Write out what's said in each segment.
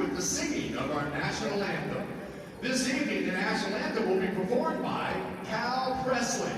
with the singing of our national anthem. This evening, the national anthem will be performed by Cal Presley.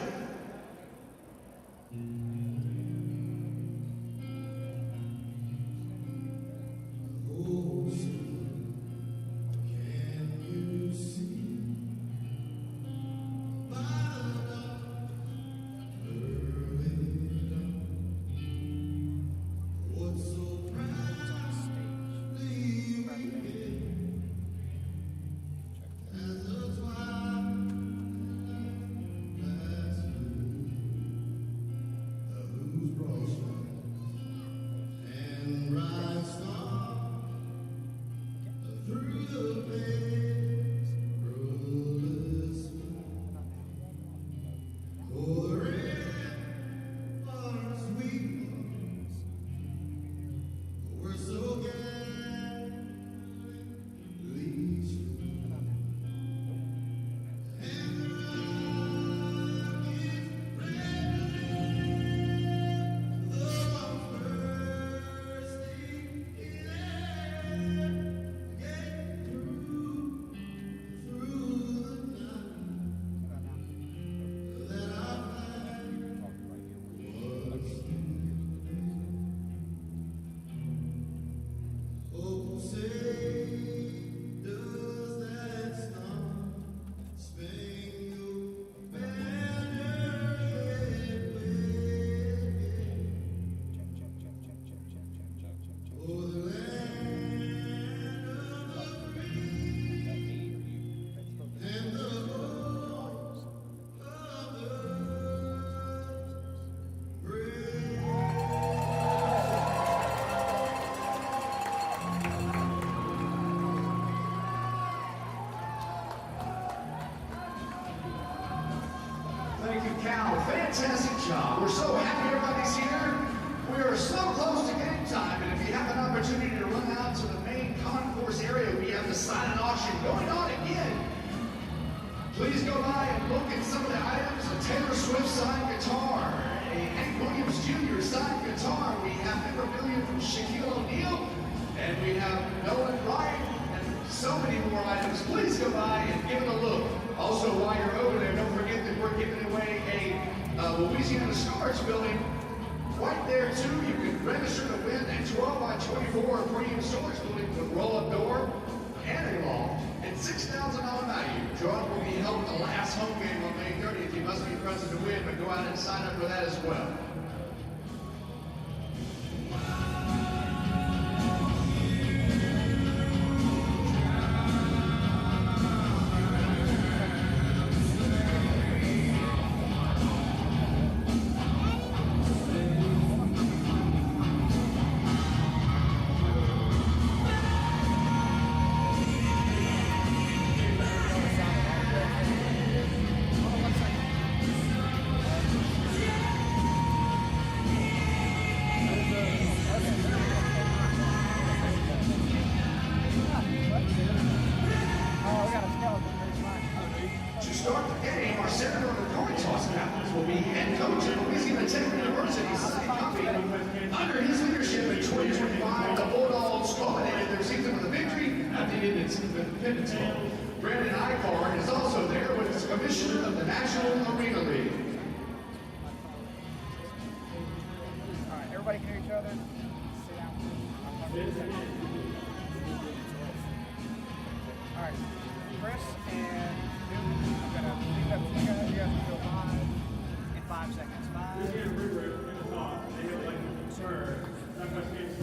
Fantastic job. We're so happy everybody's here. We are so close to game time, and if you have an opportunity to run out to the main concourse area, we have the silent auction going on again. Please go by and look at some of the items. A Taylor Swift signed guitar, a Hank Williams Jr. signed guitar. We have memorabilia from Shaquille O'Neal, and we have Nolan Ryan, and so many more items. Please go by and give it a look. Also, while you're over there, don't forget that we're giving away a Louisiana storage building right there too. You can register to win a 12 by 24 premium storage building with roll-up door and a loft and $6,000 value. Drawing will be held at the last home game on May 30th. You must be present to win, but go out and sign up for that as well.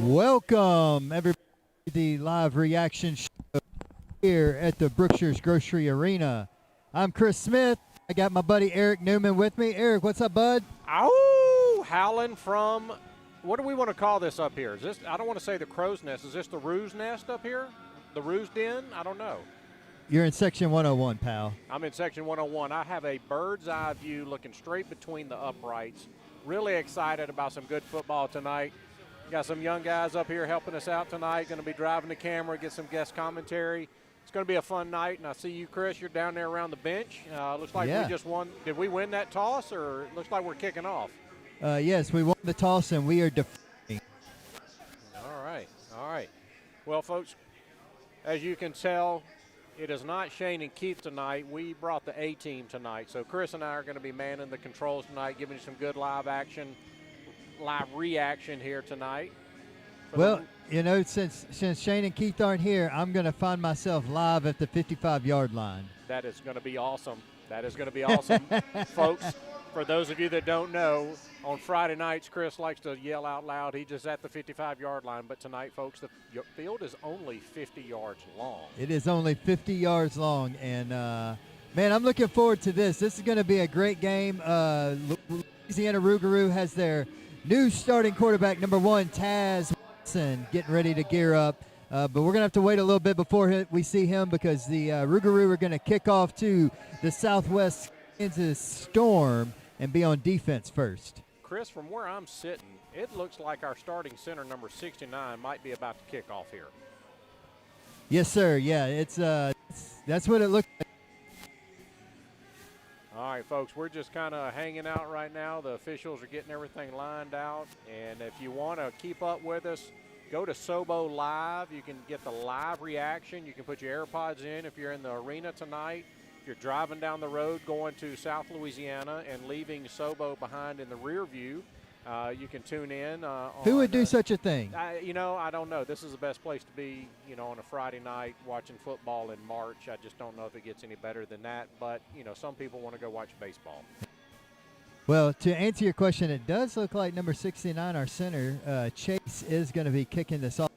Welcome, everybody, to the live reaction show here at the Brookshire's Grocery Arena. I'm Chris Smith. I got my buddy Eric Newman with me. Eric, what's up, bud? Ow! Howling from, what do we want to call this up here? Is this, I don't want to say the crow's nest. Is this the ruse nest up here? The ruse den? I don't know. You're in section 101, pal. I'm in section 101. I have a bird's eye view looking straight between the uprights. Really excited about some good football tonight. Got some young guys up here helping us out tonight. Going to be driving the camera, get some guest commentary. It's going to be a fun night, and I see you, Chris. You're down there around the bench. Looks like we just won. Did we win that toss, or it looks like we're kicking off? Yes, we won the toss, and we are defending. All right. Well, folks, as you can tell, it is not Shane and Keith tonight. We brought the A team tonight. So Chris and I are going to be manning the controls tonight, giving you some good live action, live reaction here tonight. Well, you know, since Shane and Keith aren't here, I'm going to find myself live at the 55-yard line. That is going to be awesome. That is going to be awesome. Folks, for those of you that don't know, on Friday nights, Chris likes to yell out loud. He's just at the 55-yard line. But tonight, folks, the field is only 50 yards long. It is only 50 yards long. And, man, I'm looking forward to this. This is going to be a great game. Louisiana Rouxgaroux has their new starting quarterback, number 1, Taz Watson, getting ready to gear up. But we're going to have to wait a little bit before we see him because the Rouxgaroux are going to kick off to the Southwest Kansas Storm and be on defense first. Chris, from where I'm sitting, it looks like our starting center, number 69, might be about to kick off here. Yes, sir. Yeah, that's what it looks like. All right, folks, we're just kind of hanging out right now. The officials are getting everything lined out. And if you want to keep up with us, go to Sobo Live. You can get the live reaction. You can put your AirPods in if you're in the arena tonight. If you're driving down the road going to South Louisiana and leaving Sobo behind in the rear view, you can tune in. Who would do such a thing? You know, I don't know. This is the best place to be, you know, on a Friday night watching football in March. I just don't know if it gets any better than that. But, you know, some people want to go watch baseball. Well, to answer your question, it does look like number 69, our center, Chase, is going to be kicking this off.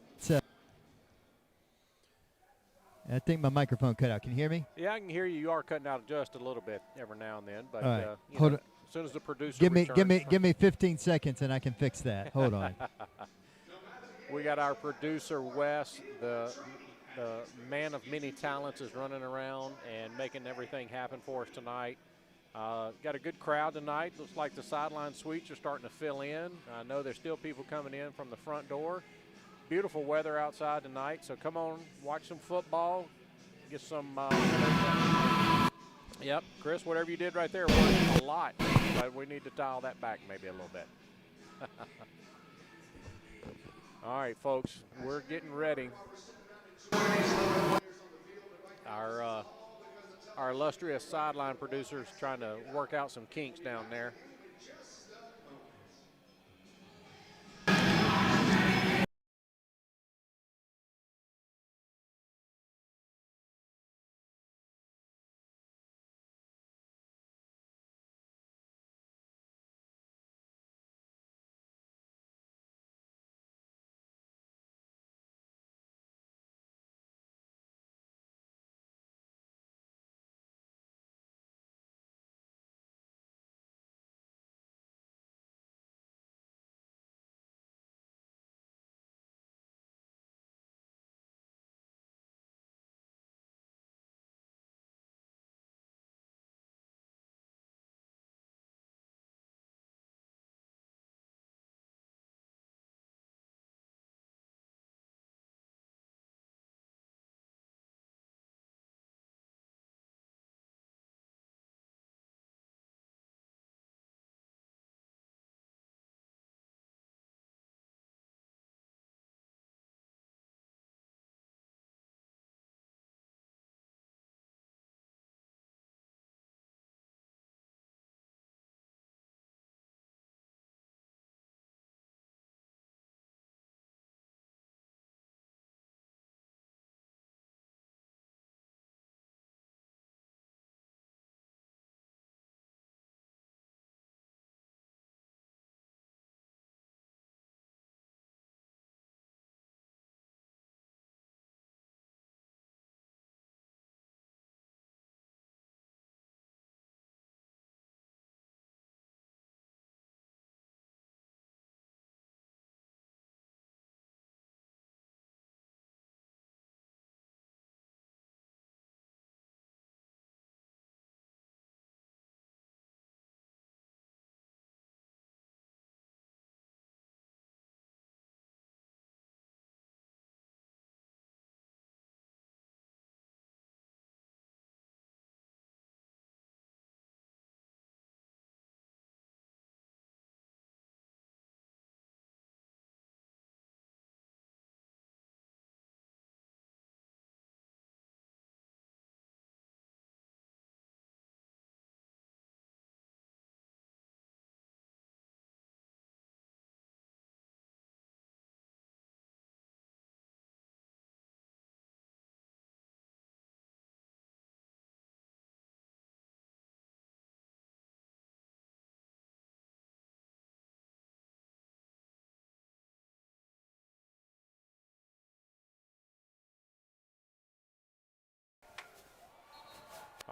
I think my microphone cut out. Can you hear me? Yeah, I can hear you. You are cutting out just a little bit every now and then. But all right. Hold on. As soon as the producer give me 15 seconds and I can fix that. Hold on. We got our producer Wes, the man of many talents, is running around and making everything happen for us tonight. Got a good crowd tonight. Looks like the sideline suites are starting to fill in. I know there's still people coming in from the front door. Beautiful weather outside tonight, so come on, watch some football, get some. Yep, Chris, whatever you did right there worked a lot, but we need to dial that back maybe a little bit. All right, folks, we're getting ready. Our illustrious sideline producer is trying to work out some kinks down there.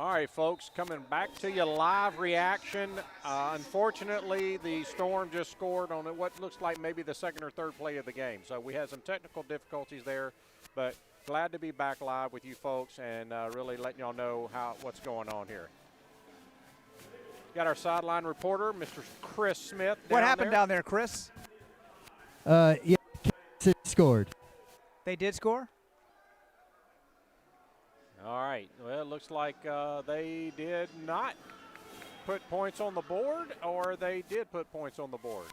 All right, folks, coming back to you live reaction. Unfortunately, the Storm just scored on what looks like maybe the second or third play of the game. So we had some technical difficulties there, but glad to be back live with you folks and really letting y'all know what's going on here. Got our sideline reporter, Mr. Chris Smith. What happened down there, Chris? Yeah, Kansas City scored. They did score? All right. Well, it looks like they did not put points on the board, or they did put points on the board.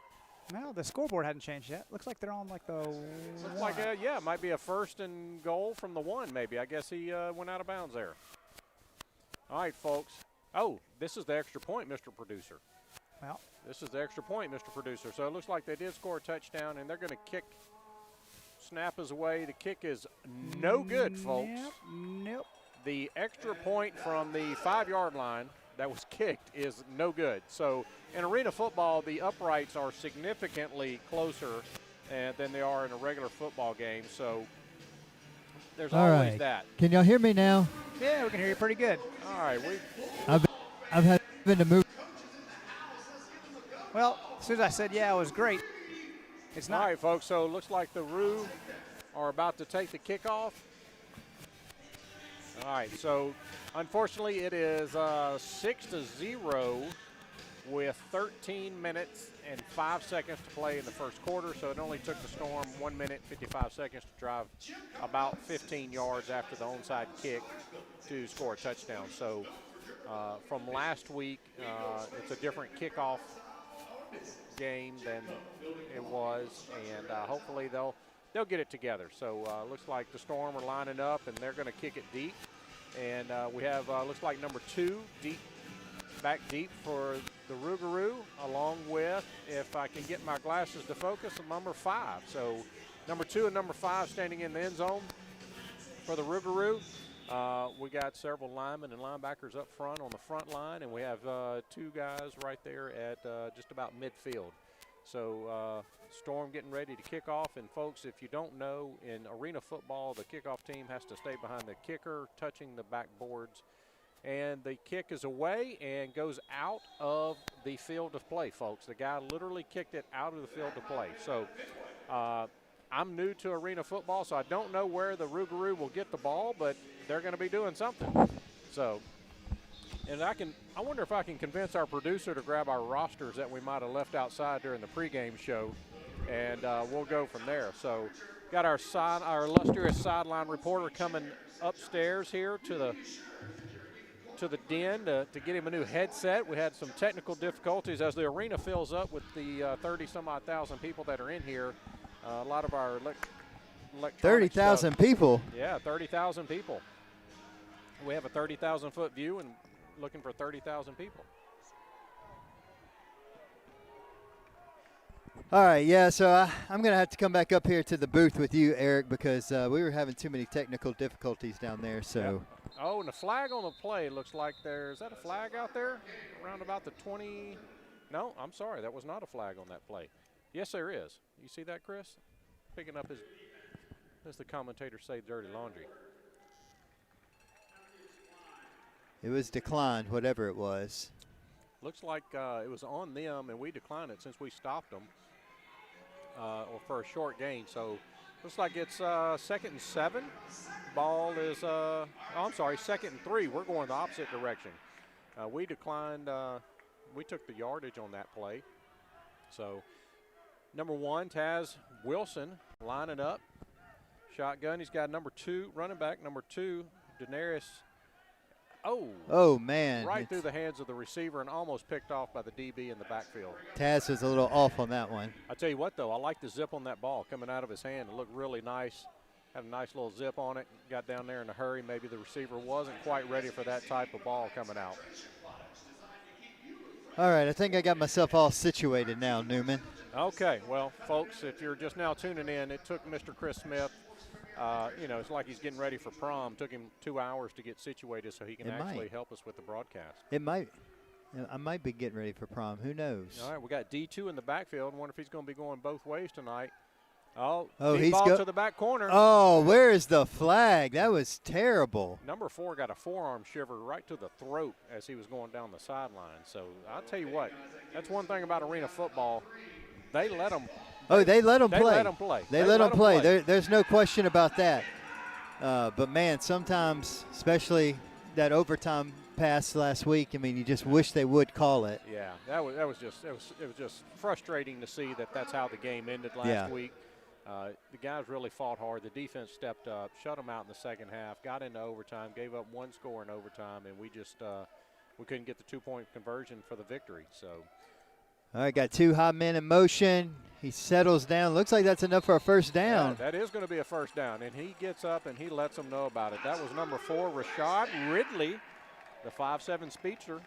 No, the scoreboard hadn't changed yet. Looks like they're on like the Looks like, it might be a first and goal from the 1 maybe. I guess he went out of bounds there. All right, folks. Oh, this is the extra point, Mr. Producer. Well, this is the extra point, Mr. Producer. So it looks like they did score a touchdown, and they're going to kick. Snap is away. The kick is no good, folks. Nope. The extra point from the 5-yard line that was kicked is no good. So in arena football, the uprights are significantly closer than they are in a regular football game. So there's always that. Can y'all hear me now? Yeah, we can hear you pretty good. All right. I've had to move. Well, as soon as I said, yeah, it was great. It's not. All right, folks. So it looks like the Roux are about to take the kickoff. All right, so unfortunately it is 6-0 with 13 minutes and 5 seconds to play in the first quarter. So it only took the Storm 1 minute, 55 seconds to drive about 15 yards after the onside kick to score a touchdown. So from last week, it's a different kickoff game than it was, and hopefully they'll get it together. So looks like the Storm are lining up, and they're going to kick it deep. And we have, looks like number 2 back deep for the Rouxgaroux, along with, if I can get my glasses to focus, number 5. So number 2 and number 5 standing in the end zone for the Rouxgaroux. We got several linemen and linebackers up front on the front line, and we have 2 guys right there at just about midfield. So Storm getting ready to kick off. And, folks, if you don't know, in arena football, the kickoff team has to stay behind the kicker, touching the backboards. And the kick is away and goes out of the field of play, folks. The guy literally kicked it out of the field of play. So I'm new to arena football, so I don't know where the Rouxgaroux will get the ball, but they're going to be doing something. So, and I wonder if I can convince our producer to grab our rosters that we might have left outside during the pregame show, and we'll go from there. So, got our illustrious sideline reporter coming upstairs here to the den to get him a new headset. We had some technical difficulties as the arena fills up with the 30-some-odd thousand people that are in here. A lot of our electronic 30,000 people? Yeah, 30,000 people. We have a 30,000-foot view and looking for 30,000 people. All right, yeah, so I'm going to have to come back up here to the booth with you, Eric, because we were having too many technical difficulties down there. So. Yeah. Oh, and the flag on the play looks like is that a flag out there around about the 20? No, I'm sorry, that was not a flag on that play. Yes, there is. You see that, Chris? Picking up as the commentators say, dirty laundry. It was declined, whatever it was. Looks like it was on them, and we declined it since we stopped them or for a short gain. So looks like it's 2nd and 7. Ball is, I'm sorry, 2nd and 3. We're going the opposite direction. We declined, we took the yardage on that play. So number 1, Taz Wilson, lining up. Shotgun, he's got number 2, running back, number 2, Daenerys. Oh, man. Right through the hands of the receiver and almost picked off by the DB in the backfield. Taz was a little off on that one. I tell you what, though, I like the zip on that ball coming out of his hand. It looked really nice. Had a nice little zip on it. Got down there in a hurry. Maybe the receiver wasn't quite ready for that type of ball coming out. All right, I think I got myself all situated now, Newman. Okay, well, folks, if you're just now tuning in, it took Mr. Chris Smith, it's like he's getting ready for prom. Took him 2 hours to get situated so he can actually help us with the broadcast. It might. I might be getting ready for prom. Who knows? All right, we got D2 in the backfield. I wonder if he's going to be going both ways tonight. Oh, he's ball go to the back corner. Oh, where is the flag? That was terrible. Number 4 got a forearm shiver right to the throat as he was going down the sideline. So I'll tell you what, that's one thing about arena football. They let them. They let them play. They let them play. They let them play. There's no question about that. But man, sometimes, especially that overtime pass last week, I mean, you just wish they would call it. Yeah, it was just frustrating to see that that's how the game ended last week. The guys really fought hard. The defense stepped up, shut them out in the second half, got into overtime, gave up 1 score in overtime, and we just we couldn't get the 2-point conversion for the victory. So, all right, got 2 high men in motion. He settles down. Looks like that's enough for a first down. Yeah, that is going to be a first down, and he gets up and he lets them know about it. That was number 4, Rashad Ridley, the 5'7" speedster.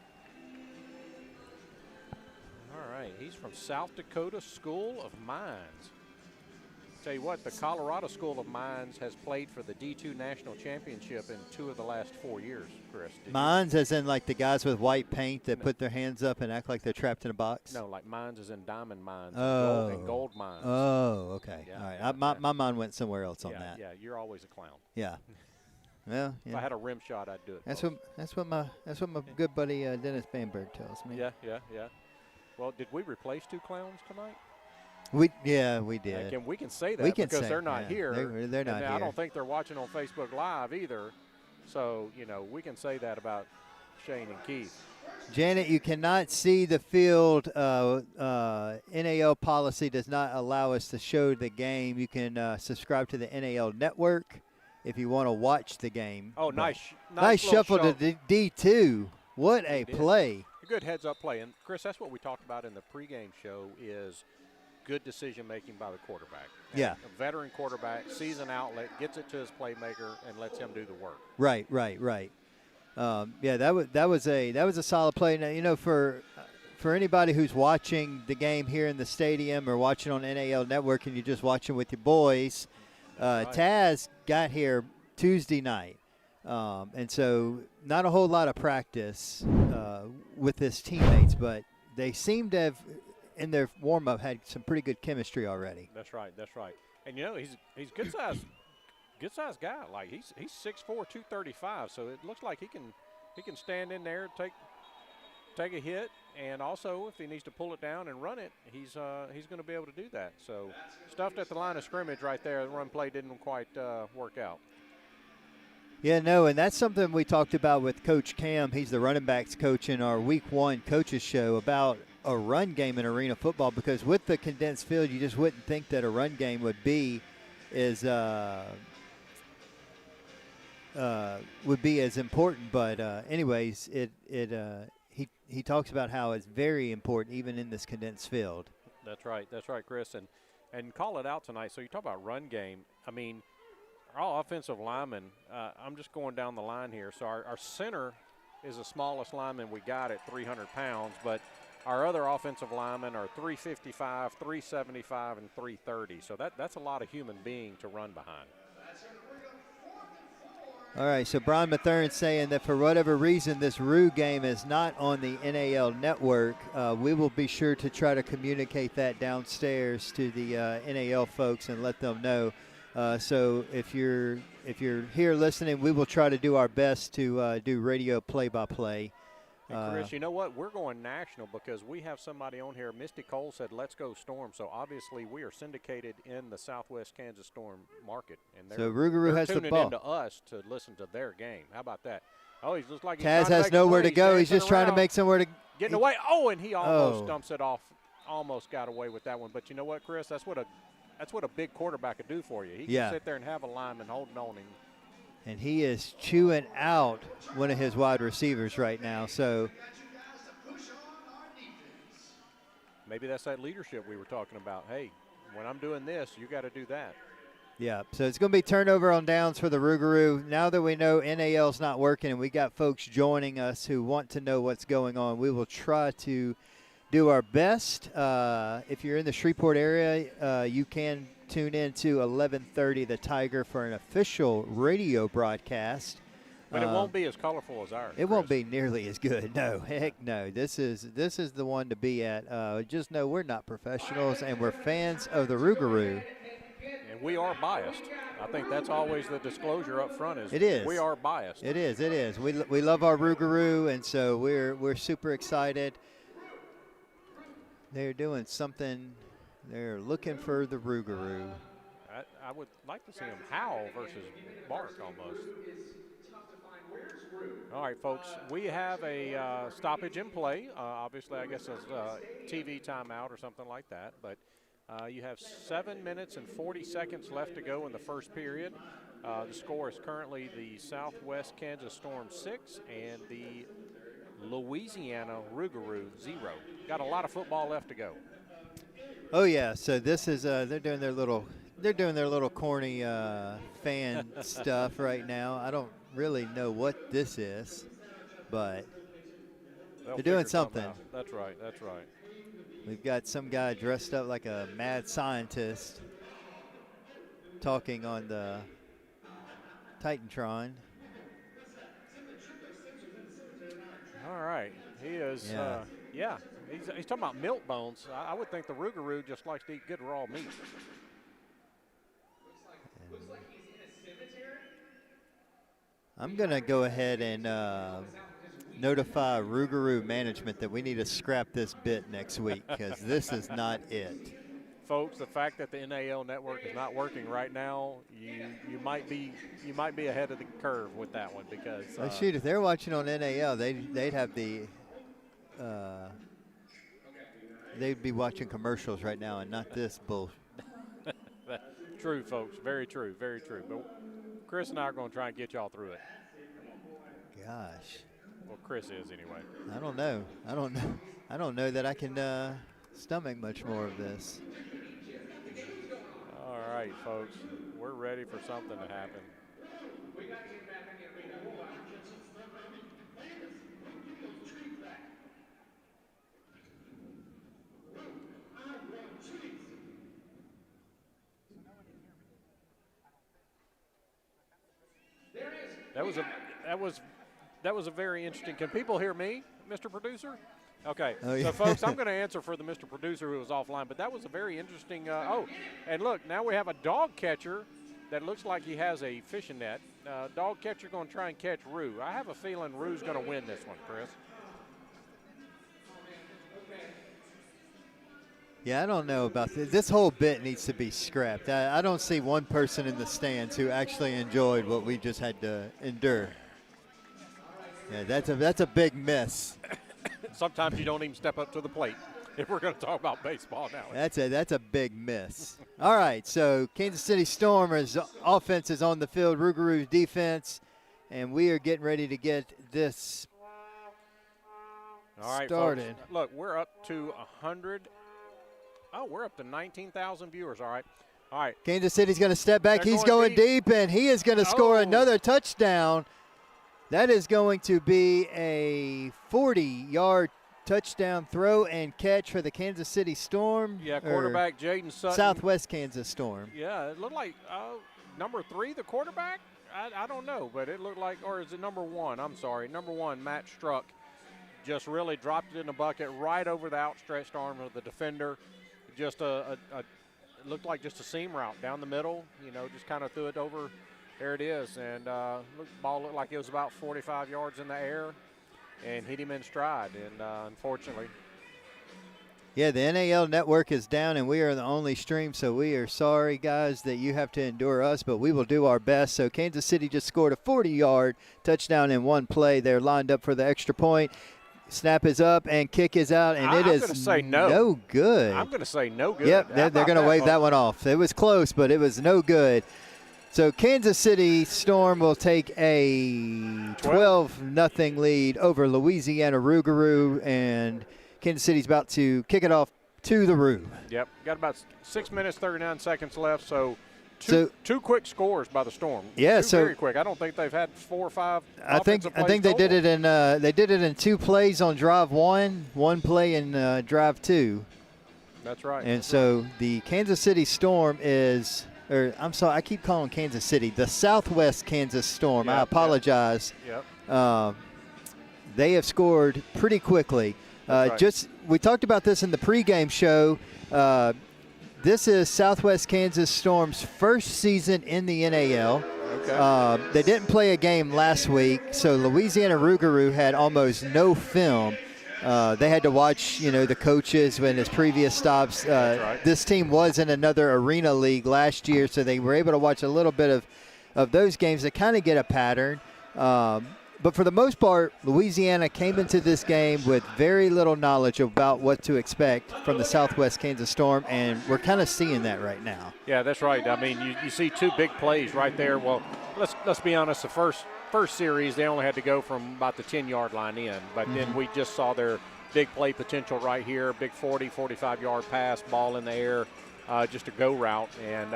All right, he's from South Dakota School of Mines. Tell you what, the Colorado School of Mines has played for the D2 National Championship in 2 of the last 4 years, Chris. Mines as in like the guys with white paint that put their hands up and act like they're trapped in a box? No, like mines as in diamond mines and gold mines. Oh, okay. Yeah, all right. My mind went somewhere else on that. Yeah, you're always a clown. Yeah. Well, If I had a rim shot, I'd do it. That's what my good buddy Dennis Bamberg tells me. Yeah. Well, did we replace 2 clowns tonight? We did. We can say that because they're not here. They're not here. I don't think they're watching on Facebook Live either. So, we can say that about Shane and Keith. Janet, you cannot see the field. NAL policy does not allow us to show the game. You can subscribe to the NAL network if you want to watch the game. Oh, nice shuffle to D2. What a play. A good heads-up play. And, Chris, that's what we talked about in the pregame show is good decision-making by the quarterback. And a veteran quarterback sees an outlet, gets it to his playmaker, and lets him do the work. Right. That was a solid play. Now, for anybody who's watching the game here in the stadium or watching on NAL Network and you're just watching with your boys, Taz got here Tuesday night. And so not a whole lot of practice with his teammates, but they seem to have, in their warm-up, had some pretty good chemistry already. That's right. And, he's good size guy. Like, he's 6'4", 235, so it looks like he can stand in there, take a hit, and also if he needs to pull it down and run it, he's going to be able to do that. So stuffed at the line of scrimmage right there. The run play didn't quite work out. Yeah, no, and that's something we talked about with Coach Cam. He's the running backs coach in our Week 1 coaches show about a run game in arena football, because with the condensed field, you just wouldn't think that a run game would be as important. But anyways, he talks about how it's very important even in this condensed field. That's right, Chris, and call it out tonight. So you talk about run game. I mean, our offensive linemen. I'm just going down the line here. So our center is the smallest lineman we got at 300 pounds, but our other offensive linemen are 355, 375, and 330. So that's a lot of human being to run behind. All right, so Brian Mathern saying that for whatever reason this Rouxgaroux game is not on the NAL network. We will be sure to try to communicate that downstairs to the NAL folks and let them know. So if you're here listening, we will try to do our best to do radio play-by-play. And Chris, you know what? We're going national because we have somebody on here. Misty Cole said, "Let's go Storm." So obviously we are syndicated in the Southwest Kansas Storm market, and so Rouxgaroux has the ball. Tuning into us to listen to their game. How about that? Oh, he looks like Taz has nowhere to go. He's just trying to make somewhere to getting away. Oh, and he almost dumps it off. Almost got away with that one. But you know what, Chris? That's what a big quarterback could do for you. He can sit there and have a lineman holding on him. And he is chewing out one of his wide receivers right now. So maybe that's that leadership we were talking about. Hey, when I'm doing this, you got to do that. Yeah, so it's going to be turnover on downs for the Rouxgaroux. Now that we know NAL's not working and we got folks joining us who want to know what's going on, we will try to do our best. If you're in the Shreveport area, you can tune in to 11:30 The Tiger for an official radio broadcast. But it won't be as colorful as ours. It won't be nearly as good. No, heck no. This is the one to be at. Just know we're not professionals and we're fans of the Rouxgaroux. and we are biased. I think that's always the disclosure up front is It is. we are biased. It is. It is. We love our Rouxgaroux, and so we're super excited. They're doing something. They're looking for the Rouxgaroux. I would like to see him howl versus bark almost. All right, folks, we have a stoppage in play. Obviously, I guess it's a TV timeout or something like that. But you have 7 minutes and 40 seconds left to go in the first period. The score is currently the Southwest Kansas Storm 6 and the Louisiana Rouxgaroux 0. Got a lot of football left to go. Oh yeah, so this is they're doing their little corny fan stuff right now. I don't really know what this is, but they're doing something. That's right. That's right. We've got some guy dressed up like a mad scientist talking on the Titantron. All right, he is. Yeah, he's talking about milk bones. I would think the Rouxgaroux just likes to eat good raw meat. I'm going to go ahead and notify Rouxgaroux management that we need to scrap this bit next week because this is not it. Folks, the fact that the NAL network is not working right now, you might be ahead of the curve with that one because shoot, if they're watching on NAL, they'd have the they'd be watching commercials right now and not this bull. True, folks, very true, very true. But Chris and I are going to try and get y'all through it. Gosh. Well, Chris is anyway. I don't know. I don't know that I can stomach much more of this. All right, folks, we're ready for something to happen. That was a very interesting. Can people hear me, Mr. Producer? Okay. Oh, yeah. So, folks, I'm going to answer for the Mr. Producer who was offline, but that was a very interesting. And look, now we have a dog catcher that looks like he has a fishing net. Dog catcher going to try and catch Roux. I have a feeling Roux's going to win this one, Chris. Yeah, I don't know about this. This whole bit needs to be scrapped. I don't see one person in the stands who actually enjoyed what we just had to endure. Yeah, that's a big miss. Sometimes you don't even step up to the plate if we're going to talk about baseball now. That's a big miss. All right, so Kansas City Stormers offense is on the field, Rouxgaroux's defense, and we are getting ready to get this all right, started. Folks, look, we're up to 100. Oh, we're up to 19,000 viewers. All right. Kansas City's going to step back. They're He's going deep, and he is going to score another touchdown. That is going to be a 40-yard touchdown throw and catch for the Kansas City Storm. Yeah, quarterback Jaden Sutton. Southwest Kansas Storm. Yeah, it looked like number 3, the quarterback. I don't know, but it looked like, or is it number 1? I'm sorry. Number 1, Matt Struck, just really dropped it in the bucket right over the outstretched arm of the defender. Just it looked like just a seam route down the middle, just kind of threw it over. There it is, and the ball looked like it was about 45 yards in the air and hit him in stride, and unfortunately. Yeah, the NAL network is down, and we are the only stream, so we are sorry, guys, that you have to endure us, but we will do our best. So Kansas City just scored a 40-yard touchdown in one play. They're lined up for the extra point. Snap is up and kick is out, and it is no good. I'm going to say no good. Yep, they're going to wave that one off. It was close, but it was no good. So Kansas City Storm will take a 12-0 lead over Louisiana Rouxgaroux, and Kansas City's about to kick it off to the Roux. Yep, got about 6 minutes, 39 seconds left, so two quick scores by the Storm. Yeah, very quick. I don't think they've had 4 or 5. I think they did it in 2 plays on drive 1 play in drive 2. That's right. And so the Kansas City Storm is, or I'm sorry, I keep calling Kansas City the Southwest Kansas Storm. Yep, I apologize. Yep. They have scored pretty quickly. Right. We talked about this in the pregame show. this is Southwest Kansas Storm's first season in the NAL. Okay. They didn't play a game last week, so Louisiana Rouxgaroux had almost no film. They had to watch, the coaches when his previous stops. Right. This team was in another arena league last year, so they were able to watch a little bit of those games to kind of get a pattern. But for the most part, Louisiana came into this game with very little knowledge about what to expect from the Southwest Kansas Storm, and we're kind of seeing that right now. Yeah, that's right. I mean, you see two big plays right there. Well, let's be honest. The first series, they only had to go from about the 10-yard line in. But then we just saw their big play potential right here, big 40, 45-yard pass, ball in the air, just a go route. And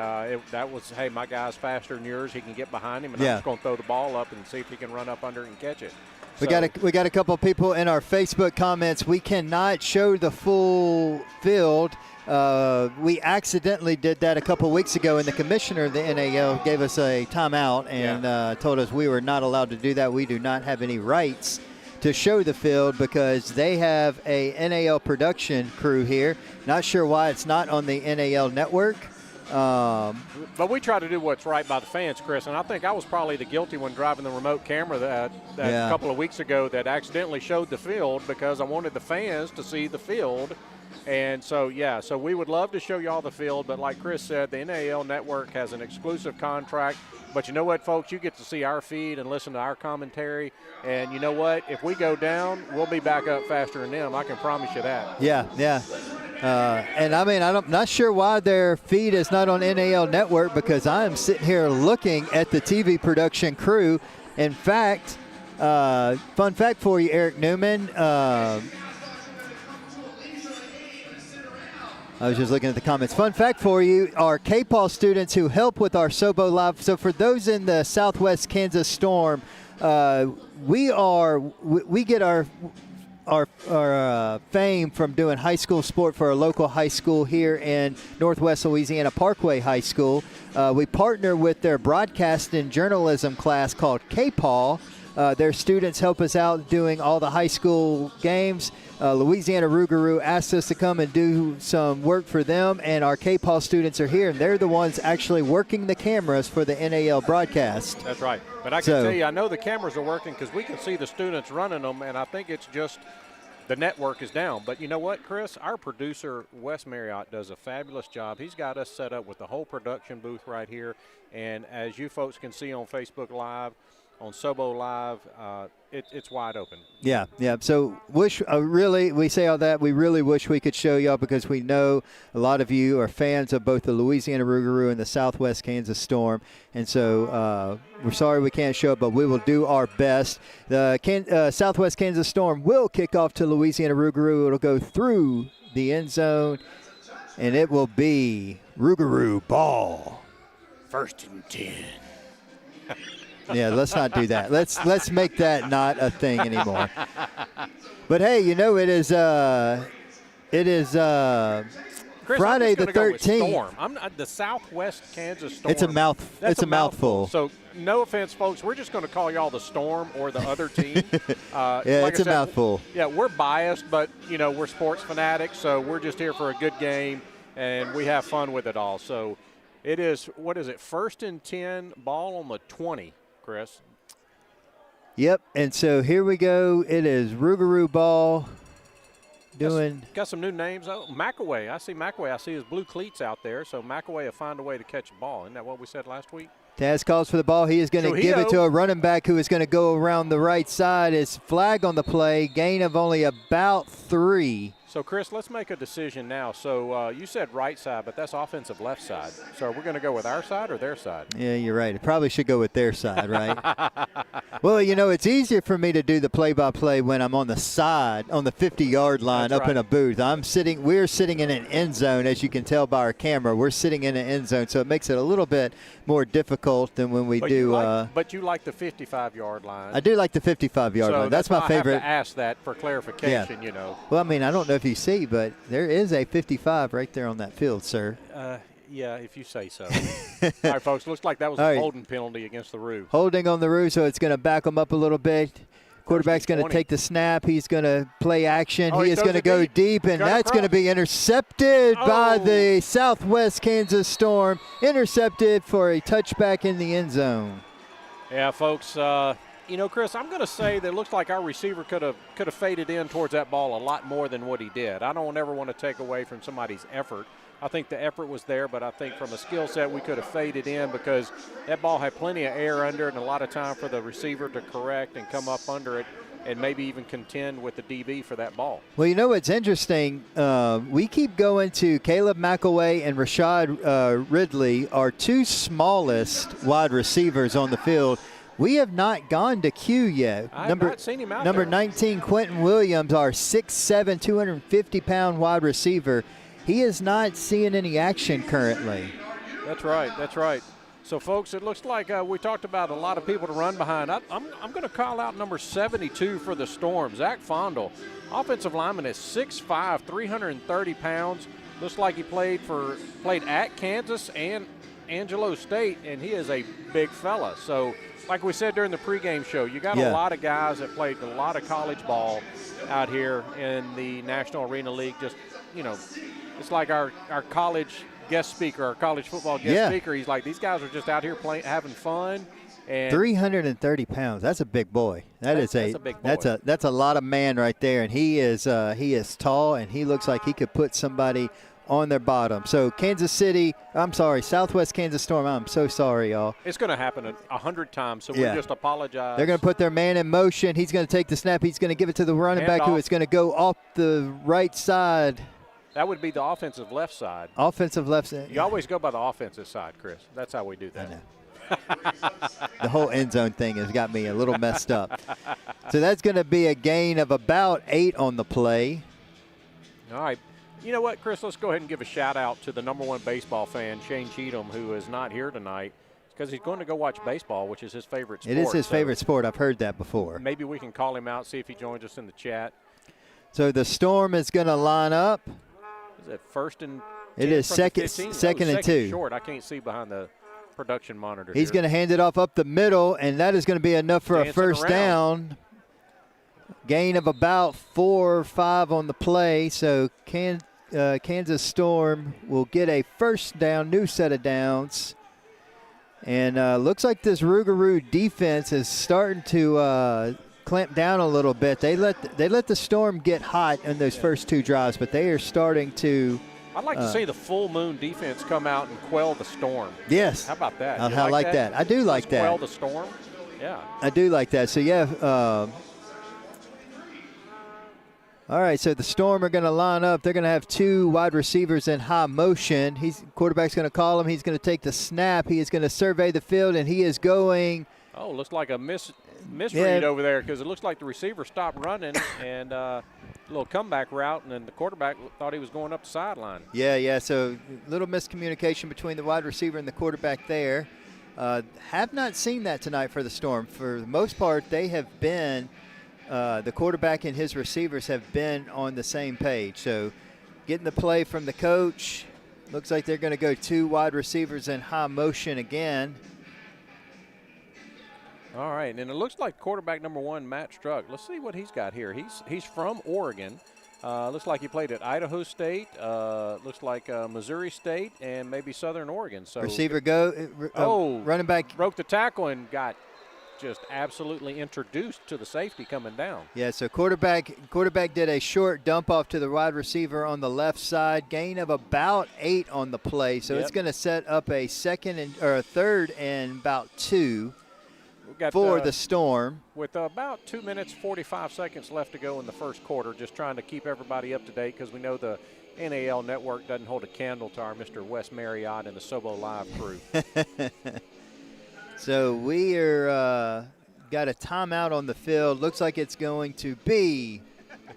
that was, hey, my guy's faster than yours. He can get behind him, and I'm just going to throw the ball up and see if he can run up under it and catch it. We got a couple of people in our Facebook comments. We cannot show the full field. We accidentally did that a couple weeks ago, and the commissioner of the NAL gave us a timeout and told us we were not allowed to do that. We do not have any rights to show the field because they have a NAL production crew here. Not sure why it's not on the NAL network. But we try to do what's right by the fans, Chris, and I think I was probably the guilty one driving the remote camera that a couple of weeks ago that accidentally showed the field because I wanted the fans to see the field. And so we would love to show you all the field, but like Chris said, the NAL network has an exclusive contract. But you know what, folks? You get to see our feed and listen to our commentary. And you know what? If we go down, we'll be back up faster than them. I can promise you that. Yeah. And I mean, I'm not sure why their feed is not on NAL network because I am sitting here looking at the TV production crew. In fact, fun fact for you, Eric Newman. I was just looking at the comments. Fun fact for you, our K-Paul students who help with our Sobo Live. So for those in the Southwest Kansas Storm, we get our fame from doing high school sport for our local high school here in Northwest Louisiana, Parkway High School. We partner with their broadcast and journalism class called K-Paul. Their students help us out doing all the high school games. Louisiana Rouxgaroux asked us to come and do some work for them, and our K-Paul students are here, and they're the ones actually working the cameras for the NAL broadcast. That's right. But I can tell you, I know the cameras are working because we can see the students running them, and I think it's just the network is down. But you know what, Chris? Our producer, Wes Marriott, does a fabulous job. He's got us set up with the whole production booth right here, and as you folks can see on Facebook Live, on Sobo Live, it's wide open. Yeah. So we say all that. We really wish we could show y'all because we know a lot of you are fans of both the Louisiana Rouxgaroux and the Southwest Kansas Storm. And so we're sorry we can't show it, but we will do our best. The Southwest Kansas Storm will kick off to Louisiana Rouxgaroux. It'll go through the end zone, and it will be Rouxgaroux ball. 1st and 10. Yeah, let's not do that. Let's make that not a thing anymore. But hey, it is Chris, Friday the 13th. I'm not, the Southwest Kansas Storm. It's a mouthful. So no offense, folks. We're just going to call y'all the Storm or the other team. It's a mouthful. Yeah, we're biased, but we're sports fanatics, so we're just here for a good game, and we have fun with it all. So it is. What is it? 1st and 10, ball on the 20. Chris. Yep, and so here we go. It is Rouxgaroux ball Got some new names. Oh, McAway. I see McAway. I see his blue cleats out there. So McAway will find a way to catch a ball. Isn't that what we said last week? Taz calls for the ball. He is going to give it to a running back who is going to go around the right side. It's flag on the play. Gain of only about 3. So, Chris, let's make a decision now. So, you said right side, but that's offensive left side. So, are we going to go with our side or their side? Yeah, you're right. It probably should go with their side, right? Well, it's easier for me to do the play-by-play when I'm on the side, on the 50-yard line. That's up right. In a booth. We're sitting in an end zone, as you can tell by our camera. We're sitting in an end zone, so it makes it a little bit more difficult than when we do. But you like the 55-yard line. I do like the 55-yard line. That's my favorite. I have to ask that for clarification, Well, I mean, I don't know if you see, but there is a 55 right there on that field, sir. Yeah, if you say so. All right, folks, looks like that was a holding penalty against the Roux. Holding on the Roux, so it's going to back them up a little bit. Quarterback's going to take the snap. He's going to play action. Oh, he is going to go deep, and that's going to be intercepted by the Southwest Kansas Storm. Intercepted for a touchback in the end zone. Yeah, folks, you know, Chris, I'm going to say that it looks like our receiver could have faded in towards that ball a lot more than what he did. I don't ever want to take away from somebody's effort. I think the effort was there, but I think from a skill set we could have faded in because that ball had plenty of air under it and a lot of time for the receiver to correct and come up under it and maybe even contend with the DB for that ball. Well, you know what's interesting? We keep going to Caleb McElway and Rashad Ridley, our two smallest wide receivers on the field. We have not gone to Q yet. I have not seen him out Number there. 19, Quentin Williams, our 6'7", 250-pound wide receiver. He is not seeing any action currently. That's right. That's right. So, folks, it looks like we talked about a lot of people to run behind. I'm going to call out number 72 for the Storm, Zach Fondle. Offensive lineman is 6'5", 330 pounds. Looks like he played at Kansas and Angelo State, and he is a big fella. So, like we said during the pregame show, you got a lot of guys that played a lot of college ball out here in the National Arena League. Just, you know, it's like our college guest speaker, our college football guest speaker. He's like, these guys are just out here playing, having fun. And 330 pounds. That's a big boy. That's a big boy. That's a lot of man right there. And he is tall, and he looks like he could put somebody on their bottom. So Southwest Kansas Storm, I'm so sorry, y'all. It's going to happen 100 times, so we just apologize. They're going to put their man in motion. He's going to take the snap. He's going to give it to the running back, who is going to go off the right side. That would be the offensive left side. Offensive left side. You always go by the offensive side, Chris. That's how we do that. I know. The whole end zone thing has got me a little messed up. So that's going to be a gain of about 8 on the play. All right. You know what, Chris? Let's go ahead and give a shout-out to the number one baseball fan, Shane Cheatham, who is not here tonight because he's going to go watch baseball, which is his favorite sport. It is his favorite sport. I've heard that before. Maybe we can call him out, see if he joins us in the chat. So the Storm is going to line up. Is it first and 10? It is second and 2. Short. I can't see behind the production monitor. He's going to hand it off up the middle, and that is going to be enough for a first down. Gain of about 4 or 5 on the play. So Kansas Storm will get a first down, new set of downs. And looks like this Rouxgaroux defense is starting to clamp down a little bit. They let the Storm get hot in those first 2 drives, but they are starting to. I'd like to see the full moon defense come out and quell the Storm. Yes. How about that? I like that. I do like that. Quell the Storm. Yeah. I do like that. So all right, so the Storm are going to line up. They're going to have 2 wide receivers in high motion. Quarterback's going to call him. He's going to take the snap. He is going to survey the field, and he is going. Oh, looks like a misread over there because it looks like the receiver stopped running and a little comeback route, and then the quarterback thought he was going up the sideline. Yeah. So a little miscommunication between the wide receiver and the quarterback there. Have not seen that tonight for the Storm. For the most part, they have been. The quarterback and his receivers have been on the same page. So getting the play from the coach. Looks like they're going to go 2 wide receivers in high motion again. All right, and it looks like quarterback number 1, Matt Struck. Let's see what he's got here. He's from Oregon. Looks like he played at Idaho State. Looks like Missouri State and maybe Southern Oregon. So receiver running back broke the tackle and got just absolutely introduced to the safety coming down. Yeah, so quarterback did a short dump off to the wide receiver on the left side, gain of about 8 on the play. So it's going to set up a third and about 2 for the Storm. With about 2 minutes, 45 seconds left to go in the first quarter, just trying to keep everybody up to date because we know the NAL network doesn't hold a candle to our Mr. Wes Marriott and the Sobo Live crew. So we are got a timeout on the field. Looks like it's going to be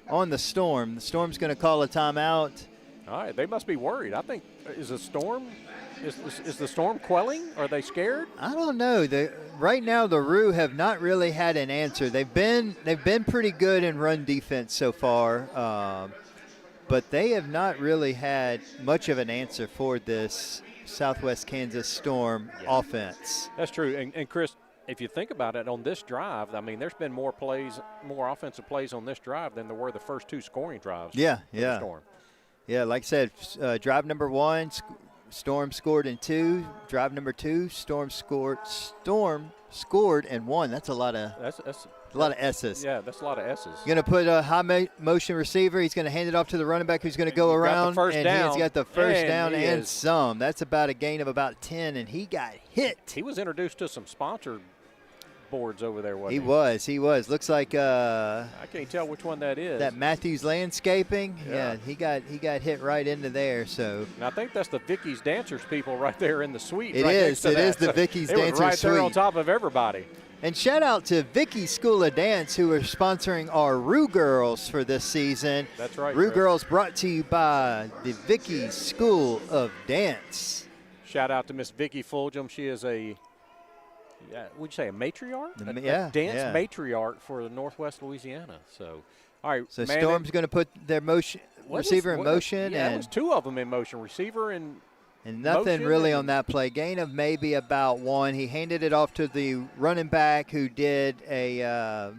on the Storm. The Storm's going to call a timeout. All right, they must be worried. I think is the Storm quelling? Are they scared? I don't know. Right now the Roux have not really had an answer. They've been pretty good in run defense so far, but they have not really had much of an answer for this Southwest Kansas Storm offense. That's true. And Chris, if you think about it, on this drive, I mean, there's been more offensive plays on this drive than there were the first 2 scoring drives. Yeah, for the Storm. Yeah, like I said, drive number 1, Storm scored in 2. Drive number 2, Storm scored in 1. That's a lot of S's. Yeah, that's a lot of S's. Going to put a high motion receiver. He's going to hand it off to the running back who's going to go around. He's got the first down and some. That's about a gain of about 10, and he got hit. He was introduced to some sponsored boards over there, wasn't he? He was. Looks like I can't tell which one that is. That Matthews Landscaping. Yeah, he got hit right into there. So. And I think that's the Vicky's Dancers people right there in the suite. It is the Vicky's Dancers suite. Right there on top of everybody. And shout out to Vicky's School of Dance, who are sponsoring our Rouxgaroux for this season. That's right. Rouxgaroux brought to you by the Vicky's School of Dance. Shout out to Miss Vicky Fulgham. She is a would you say a matriarch? A dance matriarch for the Northwest Louisiana. So, all right. So Storm's going to put their receiver in motion. Yeah, it was 2 of them in motion, receiver and nothing really on that play. Gain of maybe about 1. He handed it off to the running back who did a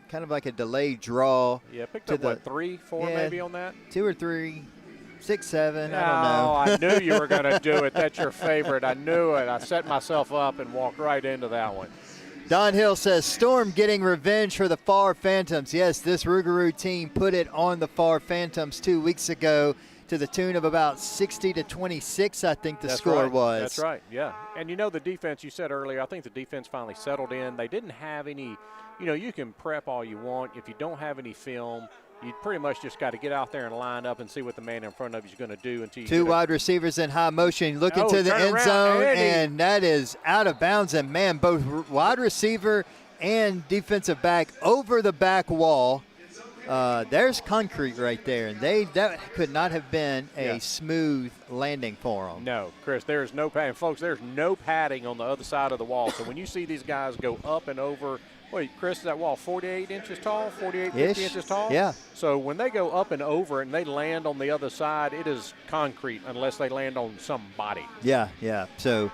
kind of like a delayed draw. Yeah, picked up 3, 4 maybe on that? 2 or 3. 6, 7, no, I don't know. I knew you were going to do it. That's your favorite. I knew it. I set myself up and walked right into that one. Don Hill says, Storm getting revenge for the Far Phantoms. Yes, this Rouxgaroux team put it on the Far Phantoms 2 weeks ago to the tune of about 60-26, I think the score was. That's right, yeah. And the defense, you said earlier, I think the defense finally settled in. They didn't have any, you can prep all you want. If you don't have any film, you pretty much just got to get out there and line up and see what the man in front of you is going to do until you 2 wide receivers in high motion looking to the end zone, and that is out of bounds. And, man, both wide receiver and defensive back over the back wall. There's concrete right there, and that could not have been a smooth landing for them. No, Chris, there's no padding. Folks, there's no padding on the other side of the wall. So when you see these guys go up and over, Chris, is that wall 48 inches tall, 48, 50 inches tall? Yeah. So when they go up and over and they land on the other side, it is concrete unless they land on somebody. Yeah. So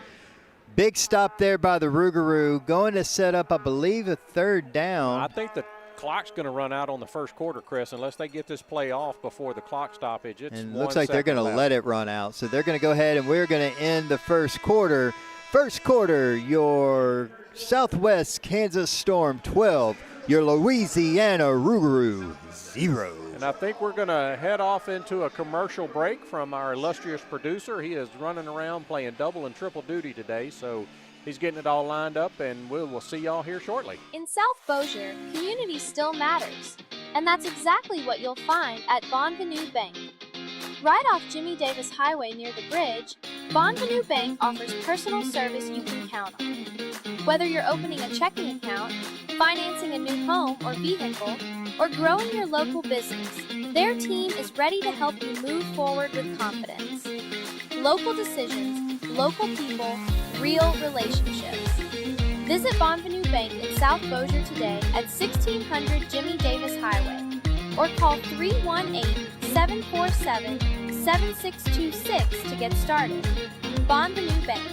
big stop there by the Rouxgaroux, going to set up, I believe, a 3rd down. I think the clock's going to run out on the first quarter, Chris, unless they get this play off before the clock stoppage. It looks like they're going to let it run out. So they're going to go ahead, and we're going to end the first quarter. First quarter, your Southwest Kansas Storm 12, your Louisiana Rouxgaroux 0. And I think we're going to head off into a commercial break from our illustrious producer. He is running around playing double and triple duty today, so he's getting it all lined up, and we'll see y'all here shortly. In South Beausier, community still matters, and that's exactly what you'll find at Bonvenu Bank. Right off Jimmy Davis Highway near the bridge, Bonvenu Bank offers personal service you can count on. Whether you're opening a checking account, financing a new home or vehicle, or growing your local business, their team is ready to help you move forward with confidence. Local decisions, local people, real relationships. Visit Bonvenu Bank in South Beausier today at 1600 Jimmy Davis Highway or call 318-747-7626 to get started. Bonvenu Bank,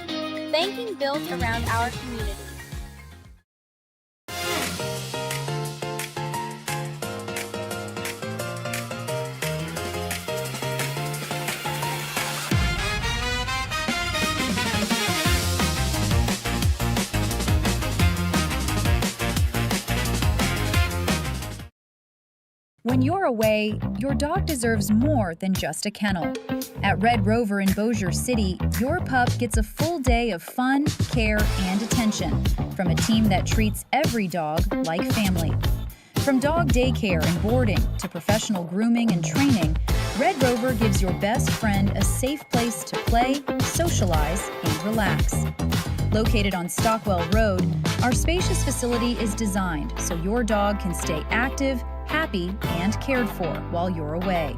banking built around our community. When you're away, your dog deserves more than just a kennel. At Red Rover in Beausier City, your pup gets a full day of fun, care, and attention from a team that treats every dog like family. From dog daycare and boarding to professional grooming and training, Red Rover gives your best friend a safe place to play, socialize, and relax. Located on Stockwell Road, our spacious facility is designed so your dog can stay active, happy, and cared for while you're away.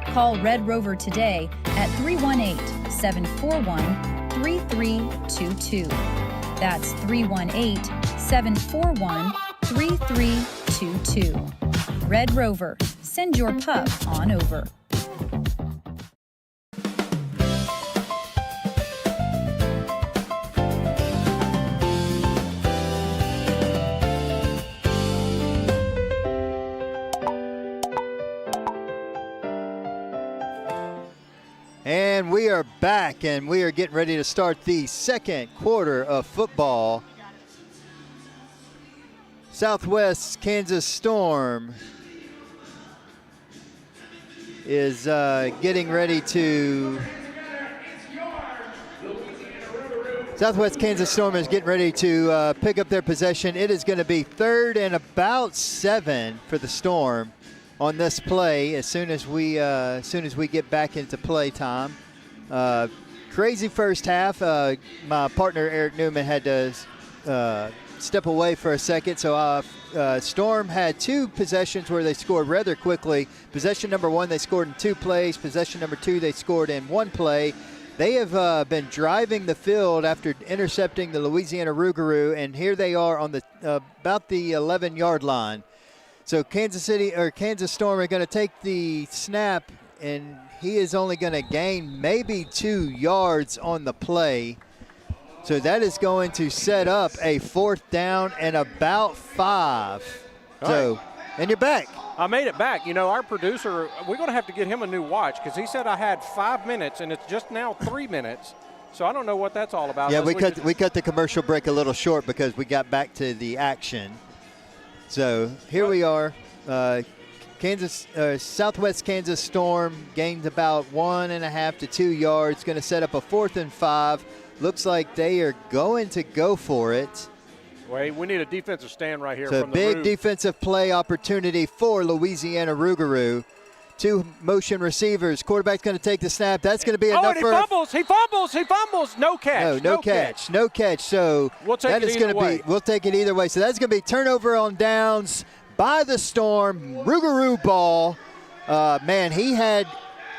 Call Red Rover today at 318-741-3322. That's 318-741-3322. Red Rover, send your pup on over. we are back, and we are getting ready to start the second quarter of football. Southwest Kansas Storm is getting ready to. Southwest Kansas Storm is getting ready to pick up their possession. It is going to be 3rd and about 7 for the Storm on this play. As soon as we get back into play time. Crazy first half. My partner Eric Newman had to step away for a second, so Storm had 2 possessions where they scored rather quickly. Possession number 1 they scored in 2 plays. Possession number 2 they scored in 1 play. They have been driving the field after intercepting the Louisiana Rouxgaroux, and here they are on the about the 11-yard line. So Kansas Storm are going to take the snap, and he is only going to gain maybe 2 yards on the play. So that is going to set up a 4th down and about 5. So, and you're back. I made it back. You know, our producer, we're going to have to get him a new watch because he said I had 5 minutes, and it's just now 3 minutes. So I don't know what that's all about. Yeah, we cut the commercial break a little short because we got back to the action. So here we are. Southwest Kansas Storm gained about 1.5 to 2 yards. Going to set up a 4th and 5. Looks like they are going to go for it. Wait, we need a defensive stand right here. So from big the defensive play opportunity for Louisiana Rouxgaroux. 2 motion receivers. Quarterback's going to take the snap. That's going to be enough for. He fumbles. No catch. No catch. So we'll take that it is either going to be. We'll take it either way. So that's going to be turnover on downs by the Storm. Rouxgaroux ball. Man, he had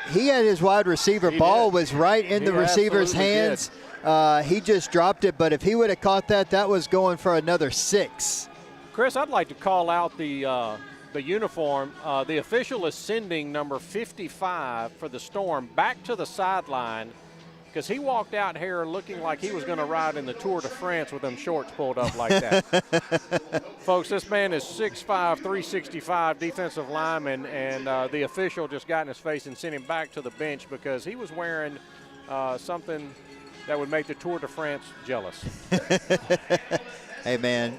his wide receiver. Ball was right in the receiver's hands. He just dropped it, but if he would have caught that, that was going for another 6. Chris, I'd like to call out the uniform. The official is sending number 55 for the Storm back to the sideline because he walked out here looking like he was going to ride in the Tour de France with them shorts pulled up like that. Folks, this man is 6'5", 365 defensive lineman, and the official just got in his face and sent him back to the bench because he was wearing something that would make the Tour de France jealous. Hey, man,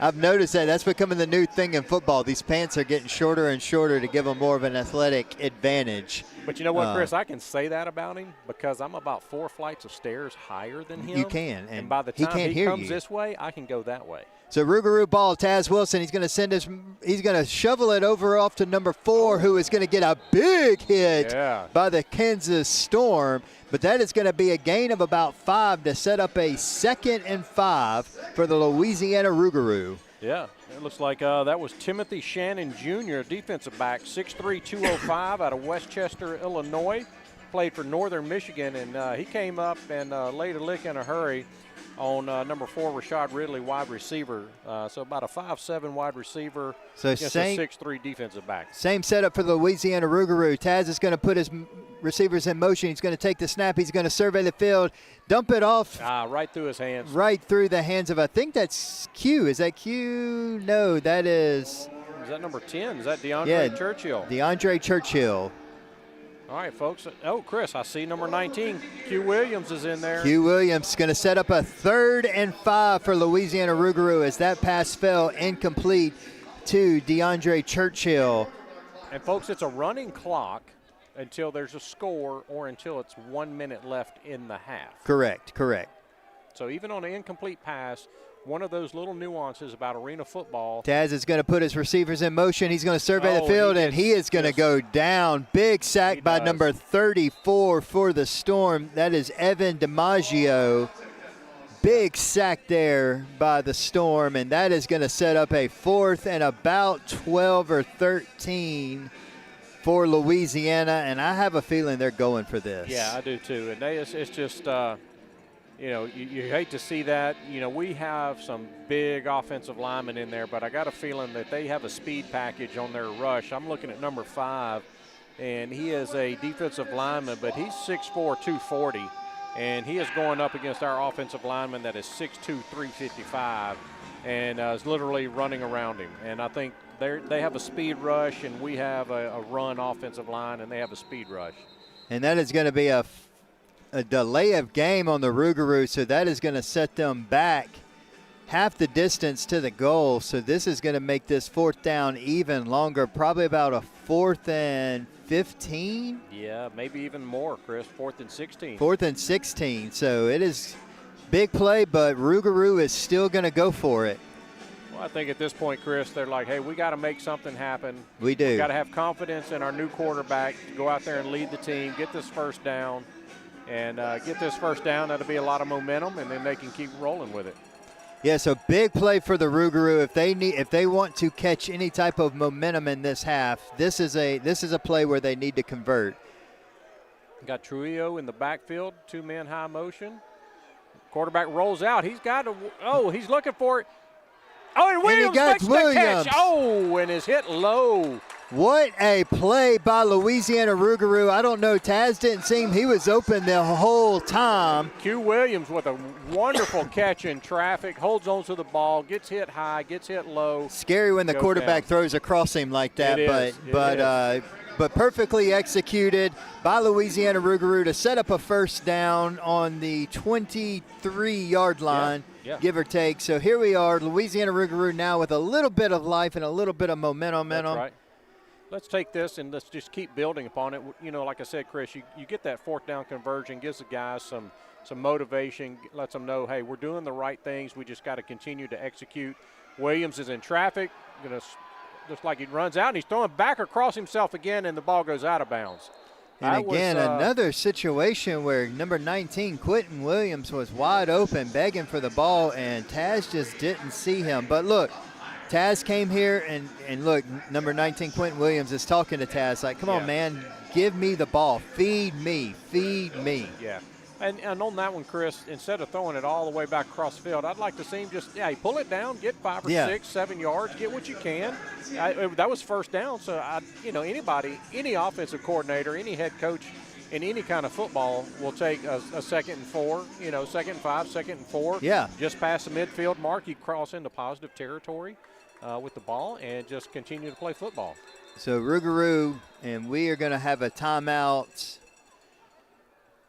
I've noticed that's becoming the new thing in football. These pants are getting shorter and shorter to give them more of an athletic advantage. But you know what, Chris? I can say that about him because I'm about 4 flights of stairs higher than him. You can. And by the time he comes this way, I can go that way. So Rouxgaroux ball, Taz Wilson, he's going to shovel it over off to number 4, who is going to get a big hit by the Kansas Storm. But that is going to be a gain of about 5 to set up a 2nd and 5 for the Louisiana Rouxgaroux. Yeah, it looks like that was Timothy Shannon Jr., defensive back, 6'3", 205 out of Westchester, Illinois. Played for Northern Michigan, and he came up and laid a lick in a hurry on number 4, Rashad Ridley, wide receiver. So about a 5'7" wide receiver against a 6'3" defensive back. Same setup for the Louisiana Rouxgaroux. Taz is going to put his receivers in motion. He's going to take the snap. He's going to survey the field, dump it off. Right through his hands. Right through the hands of, I think that's Q. Is that Q? No, that is. Is that number 10? Is that DeAndre Churchill? DeAndre Churchill. All right, folks. Oh, Chris, I see number 19. Q Williams is in there. Q Williams going to set up a 3rd and 5 for Louisiana Rouxgaroux as that pass fell incomplete to DeAndre Churchill. And, folks, it's a running clock until there's a score or until it's 1 minute left in the half. Correct. So even on an incomplete pass, one of those little nuances about arena football. Taz is going to put his receivers in motion. He's going to survey the field, and he is going to go down. Big sack by number 34 for the Storm. That is Evan DiMaggio. Big sack there by the Storm, and that is going to set up a 4th and about 12 or 13 for Louisiana, and I have a feeling they're going for this. Yeah, I do too. And it's just you know, you hate to see that. You know, we have some big offensive linemen in there, but I got a feeling that they have a speed package on their rush. I'm looking at number 5, and he is a defensive lineman, but he's 6'4", 240, and he is going up against our offensive lineman that is 6'2", 355, and is literally running around him. And I think they have a speed rush, and we have a run offensive line, and they have a speed rush. And that is going to be a a delay of game on the Rouxgaroux, so that is going to set them back half the distance to the goal. So this is going to make this 4th down even longer, probably about a 4th and 15. Yeah, maybe even more, Chris. 4th and 16. 4th and 16. So it is big play, but Rouxgaroux is still going to go for it. Well, I think at this point, Chris, they're like, hey, we got to make something happen. We do. We got to have confidence in our new quarterback to go out there and lead the team, get this first down, and get this first down. That'll be a lot of momentum, and then they can keep rolling with it. Yeah, so big play for the Rouxgaroux. If they want to catch any type of momentum in this half, this is a play where they need to convert. Got Trujillo in the backfield, 2-man high motion. Quarterback rolls out. He's he's looking for it. Oh, and Williams makes the catch. Oh, and is hit low. What a play by Louisiana Rouxgaroux. I don't know. Taz didn't seem he was open the whole time. Q Williams with a wonderful catch in traffic, holds on to the ball, gets hit high, gets hit low. Scary when the quarterback throws across him like that, but perfectly executed by Louisiana Rouxgaroux to set up a first down on the 23-yard line, give or take. So here we are, Louisiana Rouxgaroux now with a little bit of life and a little bit of momentum in them. That's right. Let's take this and let's just keep building upon it. You know, like I said, Chris, you get that 4th down conversion, gives the guys some motivation, lets them know, hey, we're doing the right things. We just got to continue to execute. Williams is in traffic. Looks like he runs out, and he's throwing back across himself again, and the ball goes out of bounds. And again, another situation where number 19, Quentin Williams, was wide open, begging for the ball, and Taz just didn't see him. But look, Taz came here, and look, number 19, Quentin Williams, is talking to Taz like, come on, man, give me the ball. Feed me. Yeah. And on that one, Chris, instead of throwing it all the way back across the field, I'd like to see him just, pull it down, get 5 or 6, 7 yards, get what you can. That was first down, so, anybody, any offensive coordinator, any head coach in any kind of football will take a 2nd and 4, 2nd and 5, 2nd and 4. Yeah. Just past the midfield mark, you cross into positive territory with the ball and just continue to play football. So Rouxgaroux, and we are going to have a timeout.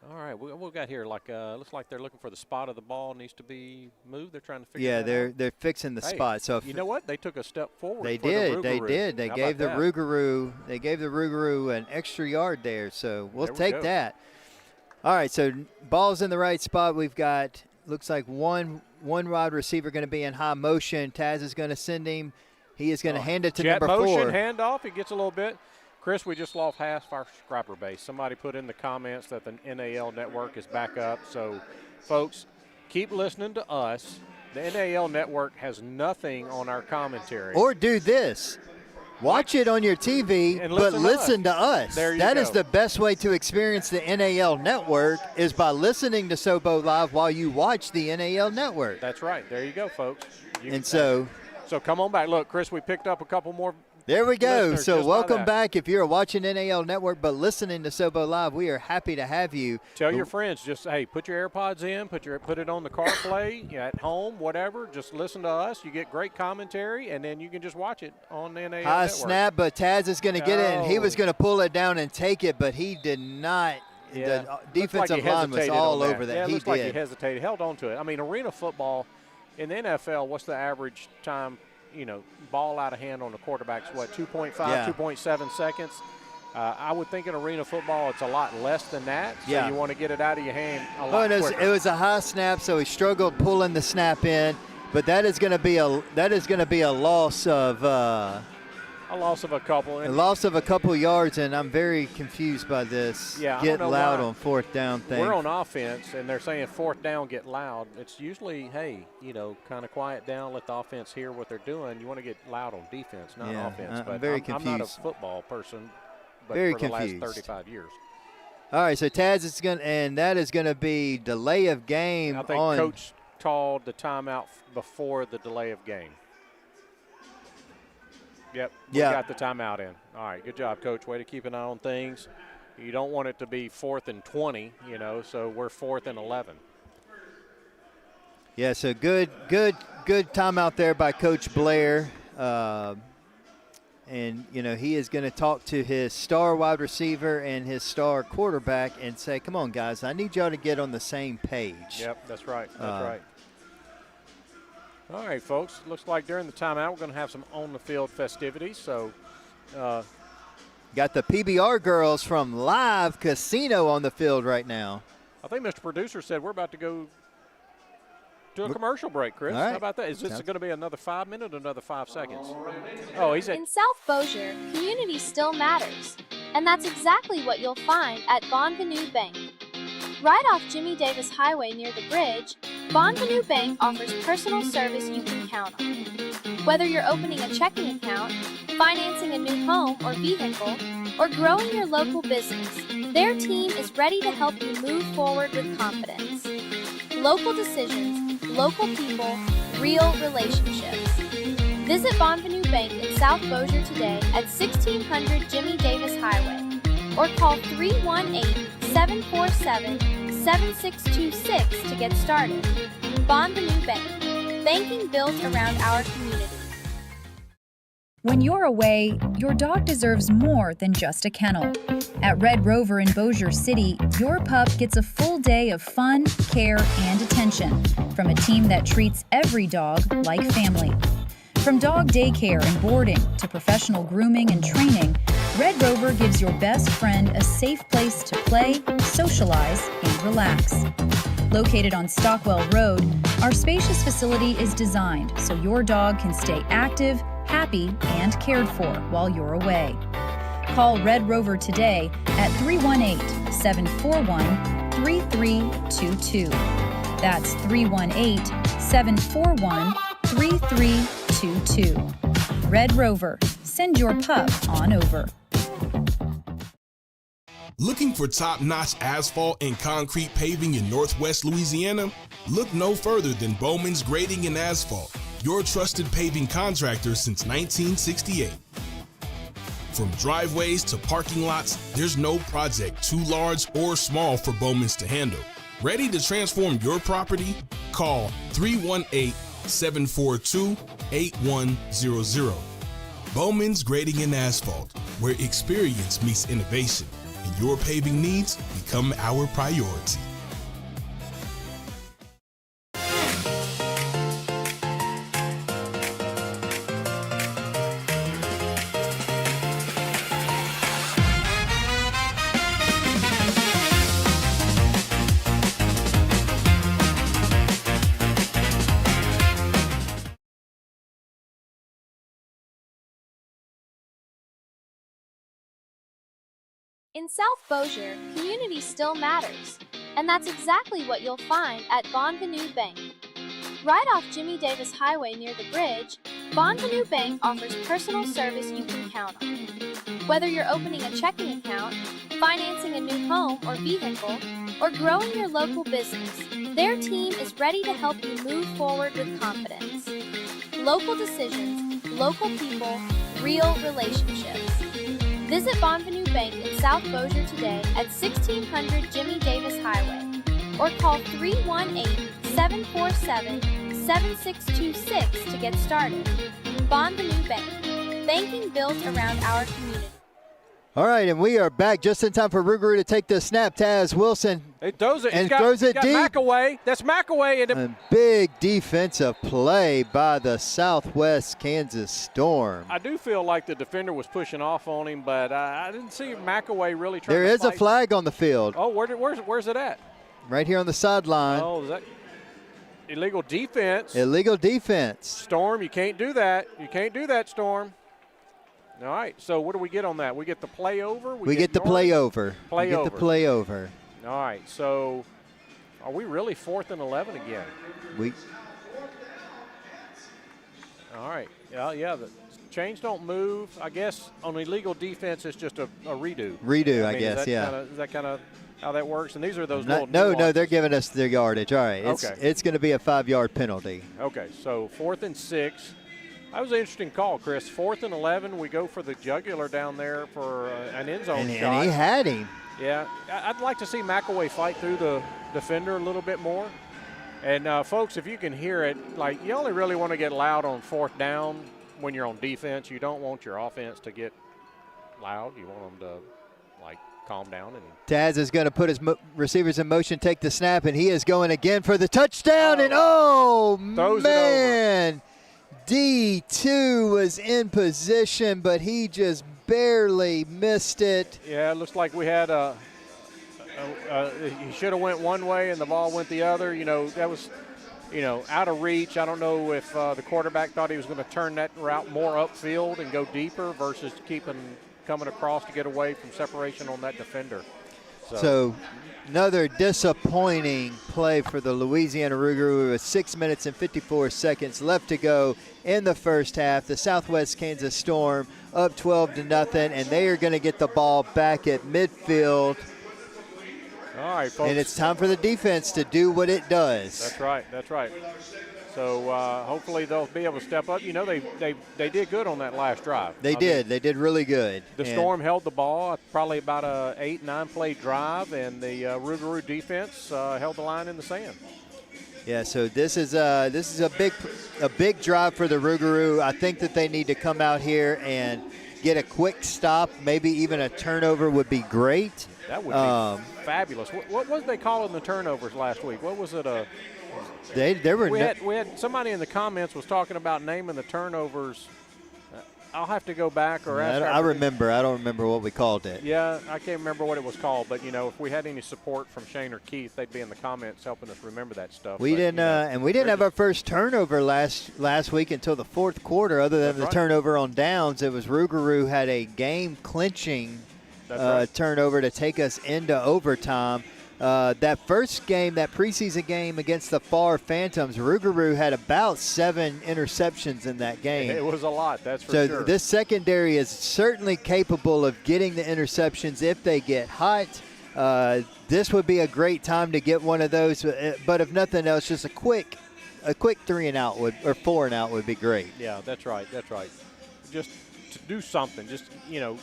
All right, we got here looks like they're looking for the spot of the ball needs to be moved. They're trying to figure that out. They're fixing the spot. So you know what? They took a step forward. They did. They gave the Rouxgaroux an extra yard there. So we'll take that. All right, so ball's in the right spot. We've got looks like one wide receiver going to be in high motion. Taz is going to send him. He is going to hand it to number 4. Motion handoff. He gets a little bit. Chris, we just lost half our subscriber base. Somebody put in the comments that the NAL network is back up. So, folks, keep listening to us. The NAL network has nothing on our commentary. Or do this. Watch it on your TV, but listen to us. That is the best way to experience the NAL network is by listening to Sobo Live while you watch the NAL network. That's right. There you go, folks. So come on back. Look, Chris, we picked up a couple more. There we go. So welcome back. If you're watching NAL Network but listening to Sobo Live, we are happy to have you. Tell your friends, just, hey, put your AirPods in, put it on the CarPlay, at home, whatever. Just listen to us. You get great commentary, and then you can just watch it on NAL Network. High snap, but Taz is going to get it, and he was going to pull it down and take it, but he did not. Yeah. The defensive line was all over that. Yeah, it he looks did. like he hesitated, held on to it. I mean, arena football, in the NFL, what's the average time, ball out of hand on the quarterback's, 2.5, 2.7 seconds? I would think in arena football it's a lot less than that. So you want to get it out of your hand a lot quicker. It was a high snap, so he struggled pulling the snap in. But that is going to be a loss of a loss of a couple. A loss of a couple yards, and I'm very confused by this get loud on 4th down thing. We're on offense, and they're saying 4th down, get loud. It's usually, hey, kind of quiet down, let the offense hear what they're doing. You want to get loud on defense, not offense. I'm very confused. I'm not a football person, but very for confused. The last 35 years. All right, so Taz is going to, and that is going to be delay of game. I think Coach called the timeout before the delay of game. Yep, we got the timeout in. All right, good job, Coach. Way to keep an eye on things. You don't want it to be 4th and 20, so we're 4th and 11. Yeah, so good timeout there by Coach Blair. And, you know, he is going to talk to his star wide receiver and his star quarterback and say, come on, guys, I need y'all to get on the same page. Yep, that's right. That's right. All right, folks. Looks like during the timeout we're going to have some on-the-field festivities. So, got the PBR girls from Live Casino on the field right now. I think Mr. Producer said we're about to go to a commercial break, Chris. All right. How about that? Is this going to be another 5 minutes or another 5 seconds? Oh, he said. In South Bossier, community still matters. And that's exactly what you'll find at Bonvenu Bank. Right off Jimmy Davis Highway near the bridge, Bonvenu Bank offers personal service you can count on. Whether you're opening a checking account, financing a new home or vehicle, or growing your local business, their team is ready to help you move forward with confidence. Local decisions, local people, real relationships. Visit Bonvenu Bank in South Bossier today at 1600 Jimmy Davis Highway or call 318-747-7626 to get started. Bonvenu Bank, banking built around our community. When you're away, your dog deserves more than just a kennel. At Red Rover in Bossier City, your pup gets a full day of fun, care, and attention from a team that treats every dog like family. From dog daycare and boarding to professional grooming and training, Red Rover gives your best friend a safe place to play, socialize, and relax. Located on Stockwell Road, our spacious facility is designed so your dog can stay active, happy, and cared for while you're away. Call Red Rover today at 318-741-3322. That's 318-741-3322. Red Rover, send your pup on over. Looking for top-notch asphalt and concrete paving in Northwest Louisiana? Look no further than Bowman's Grading and Asphalt, your trusted paving contractor since 1968. From driveways to parking lots, there's no project too large or small for Bowman's to handle. Ready to transform your property? Call 318-742-8100. Bowman's Grading and Asphalt, where experience meets innovation, and your paving needs become our priority. In South Bossier, community still matters. And that's exactly what you'll find at Bonvenu Bank. Right off Jimmy Davis Highway near the bridge, Bonvenu Bank offers personal service you can count on. Whether you're opening a checking account, financing a new home or vehicle, or growing your local business, their team is ready to help you move forward with confidence. Local decisions, local people, real relationships. Visit Bonvenu Bank in South Bossier today at 1600 Jimmy Davis Highway or call 318-747-7626 to get started. Bonvenu Bank, banking built around our community. All right, and we are back just in time for Rouxgaroux to take the snap. Taz Wilson throws it and deep. Throws it deep. McAway. That's McAway. A big defensive play by the Southwest Kansas Storm. I do feel like the defender was pushing off on him, but I didn't see McAway really trying There to is a flag on the field. Oh, where's it at? Right here on the sideline. Oh, is that illegal defense? Illegal defense. Storm, you can't do that. You can't do that, Storm. All right, so what do we get on that? We get the play over? We get the play over. Play over. We get the play over. All right, so are we really 4th and 11 again? All right, yeah, the chains don't move. I guess on illegal defense, it's just a redo. Redo, I guess, yeah. Is that kind of how that works? And these are those No, they're giving us their yardage. All right, it's going to be a 5-yard penalty. Okay, so 4th and 6. That was an interesting call, Chris. 4th and 11, we go for the jugular down there for an end zone shot. And he had him. Yeah, I'd like to see McAway fight through the defender a little bit more. And, folks, if you can hear it, like you only really want to get loud on 4th down. when you're on defense, you don't want your offense to get loud. You want them to, like, calm down. And Taz is going to put his receivers in motion, take the snap, and he is going again for the touchdown. And man, D2 was in position, but he just barely missed it. Yeah, it looks like we had he should have went one way and the ball went the other. You know, that was, you know, out of reach. I don't know if the quarterback thought he was going to turn that route more upfield and go deeper versus coming across to get away from separation on that defender. So another disappointing play for the Louisiana Rouxgaroux with 6 minutes and 54 seconds left to go in the first half. The Southwest Kansas Storm up 12-0, and they are going to get the ball back at midfield. All right, folks. And it's time for the defense to do what it does. That's right. That's right. So hopefully they'll be able to step up. You know, they did good on that last drive. They did really good. The Storm held the ball, probably about a 8-9 play drive, and the Rouxgaroux defense held the line in the sand. Yeah, so this is a big drive for the Rouxgaroux. I think that they need to come out here and get a quick stop. Maybe even a turnover would be great. That would be fabulous. What was they calling the turnovers last week? What was it? We had somebody in the comments was talking about naming the turnovers. I'll have to go back or ask. I remember. I don't remember what we called it. Yeah, I can't remember what it was called. But, you know, if we had any support from Shane or Keith, they'd be in the comments helping us remember that stuff. We didn't have our first turnover last week until the fourth quarter. Other than the turnover on downs, it was Rouxgaroux had a game-clinching turnover to take us into overtime. That first game, that preseason game against the Far Phantoms, Rouxgaroux had about 7 interceptions in that game. It was a lot, that's for sure. So this secondary is certainly capable of getting the interceptions if they get hot. This would be a great time to get one of those, but if nothing else, just a quick 3-and-out or 4-and-out would be great. Yeah, that's right. Just to do something, just, you know,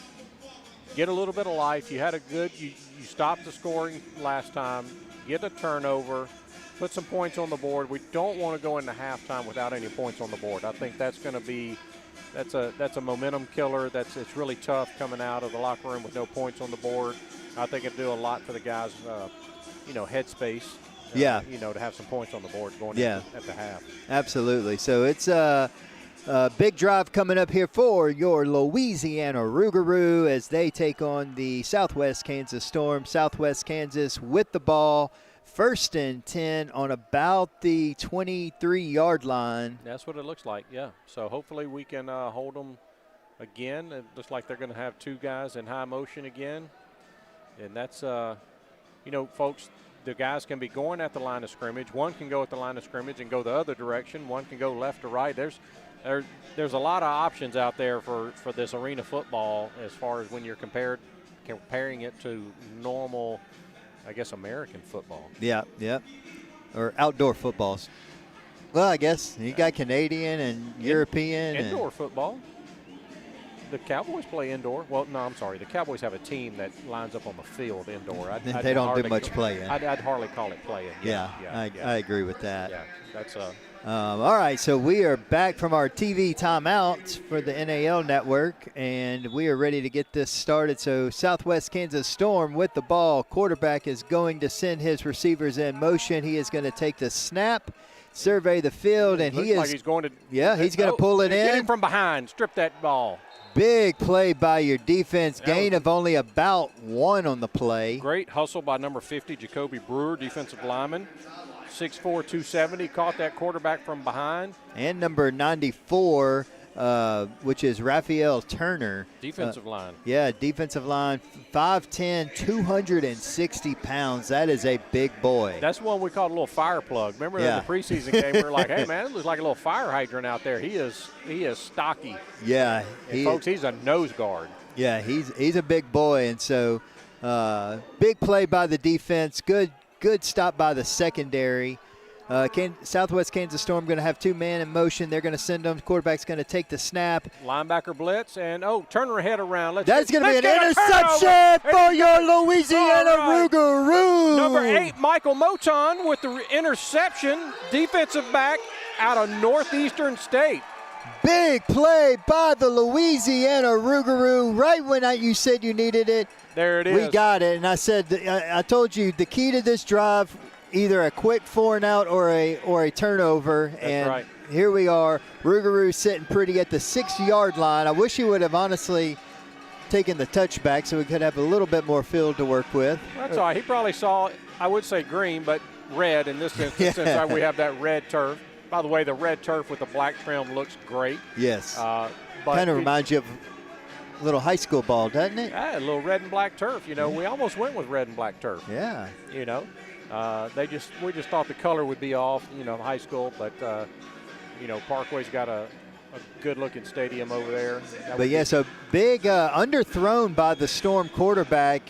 get a little bit of life. You had you stopped the scoring last time. Get a turnover. Put some points on the board. We don't want to go into halftime without any points on the board. I think that's going to be that's a momentum killer. It's really tough coming out of the locker room with no points on the board. I think it'd do a lot for the guys, headspace. To have some points on the board going at the half. Absolutely. So it's big drive coming up here for your Louisiana Rouxgaroux as they take on the Southwest Kansas Storm. Southwest Kansas with the ball, 1st and 10 on about the 23-yard line. That's what it looks like, yeah. So hopefully we can hold them again. It looks like they're going to have 2 guys in high motion again. And that's, folks, the guys can be going at the line of scrimmage. One can go at the line of scrimmage and go the other direction. One can go left or right. There's a lot of options out there for this arena football as far as when you're comparing it to normal, I guess, American football. Yeah. Or outdoor footballs. Well, I guess you got Canadian and European. Indoor football. The Cowboys play indoor. Well, no, I'm sorry. The Cowboys have a team that lines up on the field indoor. They don't do much playing. I'd hardly call it playing. I agree with that. Yeah, that's all right, so we are back from our TV timeouts for the NAL network, and we are ready to get this started. So Southwest Kansas Storm with the ball. Quarterback is going to send his receivers in motion. He is going to take the snap, survey the field, and he's going to pull it in. Get him from behind. Strip that ball. Big play by your defense. Gain of only about 1 on the play. Great hustle by number 50, Jacoby Brewer, defensive lineman. 6'4", 270, caught that quarterback from behind. And number 94, which is Raphael Turner. Defensive line. Yeah, defensive line, 5'10", 260 pounds. That is a big boy. That's one we called a little fire plug. Remember in the preseason game, we were like, hey, man, it looks like a little fire hydrant out there. He is stocky. Yeah. Folks, he's a nose guard. Yeah, he's a big boy. And so big play by the defense. Good stop by the secondary. Southwest Kansas Storm going to have 2 men in motion. They're going to send them. Quarterback's going to take the snap. Linebacker blitz, and turn her head around. That's going to be an interception for your Louisiana Rouxgaroux. Number 8, Michael Moton with the interception. Defensive back out of Northeastern State. Big play by the Louisiana Rouxgaroux right when you said you needed it. There it is. We got it, and I said, I told you the key to this drive, either a quick 4-and-out or a turnover. That's and right. Here we are. Rouxgaroux sitting pretty at the 6-yard line. I wish he would have honestly taken the touchback so we could have a little bit more field to work with. That's all right. He probably saw, I would say green, but red in this instance, since we have that red turf. By the way, the red turf with the black trim looks great. Yes. But kind of reminds you of a little high school ball, doesn't it? Yeah, a little red and black turf. You know, we almost went with red and black turf. Yeah. You know, we just thought the color would be off, you know, high school, but you know, Parkway's got a good-looking stadium over there. But yeah, so big underthrown by the Storm quarterback.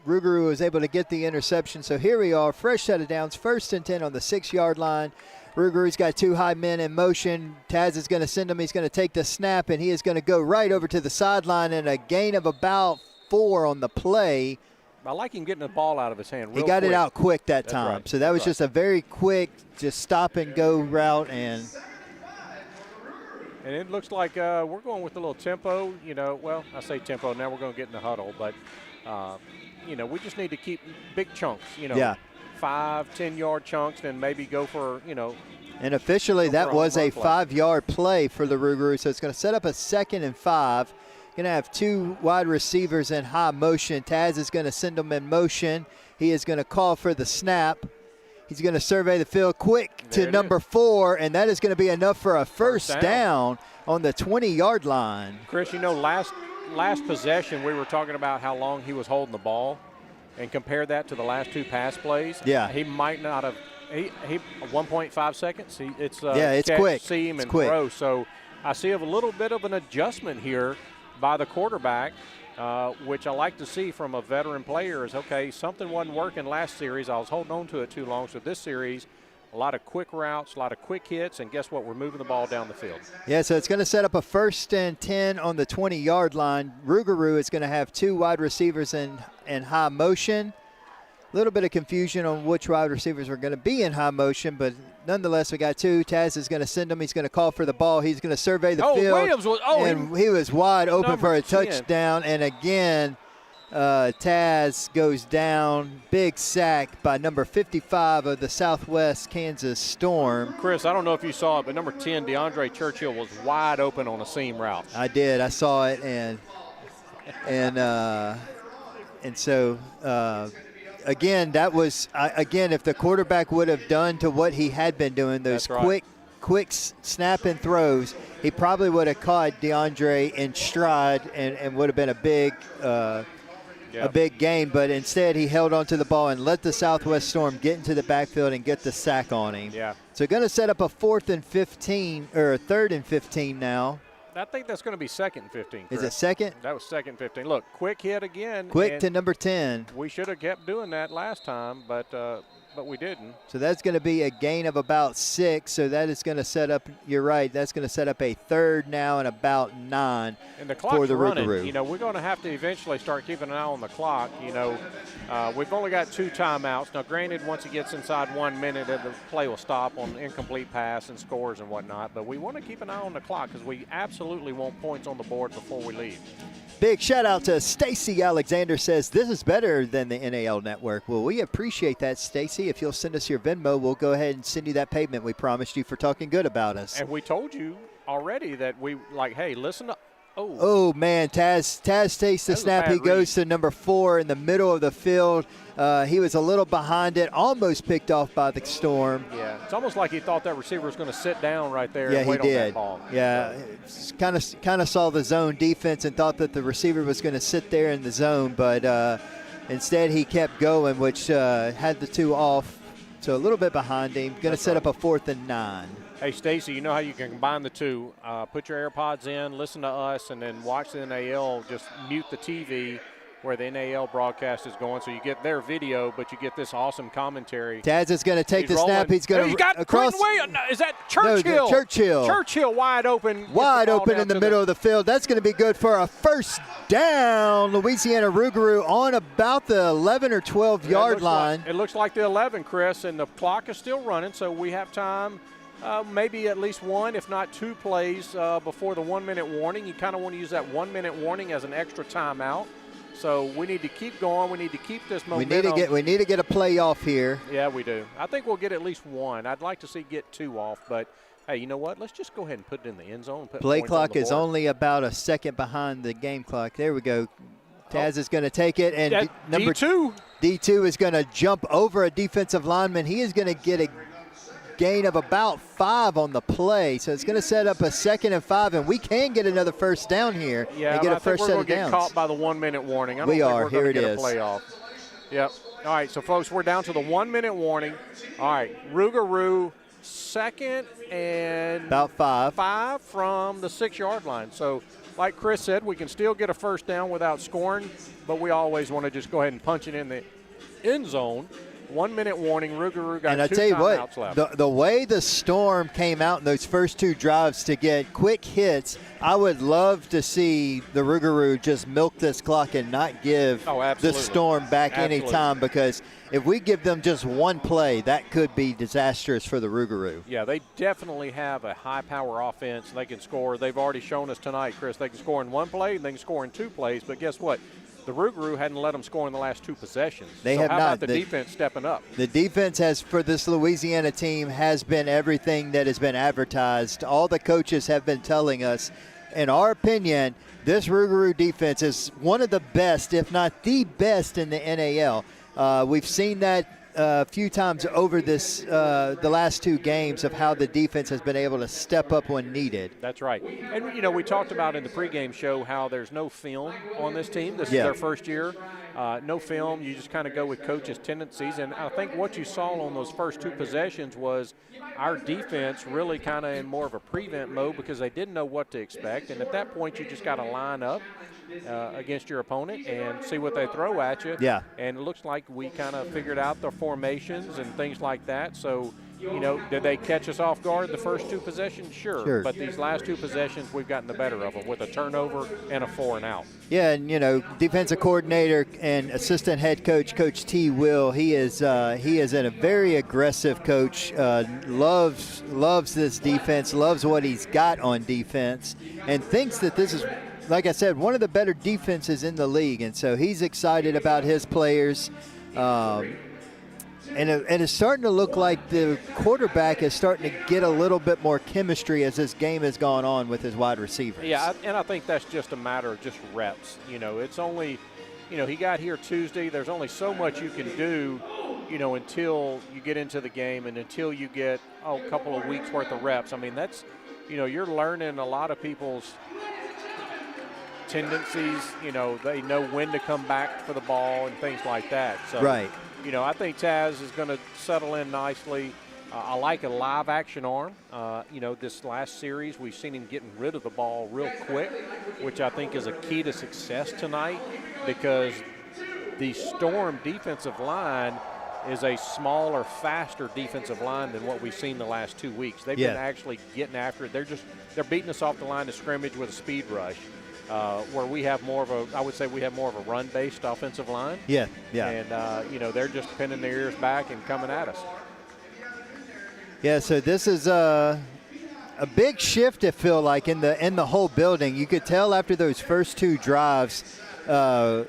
Rouxgaroux was able to get the interception. So here we are, fresh set of downs, 1st and 10 on the 6-yard line. Rouxgaroux's got 2 high men in motion. Taz is going to send him. He's going to take the snap, and he is going to go right over to the sideline, and a gain of about 4 on the play. I like him getting the ball out of his hand real He got quick. it out quick that That's time. right. So that was just a very quick, just stop-and-go route. And it looks like we're going with a little tempo. You know, well, I say tempo. Now we're going to get in the huddle. But, you know, we just need to keep big chunks, you know. 5, 10-yard chunks, and maybe go for, you know. And officially that was a 5-yard play for the Rouxgaroux. So it's going to set up a 2nd and 5. Going to have 2 wide receivers in high motion. Taz is going to send them in motion. He is going to call for the snap. He's going to survey the field quick to number 4, and that is going to be enough for a first down on the 20-yard line. Chris, you know, last possession we were talking about how long he was holding the ball, and compare that to the last 2 pass plays. Yeah. He might not have. He 1.5 seconds. It's it's catch, quick. See him it's and quick. throw. So I see a little bit of an adjustment here by the quarterback, which I like to see from a veteran player. Is okay, something wasn't working last series. I was holding on to it too long. So this series, a lot of quick routes, a lot of quick hits, and guess what? We're moving the ball down the field. Yeah, so it's going to set up a 1st and 10 on the 20-yard line. Rouxgaroux is going to have 2 wide receivers in high motion. A little bit of confusion on which wide receivers are going to be in high motion, but nonetheless, we got 2. Taz is going to send him. He's going to call for the ball. He's going to survey the field. Williams was, and he was wide open for a 10. touchdown. And again, Taz goes down. Big sack by number 55 of the Southwest Kansas Storm. Chris, I don't know if you saw it, but number 10, DeAndre Churchill, was wide open on a seam route. I did. I saw it, and so again, that was again, if the quarterback would have done to what he had been doing, those quick snap and throws, he probably would have caught DeAndre in stride and would have been a big gain. But instead, he held on to the ball and let the Southwest Storm get into the backfield and get the sack on him. Yeah. So going to set up a 4th and 15 or a 3rd and 15 now. I think that's going to be 2nd and 15. Chris. Is it 2nd? That was 2nd and 15. Look, quick hit again. Quick to number 10. We should have kept doing that last time, but we didn't. So that's going to be a gain of about 6. So that is going to set up, you're right, that's going to set up a 3rd now and about 9 and the clock's for the running. Rouxgaroux. You know, we're going to have to eventually start keeping an eye on the clock. You know, we've only got 2 timeouts. Now, granted, once it gets inside 1 minute, the play will stop on incomplete pass and scores and whatnot. But we want to keep an eye on the clock because we absolutely want points on the board before we leave. Big shout out to Stacy Alexander, says this is better than the NAL network. Well, we appreciate that, Stacy. If you'll send us your Venmo, we'll go ahead and send you that payment we promised you for talking good about us. And we told you already that we hey, listen to. Oh man, Taz takes the snap. He goes to number 4 in the middle of the field. He was a little behind it, almost picked off by the Storm. Yeah, it's almost like he thought that receiver was going to sit down right there. Yeah, and wait he did. On that ball. Yeah, kind of saw the zone defense and thought that the receiver was going to sit there in the zone, but instead he kept going, which had the 2 off. So a little bit behind him. Going to set up a 4th and 9. Hey, Stacy, you know how you can combine the 2. Put your AirPods in, listen to us, and then watch the NAL. Just mute the TV where the NAL broadcast is going, so you get their video, but you get this awesome commentary. Taz is going to take the snap. He's going to he's got across. Is that Churchill? No, Churchill. Churchill wide open. Wide open in the middle of the field. That's going to be good for a first down. Louisiana Rouxgaroux on about the 11 or 12 yard line. It looks like the 11, Chris, and the clock is still running, so we have time Maybe at least one, if not two plays before the 1 minute warning. You kind of want to use that 1 minute warning as an extra timeout. So we need to keep going. We need to keep this momentum. We need to get a play off here. Yeah, we do. I think we'll get at least one. I'd like to see get two off, but hey, you know what? Let's just go ahead and put it in the end zone. Play clock is only about a second behind the game clock. There we go. Taz is going to take it, and number D2 is going to jump over a defensive lineman. He is going to get a gain of about 5 on the play, so it's going to set up a 2nd and 5, and we can get another first down here and get a first set of downs. We're going to get caught by the 1 minute warning. I don't think we're here going to it get is. A playoff. Yep. All right, so folks, we're down to the 1 minute warning. All right, Rouxgaroux, 2nd and about 5 from the 6-yard line. So like Chris said, we can still get a first down without scoring, but we always want to just go ahead and punch it in the end zone. 1 minute warning. Rouxgaroux got and I two tell you timeouts what, left. the way the Storm came out in those first 2 drives to get quick hits, I would love to see the Rouxgaroux just milk this clock and not give the Storm back any time, because if we give them just one play, that could be disastrous for the Rouxgaroux. Yeah, they definitely have a high-power offense. They can score. They've already shown us tonight, Chris, they can score in 1 play and they can score in 2 plays. But guess what? The Rouxgaroux hadn't let them score in the last 2 possessions. They so have how not. about the defense stepping up? The defense for this Louisiana team has been everything that has been advertised. All the coaches have been telling us, in our opinion, this Rouxgaroux defense is one of the best, if not the best, in the NAL. We've seen that a few times over the last 2 games of how the defense has been able to step up when needed. That's right. And, you know, we talked about in the pregame show how there's no film on this team. This is their first year. No film. You just kind of go with coaches' tendencies. And I think what you saw on those first 2 possessions was our defense really kind of in more of a prevent mode because they didn't know what to expect. And at that point, you just got to line up against your opponent and see what they throw at you. Yeah. And it looks like we kind of figured out the formations and things like that. So, you know, did they catch us off guard the first 2 possessions? Sure. But these last 2 possessions, we've gotten the better of them with a turnover and a 4 and out. Yeah, and, you know, defensive coordinator and assistant head coach, Coach T. Will, he is a very aggressive coach, loves this defense, loves what he's got on defense, and thinks that this is, like I said, one of the better defenses in the league. And so he's excited about his players. And it's starting to look like the quarterback is starting to get a little bit more chemistry as this game has gone on with his wide receivers. Yeah, and I think that's just a matter of just reps. You know, it's only, you know, he got here Tuesday. There's only so much you can do, you know, until you get into the game and until you get a couple of weeks worth of reps. I mean, that's, you know, you're learning a lot of people's tendencies. You know, they know when to come back for the ball and things like that. So, right. You know, I think Taz is going to settle in nicely. I like a live action arm. You know, this last series, we've seen him getting rid of the ball real quick, which I think is a key to success tonight because the Storm defensive line is a smaller, faster defensive line than what we've seen the last 2 weeks. They've been actually getting after it. They're beating us off the line of scrimmage with a speed rush. Where we have more of a, I would say we have more of a run-based offensive line. Yeah. And, you know, they're just pinning their ears back and coming at us. Yeah, so this is a big shift, it feel like, in the whole building. You could tell after those first 2 drives, the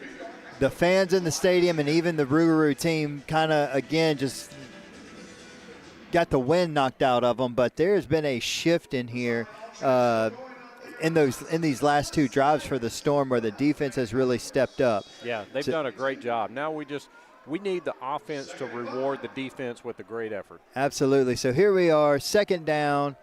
fans in the stadium and even the Rouxgaroux team kind of, again, just got the wind knocked out of them. But there has been a shift in here. In these last 2 drives for the Storm where the defense has really stepped up. Yeah, they've done a great job. Now we need the offense to reward the defense with a great effort. Absolutely. So here we are, 2nd down.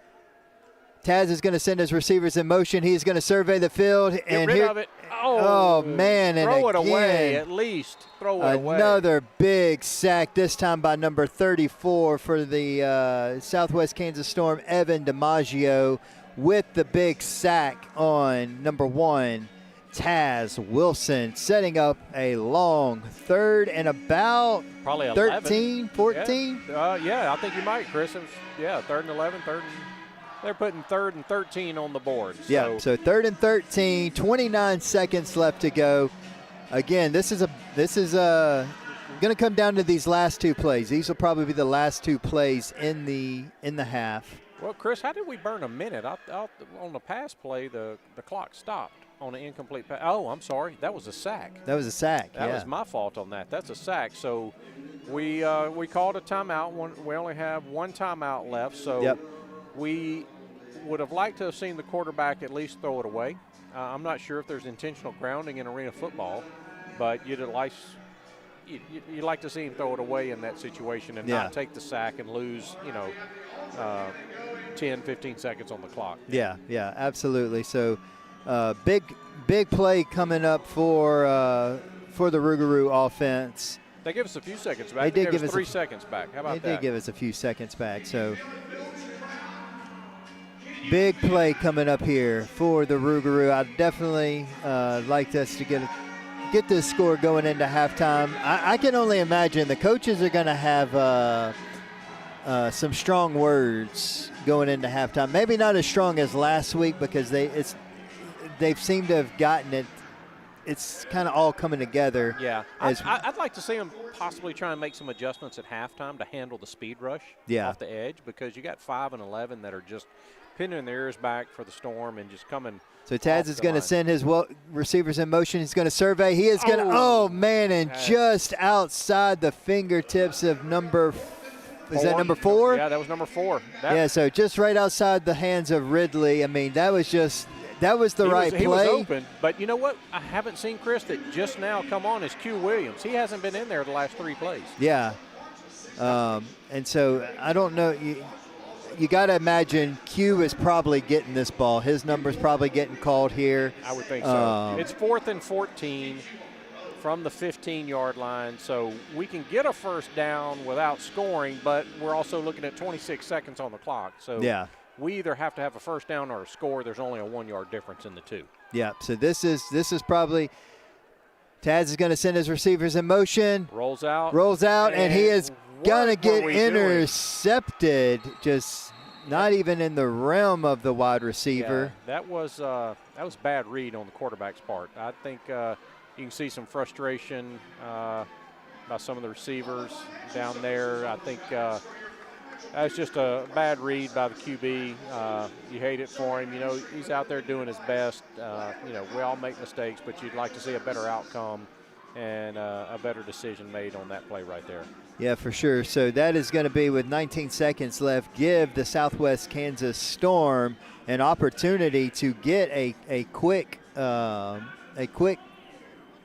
Taz is going to send his receivers in motion. He's going to survey the field. Get rid of it. Oh, man. And throw it again, away, at least. Throw it away. Another big sack, this time by number 34 for the Southwest Kansas Storm, Evan DiMaggio, with the big sack on number 1, Taz Wilson, setting up a long 3rd and about probably 13, 14. Yeah, I think you might, Chris. 3rd and 11, they're putting 3rd and 13 on the board. So 3rd and 13, 29 seconds left to go. Again, this is going to come down to these last 2 plays. These will probably be the last 2 plays in the half. Well, Chris, how did we burn a minute? On the pass play, the clock stopped on an incomplete pass. Oh, I'm sorry. That was a sack. That was a sack. That was my fault on that. That's a sack. So we called a timeout. We only have one timeout left. So we would have liked to have seen the quarterback at least throw it away. I'm not sure if there's intentional grounding in arena football, but you'd like to see him throw it away in that situation and not take the sack and lose, 10, 15 seconds on the clock. Yeah, absolutely. So big play coming up for the Rouxgaroux offense. They give us a few seconds back. They did give us 3 seconds back. How about that? They did give us a few seconds back. So big play coming up here for the Rouxgaroux. I'd definitely like us to get this score going into halftime. I can only imagine the coaches are going to have some strong words going into halftime. Maybe not as strong as last week because they've seemed to have gotten it. It's kind of all coming together. Yeah, I'd like to see them possibly try and make some adjustments at halftime to handle the speed rush off the edge, because you got 5 and 11 that are just pinning their ears back for the storm and just coming. So Taz is going to send his receivers in motion. He's going to survey. He is going to, and just outside the fingertips of number 4. Is that number 4? Yeah, that was number 4. So just right outside the hands of Ridley. I mean, that was the right play. He was open, but you know what I haven't seen, Chris, that just now come on is Q Williams. He hasn't been in there the last 3 plays. Yeah. And so I don't know. You got to imagine Q is probably getting this ball. His number's probably getting called here. I would think so. It's 4th and 14 from the 15-yard line, so we can get a first down without scoring, but we're also looking at 26 seconds on the clock. So we either have to have a first down or a score. There's only a 1-yard difference in the two. Yeah, so this is probably Taz is going to send his receivers in motion. Rolls out, and he is going to get intercepted, just not even in the realm of the wide receiver. Yeah, that was a bad read on the quarterback's part. I think you can see some frustration by some of the receivers down there. I think that's just a bad read by the QB. You hate it for him. He's out there doing his best. We all make mistakes, but you'd like to see a better outcome and a better decision made on that play right there. Yeah, for sure. So that is going to be, with 19 seconds left, give the Southwest Kansas Storm an opportunity to get a quick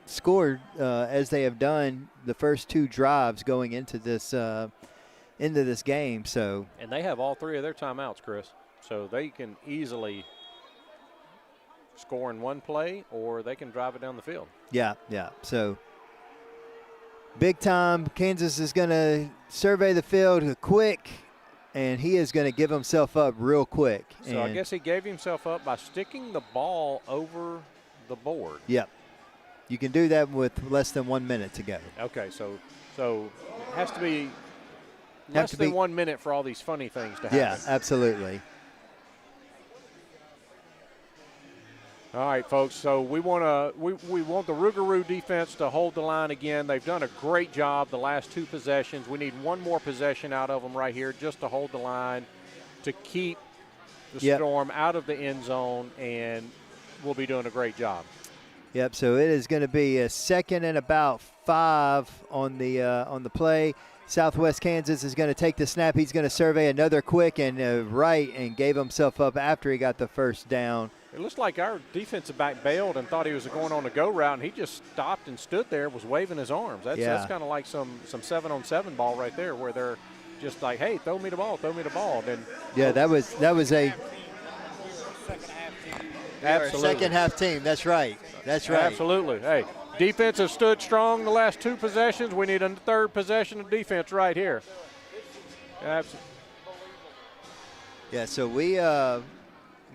score as they have done the first 2 drives going into this game. So, and they have all 3 of their timeouts, Chris, so they can easily score in one play or they can drive it down the field. Yeah. So big time. Kansas is going to survey the field quick, and he is going to give himself up real quick. So I guess he gave himself up by sticking the ball over the board. Yep. You can do that with less than 1 minute to go. Okay, so it has to be less than 1 minute for all these funny things to happen. Yeah, absolutely. All right, folks. So we want the Rouxgaroux defense to hold the line again. They've done a great job the last 2 possessions. We need one more possession out of them right here just to hold the line, to keep the Storm out of the end zone, and we'll be doing a great job. Yep. So it is going to be a 2nd and about 5 on the play. Southwest Kansas is going to take the snap. He's going to survey another quick and and gave himself up after he got the first down. It looks like our defensive back bailed and thought he was going on a go route, and he just stopped and stood there, was waving his arms. That's kind of like some 7-on-7 ball right there, where they're just like, hey, throw me the ball. Then that was a absolutely second half team. That's right. Absolutely. Hey, defense has stood strong the last 2 possessions. We need a 3rd possession of defense right here. Absolutely. Yeah. So we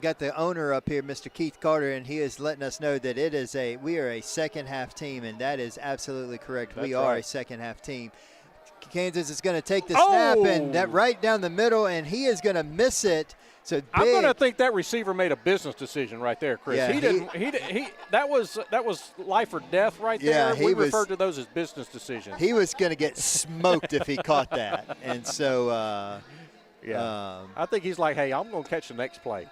got the owner up here, Mr. Keith Carter, and he is letting us know that we are a second half team, and that is absolutely correct. We are a second half team. Kansas is going to take the snap and that right down the middle, and he is going to miss it. So I'm going to think that receiver made a business decision right there, Chris. Yeah, that was life or death right there. We referred to those as business decisions. He was going to get smoked if he caught that, and so Yeah. I think he's like, hey, I'm going to catch the next play.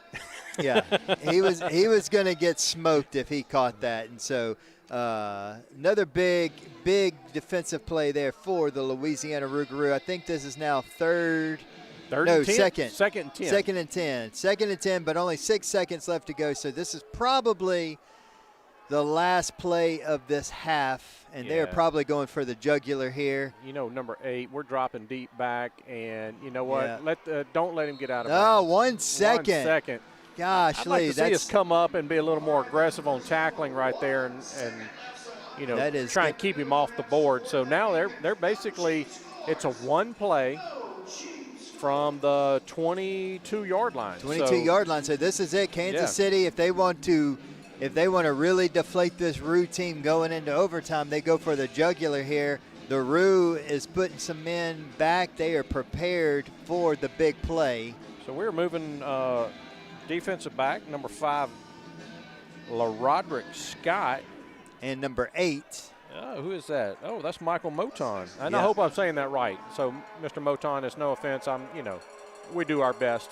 Yeah, he was going to get smoked if he caught that. And so another big defensive play there for the Louisiana Rouxgaroux. I think this is now second. Second and 10. Second and 10, but only 6 seconds left to go. So this is probably the last play of this half, and they're probably going for the jugular here. You know, number 8, we're dropping deep back, and you know what? Yeah. Don't let him get out of bounds. bounds. 1 second. 1 second. Gosh, I'd like Lee, to see us come up and be a little more aggressive on tackling right there, and you know, try and keep him off the board. So now they're basically, it's a one play from the 22-yard line. 22-yard line. So this is it. Kansas City, if they want to really deflate this Roux team going into overtime, they go for the jugular here. The Roux is putting some men back. They are prepared for the big play. So we're moving defensive back, number 5, LaRoderick Scott. And number 8. Who is that? Oh, that's Michael Moton. And I hope I'm saying that right. So, Mr. Moton, it's no offense. We do our best.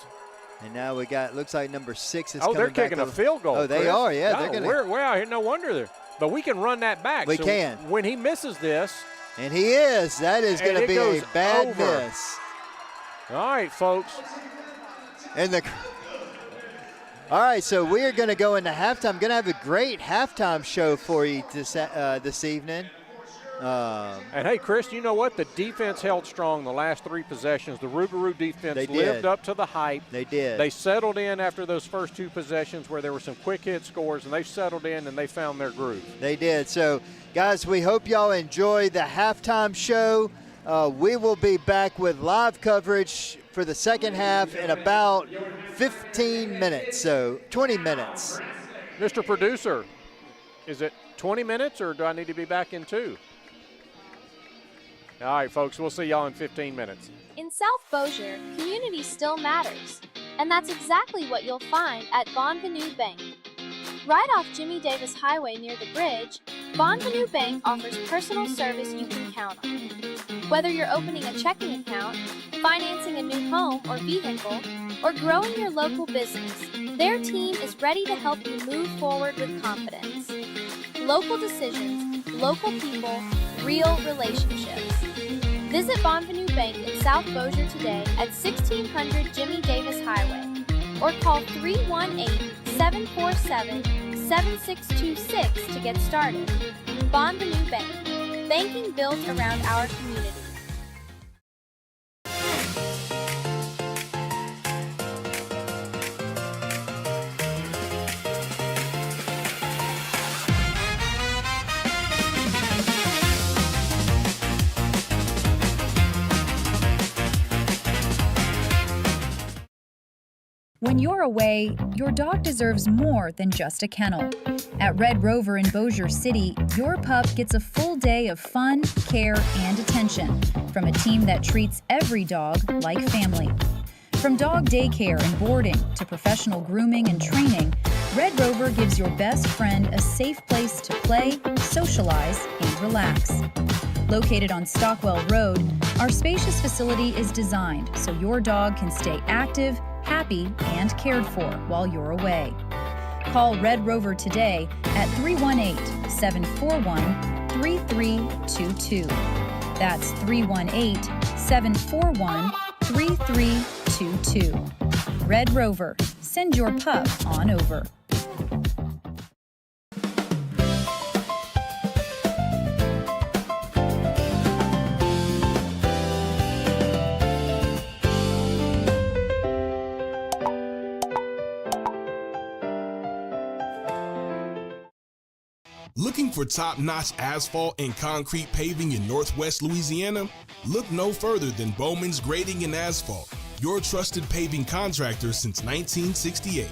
And now we got, looks like number 6 is coming back. Oh, they're kicking a field goal. Oh, they Chris. are, yeah. No, we're out here. No wonder they're. But we can run that back. We can. When he misses this. And he is. That is going to be a bad miss. All right, folks. All right, so we are going to go into halftime. Going to have a great halftime show for you this evening. And, hey, Chris, you know what? The defense held strong the last 3 possessions. The Rouxgaroux defense lived up to the hype. They did. They settled in after those first 2 possessions where there were some quick hit scores, and they settled in and they found their groove. They did. So, guys, we hope y'all enjoy the halftime show. We will be back with live coverage for the second half in about 15 minutes, so 20 minutes. Mr. Producer, is it 20 minutes or do I need to be back in 2? All right, folks, we'll see y'all in 15 minutes. In South Bossier, community still matters, and that's exactly what you'll find at Bonvenu Bank. Right off Jimmy Davis Highway near the bridge, Bonvenu Bank offers personal service you can count on. Whether you're opening a checking account, financing a new home or vehicle, or growing your local business, their team is ready to help you move forward with confidence. Local decisions, local people, real relationships. Visit Bonvenu Bank in South Bossier today at 1600 Jimmy Davis Highway or call 318-747-7626 to get started. Bonvenu Bank, banking built around our community. When you're away, your dog deserves more than just a kennel. At Red Rover in Bossier City, your pup gets a full day of fun, care, and attention from a team that treats every dog like family. From dog daycare and boarding to professional grooming and training, Red Rover gives your best friend a safe place to play, socialize, and relax. Located on Stockwell Road, our spacious facility is designed so your dog can stay active, happy, and cared for while you're away. Call Red Rover today at 318-741-3322. That's 318-741-3322. Red Rover, send your pup on over. Looking for top-notch asphalt and concrete paving in Northwest Louisiana? Look no further than Bowman's Grading and Asphalt, your trusted paving contractor since 1968.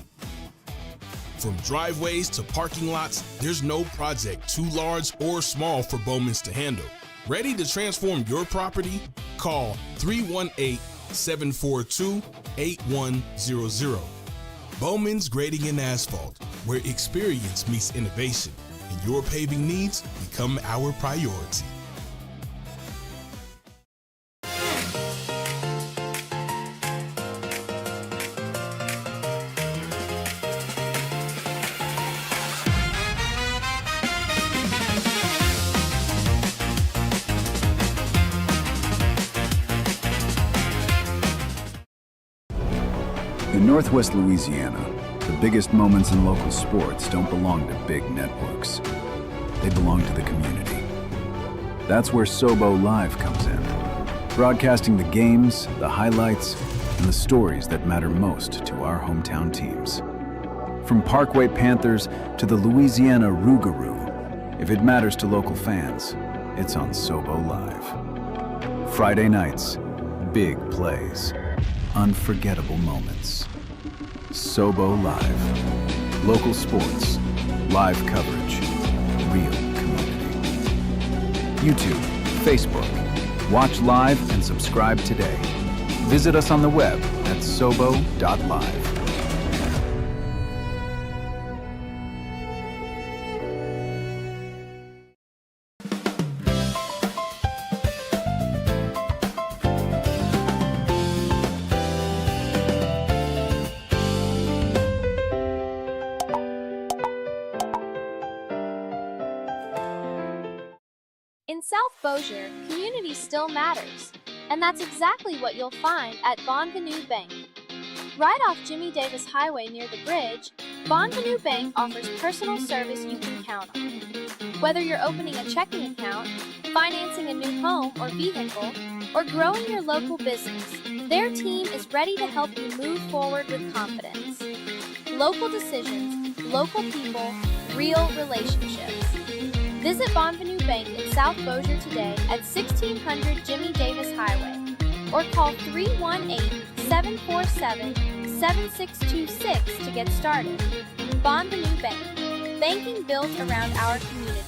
From driveways to parking lots, there's no project too large or small for Bowman's to handle. Ready to transform your property? Call 318-742-8100. Bowman's Grading and Asphalt, where experience meets innovation, and your paving needs become our priority. In Northwest Louisiana, the biggest moments in local sports don't belong to big networks. They belong to the community. That's where Sobo Live comes in, broadcasting the games, the highlights, and the stories that matter most to our hometown teams. From Parkway Panthers to the Louisiana Rouxgaroux, if it matters to local fans, it's on Sobo Live. Friday nights, big plays, unforgettable moments. Sobo Live. Local sports, live coverage, real community. YouTube, Facebook. Watch live and subscribe today. Visit us on the web at sobo.live. In South Bossier, community still matters, and that's exactly what you'll find at Bonvenu Bank. Right off Jimmy Davis Highway near the bridge, Bonvenu Bank offers personal service you can count on. Whether you're opening a checking account, financing a new home or vehicle, or growing your local business, their team is ready to help you move forward with confidence. Local decisions, local people, real relationships. Visit Bonvenu Bank in South Bossier today at 1600 Jimmy Davis Highway or call 318-747-7626 to get started. Bonvenu Bank, banking built around our community.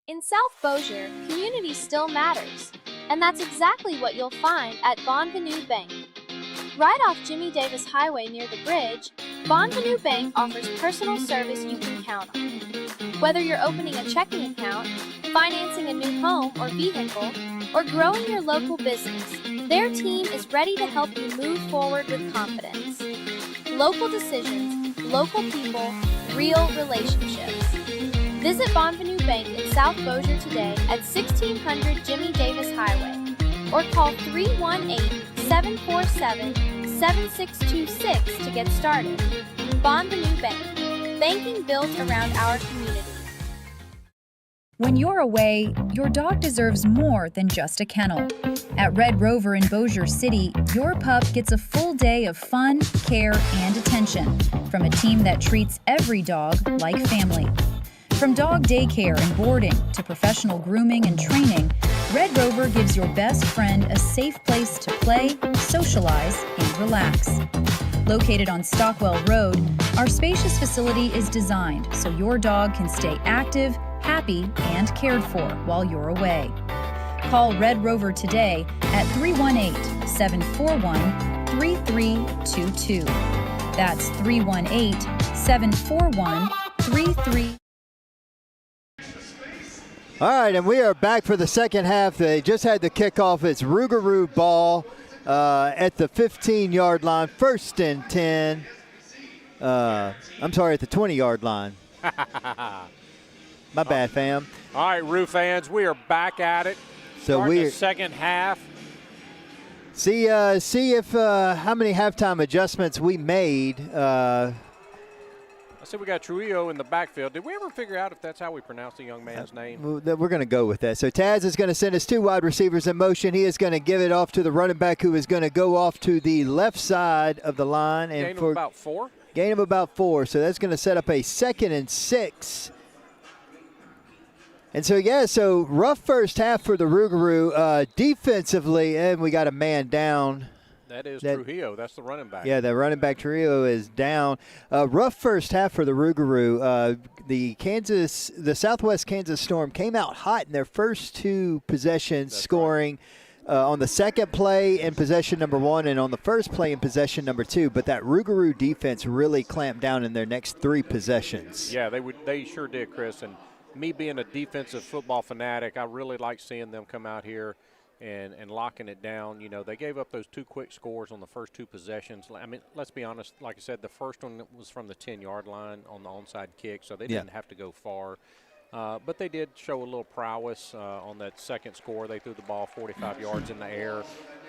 In South Bossier, community still matters, and that's exactly what you'll find at Bonvenu Bank. Right off Jimmy Davis Highway near the bridge, Bonvenu Bank offers personal service you can count on. Whether you're opening a checking account, financing a new home or vehicle, or growing your local business, their team is ready to help you move forward with confidence. Local decisions, local people, real relationships. Visit Bonvenu Bank in South Bossier today at 1600 Jimmy Davis Highway or call 318-747-7626 to get started. Bonvenu Bank, banking built around our community. When you're away, your dog deserves more than just a kennel. At Red Rover in Bossier City, your pup gets a full day of fun, care, and attention from a team that treats every dog like family. From dog daycare and boarding to professional grooming and training, Red Rover gives your best friend a safe place to play, socialize, and relax. Located on Stockwell Road, our spacious facility is designed so your dog can stay active, happy, and cared for while you're away. Call Red Rover today at 318-741-3322. That's 318-741-3322. All right, and we are back for the second half. They just had the kickoff. It's Rouxgaroux ball at the 15-yard line, 1st and 10. I'm sorry, at the 20-yard line. My bad, fam. All right, Roo fans, we are back at it. So we're second half. See if how many halftime adjustments we made. I said we got Trujillo in the backfield. Did we ever figure out if that's how we pronounce the young man's name? We're going to go with that. So Taz is going to send his 2 wide receivers in motion. He is going to give it off to the running back, who is going to go off to the left side of the line. And Gain of about 4? Gain of about 4. So that's going to set up a 2nd and 6. And so rough first half for the Rouxgaroux. Defensively, and we got a man down. That is Trujillo. That's the running back. Yeah, the running back Trujillo is down. Rough first half for the Rouxgaroux. The Southwest Kansas Storm came out hot in their first 2 possessions, scoring on the second play in possession number 1 and on the first play in possession number 2. But that Rouxgaroux defense really clamped down in their next 3 possessions. Yeah, they sure did, Chris. And me being a defensive football fanatic, I really like seeing them come out here and locking it down. You know, they gave up those 2 quick scores on the first 2 possessions. I mean, let's be honest. Like I said, the first one was from the 10-yard line on the onside kick, so they didn't have to go far. But they did show a little prowess on that second score. They threw the ball 45 yards in the air.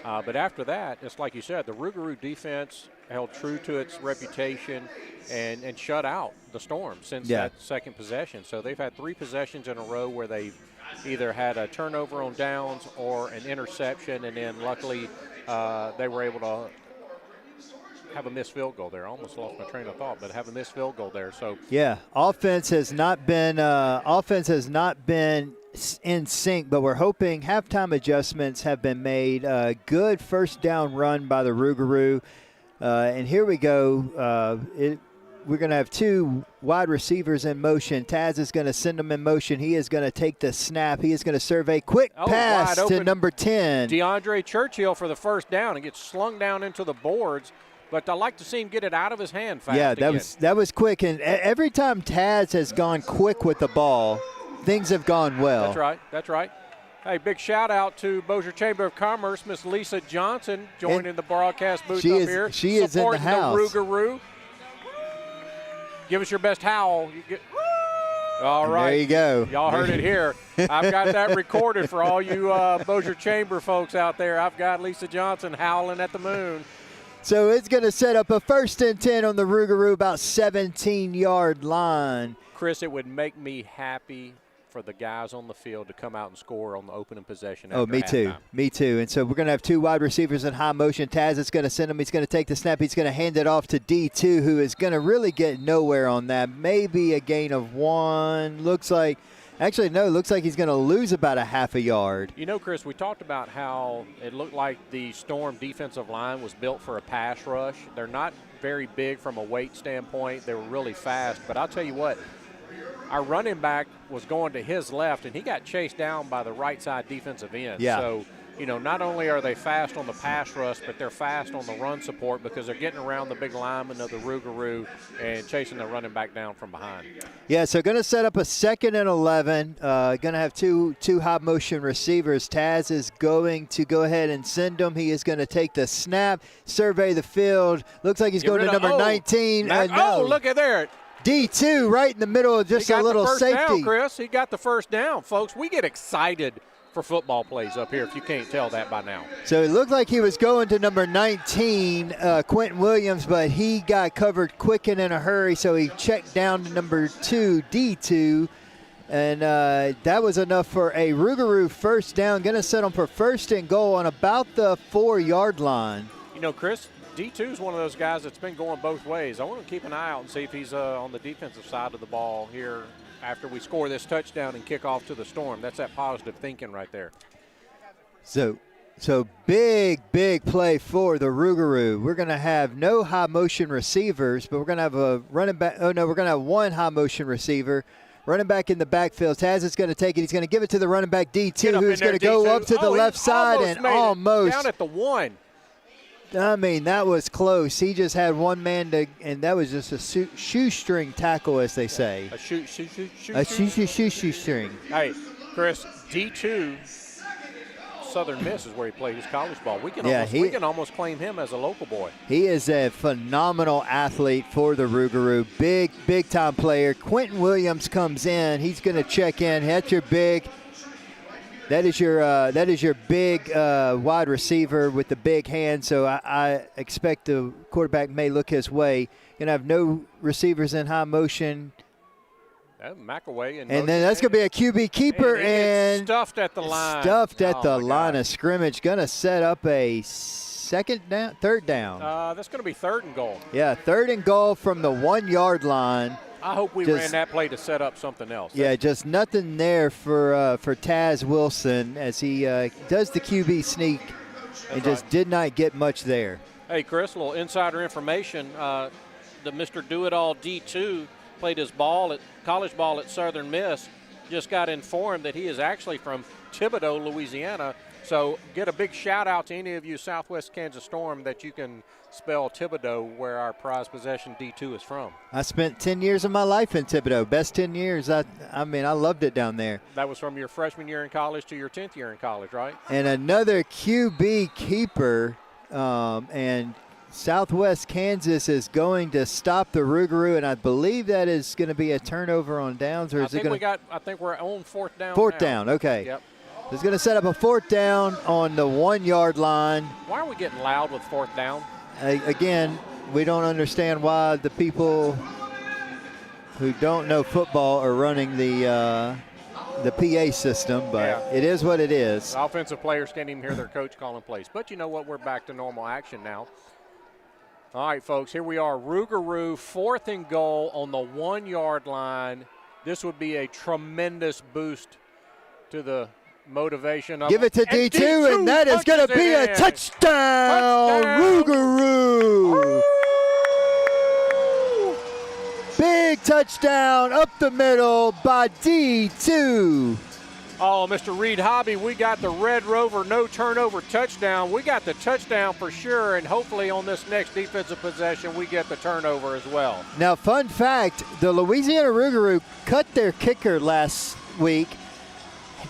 But after that, it's like you said, the Rouxgaroux defense held true to its reputation and shut out the Storm since that second possession. So they've had 3 possessions in a row where they've either had a turnover on downs or an interception, and then luckily they were able to have a missed field goal there. I almost lost my train of thought, but have a missed field goal there. So offense has not been in sync, but we're hoping halftime adjustments have been made. Good first down run by the Rouxgaroux, and here we go. We're going to have 2 wide receivers in motion. Taz is going to send them in motion. He is going to take the snap. He is going to serve a quick pass to number 10. DeAndre Churchill for the first down and gets slung down into the boards. But I like to see him get it out of his hand fast. Yeah, that was quick. And every time Taz has gone quick with the ball, things have gone well. That's right. Hey, big shout out to Bossier Chamber of Commerce, Miss Lisa Johnson joining the broadcast booth here. She is in the house. Supporting the Rouxgaroux. Give us your best howl. All right. There you go. Y'all heard it here. I've got that recorded for all you Bossier Chamber folks out there. I've got Lisa Johnson howling at the moon. So it's going to set up a 1st and 10 on the Rouxgaroux, about 17-yard line. Chris, it would make me happy for the guys on the field to come out and score on the opening possession. Oh, me too. Me too. And so we're going to have 2 wide receivers in high motion. Taz is going to send him. He's going to take the snap. He's going to hand it off to D2, who is going to really get nowhere on that. Maybe a gain of 1. Looks like he's going to lose about a half a yard. You know, Chris, we talked about how it looked like the Storm defensive line was built for a pass rush. They're not very big from a weight standpoint. They were really fast. But I'll tell you what, our running back was going to his left, and he got chased down by the right side defensive end. Yeah. So, you know, not only are they fast on the pass rush, but they're fast on the run support because they're getting around the big lineman of the Rouxgaroux and chasing the running back down from behind. Yeah, so going to set up a 2nd and 11. Going to have two high motion receivers. Taz is going to go ahead and send them. He is going to take the snap, survey the field. Looks like he's going to number 19. Oh, look at there. D2 right in the middle of just a little safety. Down, Chris. He got the first down, folks. We get excited for football plays up here, if you can't tell that by now. So it looked like he was going to number 19, Quentin Williams, but he got covered quick and in a hurry, so he checked down to number 2, D2, and that was enough for a Rouxgaroux first down. Going to set him for 1st and goal on about the 4-yard line. You know, Chris, D2 is one of those guys that's been going both ways. I want to keep an eye out and see if he's on the defensive side of the ball here after we score this touchdown and kick off to the Storm. That's that positive thinking right there. So big play for the Rouxgaroux. We're going to have no high motion receivers, but we're going to have a running back. Oh, no, we're going to have one high motion receiver. Running back in the backfield. Taz is going to take it. He's going to give it to the running back D2, who's going to go up to the left side and almost down at the 1. I mean, that was close. He just had one man to, and that was just a shoestring tackle, as they say. A shoestring. Hey, Chris, D2, Southern Miss is where he played his college ball. We can almost claim him as a local boy. He is a phenomenal athlete for the Rouxgaroux. Big time player. Quentin Williams comes in. He's going to check in. That's your big. That is your big wide receiver with the big hand. So I expect the quarterback may look his way. Going to have no receivers in high motion. McAway and then that's going to be a QB keeper and stuffed at the line. Line of scrimmage. Going to set up a third down. That's going to be 3rd and goal. Yeah, 3rd and goal from the 1-yard line. I hope we ran that play to set up something else. Yeah, just nothing there for Taz Wilson as he does the QB sneak and just did not get much there. Hey, Chris, a little insider information. The Mr. Do-It-All D2 played his college ball at Southern Miss. Just got informed that he is actually from Thibodaux, Louisiana. So get a big shout out to any of you Southwest Kansas Storm that you can spell Thibodaux, where our prized possession D2 is from. I spent 10 years of my life in Thibodaux. Best 10 years. I mean, I loved it down there. That was from your freshman year in college to your 10th year in college, right? And another QB keeper, and Southwest Kansas is going to stop the Rouxgaroux, and I believe that is going to be a turnover on downs. Or is it going to? I think we're on 4th down. 4th down, okay. Yep. He's going to set up a 4th down on the 1-yard line. Why are we getting loud with 4th down? Again, we don't understand why the people who don't know football are running the PA system, but it is what it is. The offensive players can't even hear their coach calling plays. But you know what? We're back to normal action now. All right, folks, here we are. Rouxgaroux, 4th and goal on the 1-yard line. This would be a tremendous boost to the motivation of. Give it to D2, and that is going to be a touchdown, Rouxgaroux. Big touchdown up the middle by D2. Oh, Mr. Reed Hobby, we got the Red Rover no turnover touchdown. We got the touchdown for sure, and hopefully on this next defensive possession we get the turnover as well. Now, fun fact, the Louisiana Rouxgaroux cut their kicker last week.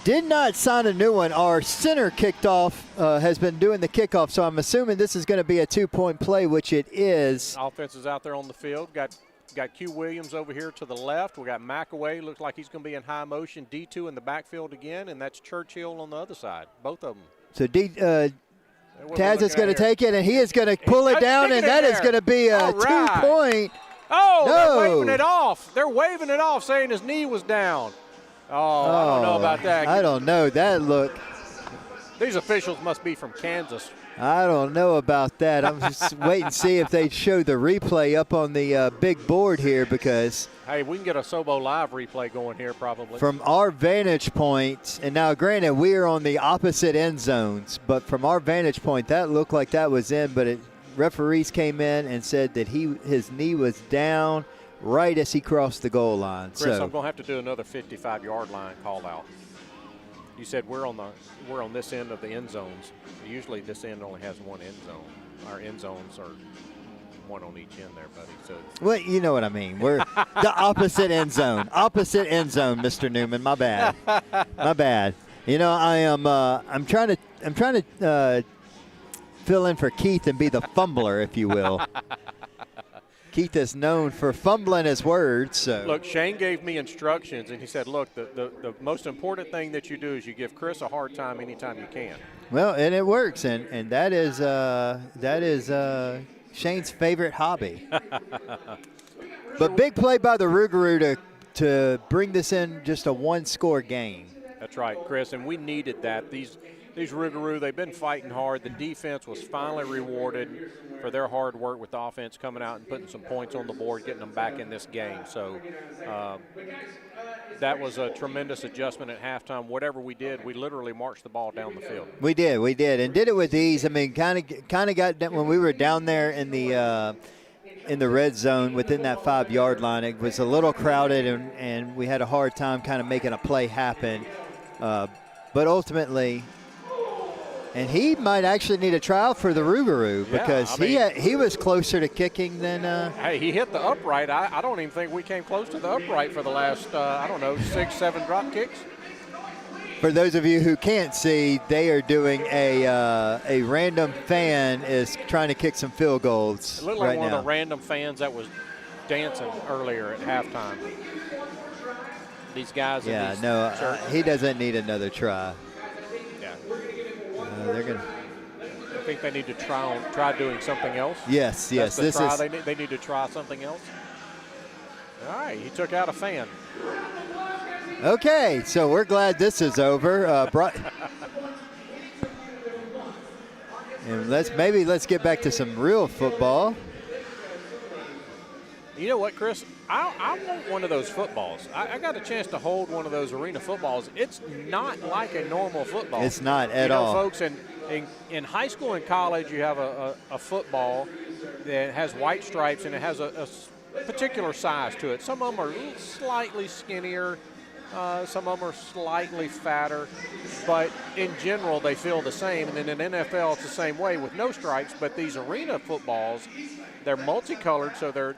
Did not sign a new one. Our center kicked off, has been doing the kickoff, so I'm assuming this is going to be a 2-point play, which it is. Offense is out there on the field. Got Q Williams over here to the left. We got McAway. Looks like he's going to be in high motion. D2 in the backfield again, and that's Churchill on the other side. Both of them. So Taz is going to take it, and he is going to pull it down, and that is going to be a 2-point. Oh, no. They're waving it off. They're waving it off, saying his knee was down. Oh, I don't know about that. I don't know. That look. These officials must be from Kansas. I don't know about that. I'm just waiting to see if they show the replay up on the big board here because. Hey, we can get a Sobo Live replay going here probably. From our vantage point, and now granted we are on the opposite end zones, but from our vantage point that looked like that was in, but referees came in and said that his knee was down. right as he crossed the goal line. Chris, So I'm going to have to do another 55-yard line call out. You said we're on this end of the end zones. Usually this end only has one end zone. Our end zones are one on each end there, buddy. So well, you know what I mean. We're the opposite end zone. Opposite end zone, Mr. Newman. My bad. My bad. You know, I'm trying to fill in for Keith and be the fumbler, if you will. Keith is known for fumbling his words. So look, Shane gave me instructions, and he said, look, the most important thing that you do is you give Chris a hard time anytime you can. Well, and it works, and that is Shane's favorite hobby. But big play by the Rouxgaroux to bring this in just a one-score game. That's right, Chris, and we needed that. These Rouxgaroux, they've been fighting hard. The defense was finally rewarded for their hard work with the offense coming out and putting some points on the board, getting them back in this game. So that was a tremendous adjustment at halftime. Whatever we did, we literally marched the ball down the field. We did, and did it with ease. I mean, kind of got when we were down there in the red zone within that 5-yard line. It was a little crowded, and we had a hard time kind of making a play happen. But ultimately. And he might actually need a tryout for the Rouxgaroux because he was closer to kicking than. Hey, he hit the upright. I don't even think we came close to the upright for the last 6, 7 drop kicks. For those of you who can't see, they are doing a random fan is trying to kick some field goals. It looked like one of the random fans that was dancing earlier at halftime. These guys. He doesn't need another try. They're gonna. I think they need to try doing something else. Yes. They need to try something else. All right, he took out a fan. Okay, so we're glad this is over. And let's get back to some real football. You know what, Chris? I want one of those footballs. I got a chance to hold one of those arena footballs. It's not like a normal football. It's not at all. Folks, in high school and college, you have a football that has white stripes, and it has a particular size to it. Some of them are slightly skinnier. Some of them are slightly fatter. But in general, they feel the same. And then in NFL, it's the same way with no stripes. But these arena footballs, they're multicolored, so they're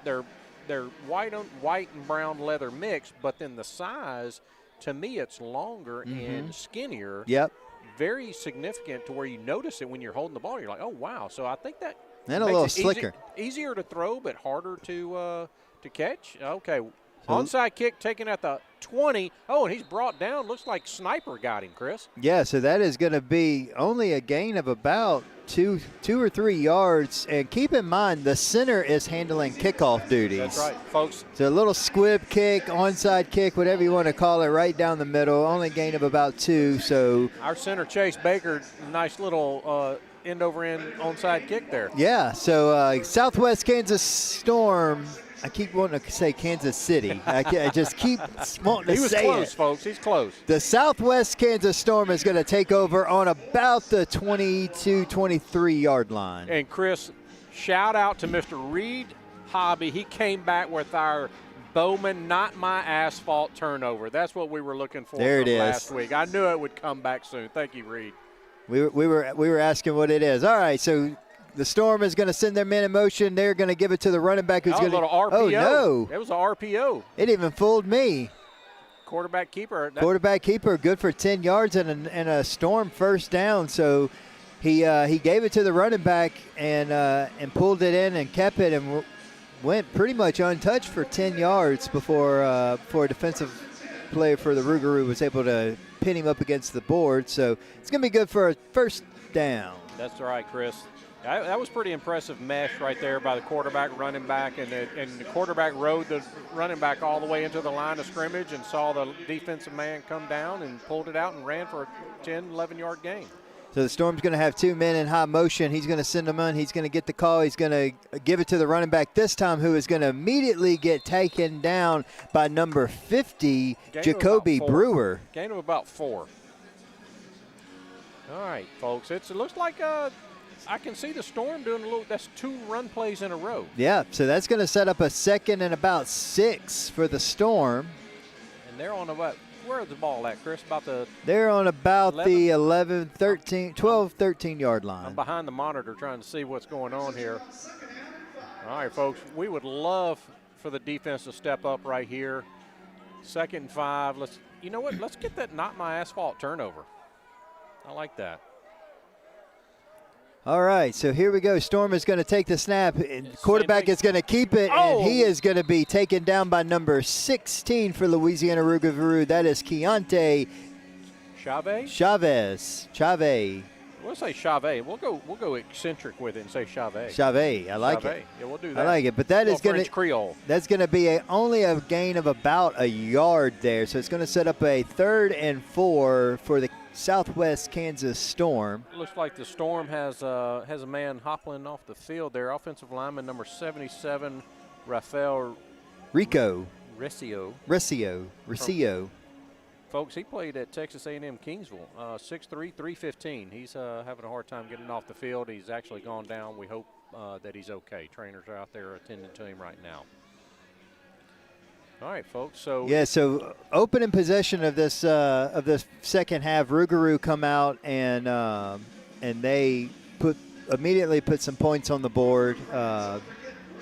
white and brown leather mix, but then the size, to me, it's longer and skinnier. Yep. Very significant to where you notice it when you're holding the ball. You're like, oh, wow. So I think that and a little slicker. Easier to throw, but harder to catch. Okay. Onside kick taken at the 20. Oh, and he's brought down. Looks like Sniper got him, Chris. Yeah, so that is going to be only a gain of about two or 3 yards. And keep in mind, the center is handling kickoff duties. That's right, folks. So a little squib kick, onside kick, whatever you want to call it, right down the middle. Only gain of about 2. So our center, Chase Baker, nice little end-over-end onside kick there. Yeah, so Southwest Kansas Storm. I keep wanting to say Kansas City. I just keep wanting to say it. He was close, folks. He's close. The Southwest Kansas Storm is going to take over on about the 22, 23-yard line. And, Chris, shout out to Mr. Reed Hobby. He came back with our Bowman, not my asphalt turnover. That's what we were looking for last week. I knew it would come back soon. Thank you, Reed. We were asking what it is. All right, so the Storm is going to send their men in motion. They're going to give it to the running back who's going to – Oh, no. It was an RPO. It even fooled me. Quarterback keeper. Quarterback keeper, good for 10 yards and a Storm first down. So he gave it to the running back and pulled it in and kept it and went pretty much untouched for 10 yards before a defensive player for the Rouxgaroux was able to pin him up against the board. So it's going to be good for a first down. That's right, Chris. That was pretty impressive mesh right there by the quarterback, running back, and the quarterback rode the running back all the way into the line of scrimmage and saw the defensive man come down and pulled it out and ran for a 10, 11-yard gain. So the Storm's going to have 2 men in high motion. He's going to send them in. He's going to get the call. He's going to give it to the running back this time, who is going to immediately get taken down by number 50, Jacoby Brewer. Gain of about 4. All right, folks. It looks like I can see the Storm doing a little. That's 2 run plays in a row. Yeah, so that's going to set up a 2nd and about 6 for the Storm. And they're on about, where's the ball at, Chris? About the. They're on about 11? the 11, 13, 12, 13-yard line. I'm behind the monitor trying to see what's going on here. All right, folks, we would love for the defense to step up right here. 2nd and 5. You know what? Let's get that not my asphalt turnover. I like that. All right, so here we go. Storm is going to take the snap. And quarterback is going to keep it, and he is going to be taken down by number 16 for Louisiana Rouxgaroux. That is Keontae Chavez. We'll say Chavez. We'll go eccentric with it and say Chavez. Chavez, I like it. Yeah, we'll do that. I like it, but that is going French Creole. That's going to be only a gain of about a yard there. So it's going to set up a 3rd and 4 for the Southwest Kansas Storm. Looks like the Storm has a man hoppling off the field there. Offensive lineman number 77, Rafael Recio. Folks, he played at Texas A&M Kingsville, 6'3", 315. He's having a hard time getting off the field. He's actually gone down. We hope that he's okay. Trainers are out there attending to him right now. All right, folks. So opening possession of this second half, Rouxgaroux come out and they immediately put some points on the board.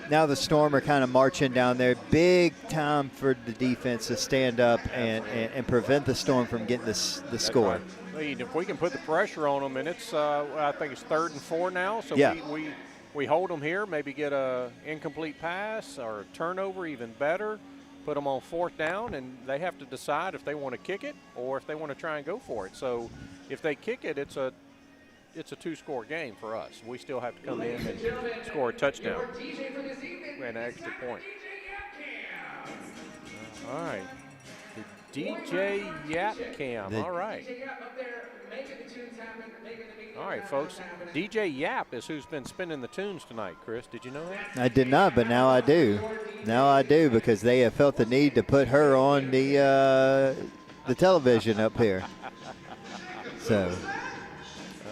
Now the Storm are kind of marching down there. Big time for the defense to stand up and prevent the Storm from getting the score. Right. If we can put the pressure on them, and it's I think it's 3rd and 4 now. So yeah. we hold them here, maybe get a incomplete pass or a turnover, even better. Put them on 4th down, and they have to decide if they want to kick it or if they want to try and go for it. So if they kick it, it's a 2-score game for us. We still have to come in and score a touchdown and an extra point. All right. The DJ Yap Cam. All right. All right, folks. DJ Yap is who's been spinning the tunes tonight, Chris. Did you know that? I did not, but now I do. Now I do, because they have felt the need to put her on the television up here. So.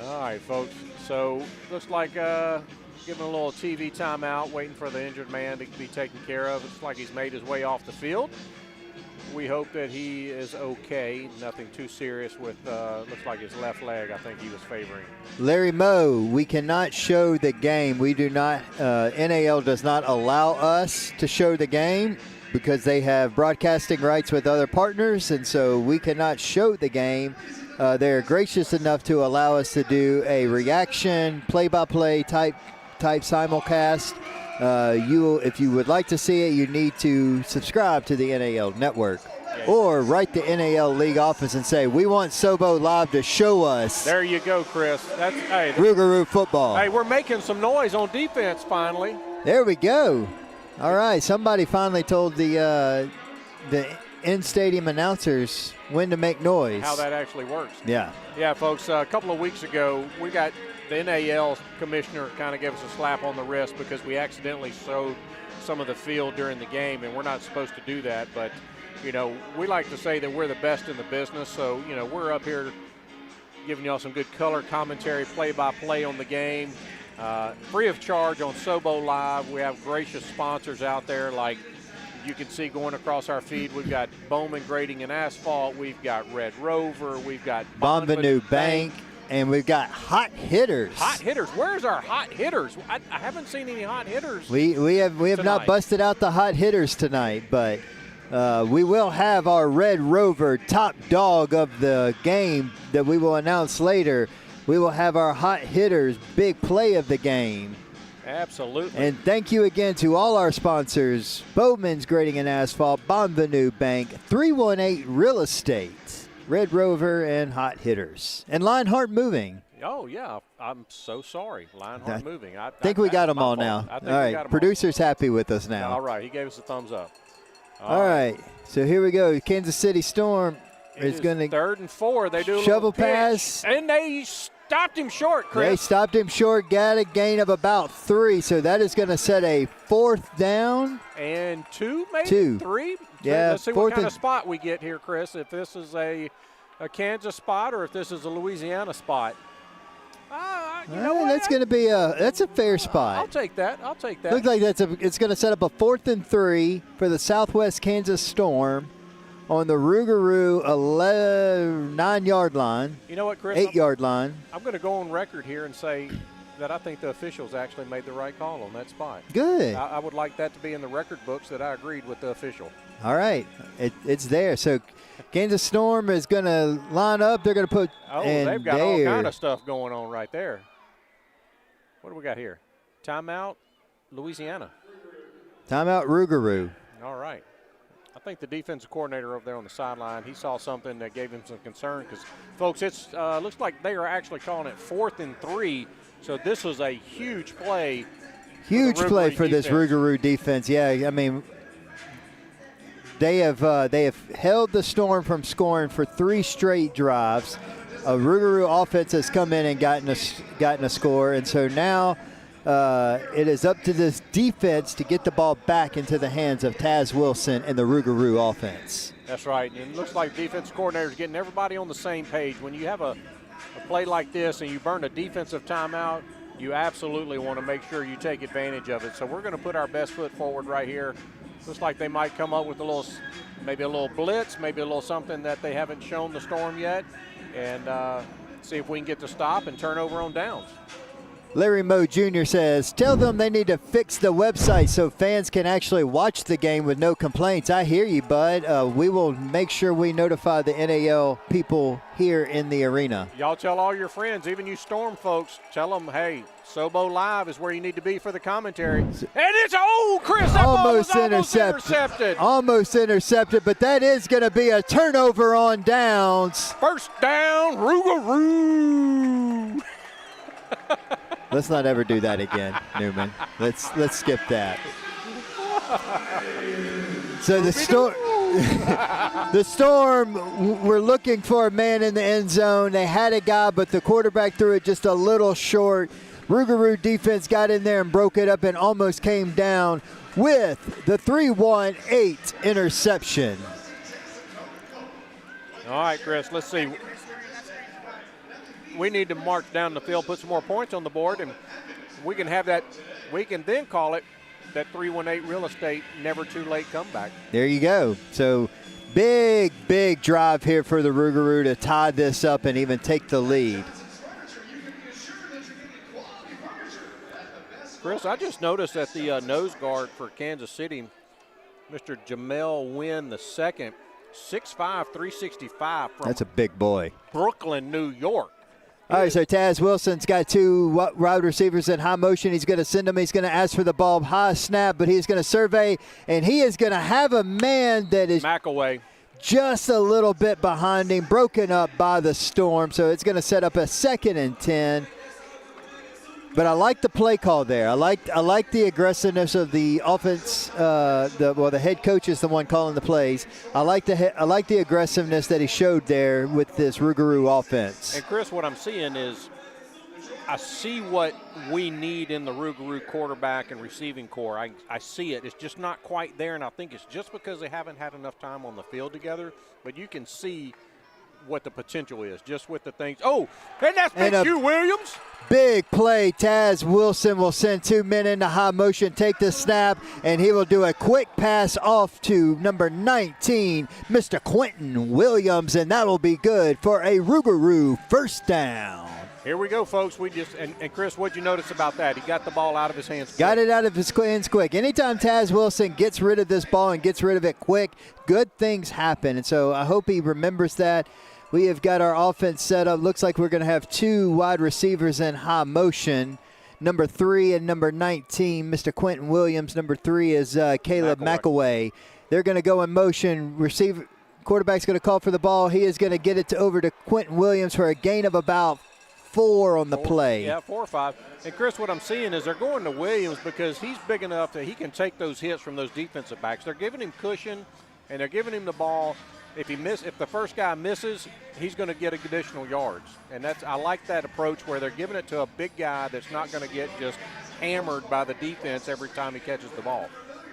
All right, folks. So looks like giving a little TV timeout, waiting for the injured man to be taken care of. Looks like he's made his way off the field. We hope that he is okay. Nothing too serious with, looks like his left leg, I think he was favoring. Larry Moe, we cannot show the game. We do not, NAL does not allow us to show the game because they have broadcasting rights with other partners, and so we cannot show the game. They're gracious enough to allow us to do a reaction, play-by-play type simulcast. If you would like to see it, you need to subscribe to the NAL network, or write the NAL league office and say, we want Sobo Live to show us. There you go, Chris. That's Rouxgaroux football. Hey, we're making some noise on defense finally. There we go. All right, somebody finally told the in-stadium announcers when to make noise. How that actually works. Yeah. Yeah, folks, a couple of weeks ago, we got the NAL commissioner kind of gave us a slap on the wrist because we accidentally showed some of the field during the game, and we're not supposed to do that. But, we like to say that we're the best in the business. So, we're up here giving y'all some good color commentary, play-by-play on the game, free of charge on Sobo Live. We have gracious sponsors out there like you can see going across our feed. We've got Bowman Grading and Asphalt. We've got Red Rover. We've got Bonvenu Bank. And we've got hot hitters. Hot hitters. Where's our hot hitters? I haven't seen any hot hitters. We have not busted out the hot hitters tonight, but we will have our Red Rover top dog of the game that we will announce later. We will have our hot hitters big play of the game. Absolutely. And thank you again to all our sponsors: Bowman's Grading and Asphalt, Bonvenu Bank, 318 Real Estate, Red Rover, and Hot Hitters, and Lionheart Moving. Oh, yeah. I'm so sorry. Lionheart Moving. I think we got them all now. All right. Producer's happy with us now. All right. He gave us a thumbs up. All right. So here we go. Kansas City Storm is going to 3rd and 4. They do a shovel pitch, pass. and they stopped him short, Chris. They stopped him short, got a gain of about 3. So that is going to set a 4th down. And 2, maybe? 2. 3? Yeah. Let's see what kind of spot we get here, Chris, if this is a Kansas spot or if this is a Louisiana spot. That's going to be that's a fair spot. I'll take that. Looks like it's going to set up a 4th and 3 for the Southwest Kansas Storm on the Rouxgaroux 9-yard line. You know what, Chris? 8-yard line. I'm going to go on record here and say that I think the officials actually made the right call on that spot. Good. I would like that to be in the record books that I agreed with the official. All right. It's there. So Kansas Storm is going to line up. They're going to put they've got all kind of stuff going on right there. What do we got here? Timeout, Louisiana. Timeout, Rouxgaroux. All right. I think the defensive coordinator over there on the sideline, he saw something that gave him some concern because, folks, it's looks like they are actually calling it 4th and 3. So this was a huge play. Huge play for this Rouxgaroux defense. Yeah, I mean, they have held the Storm from scoring for 3 straight drives. A Rouxgaroux offense has come in and gotten a score, and so now it is up to this defense to get the ball back into the hands of Taz Wilson and the Rouxgaroux offense. That's right, and it looks like the defensive coordinator is getting everybody on the same page. When you have a play like this and you burn a defensive timeout, you absolutely want to make sure you take advantage of it. So we're going to put our best foot forward right here. Looks like they might come up with maybe a little blitz, maybe a little something that they haven't shown the Storm yet, and see if we can get the stop and turn over on downs. Larry Moe Jr. says, tell them they need to fix the website so fans can actually watch the game with no complaints. I hear you, bud. We will make sure we notify the NAL people here in the arena. Y'all tell all your friends, even you Storm folks, tell them, hey, Sobo Live is where you need to be for the commentary. And it's, Chris, that ball was almost intercepted. Almost intercepted, but that is going to be a turnover on downs. First down, Rouxgaroux. Let's not ever do that again, Newman. Let's skip that. So the Storm were looking for a man in the end zone. They had a guy, but the quarterback threw it just a little short. Rouxgaroux defense got in there and broke it up and almost came down with the 3-1-8 interception. All right, Chris, let's see. We need to march down the field, put some more points on the board, and we can have that. We can then call it that 3-1-8 real estate never too late comeback. There you go. So big drive here for the Rouxgaroux to tie this up and even take the lead. Chris, I just noticed that the nose guard for Kansas City, Mr. Jamel Wynn II, 6'5", 365 from That's a big boy. Brooklyn, New York. All right, so Taz Wilson's got 2 wide receivers in high motion. He's going to send them. He's going to ask for the ball, high snap, but he's going to survey, and he is going to have a man that is McAway just a little bit behind him, broken up by the Storm. So it's going to set up a 2nd and 10. But I like the play call there. I like the aggressiveness of the offense. The head coach is the one calling the plays. I like the aggressiveness that he showed there with this Rouxgaroux offense. And Chris, what I'm seeing is, I see what we need in the Rouxgaroux quarterback and receiving core. I see it. It's just not quite there, and I think it's just because they haven't had enough time on the field together. But you can see what the potential is just with the things. Oh, and that's Big Hugh Williams. Big play. Taz Wilson will send 2 men into high motion, take the snap, and he will do a quick pass off to number 19, Mr. Quentin Williams, and that will be good for a Rouxgaroux first down. Here we go, folks. We just and Chris, what'd you notice about that? He got the ball out of his hands quick. Got it out of his hands quick. Anytime Taz Wilson gets rid of this ball and gets rid of it quick, good things happen. And so I hope he remembers that. We have got our offense set up. Looks like we're going to have 2 wide receivers in high motion. Number 3 and number 19, Mr. Quentin Williams. Number 3 is Caleb McAway. They're going to go in motion. Quarterback's going to call for the ball. He is going to get it over to Quentin Williams for a gain of about 4 on the play. Yeah, 4 or 5. And, Chris, what I'm seeing is they're going to Williams because he's big enough that he can take those hits from those defensive backs. They're giving him cushion, and they're giving him the ball. If the first guy misses, he's going to get additional yards. And I like that approach where they're giving it to a big guy that's not going to get just hammered by the defense every time he catches the ball.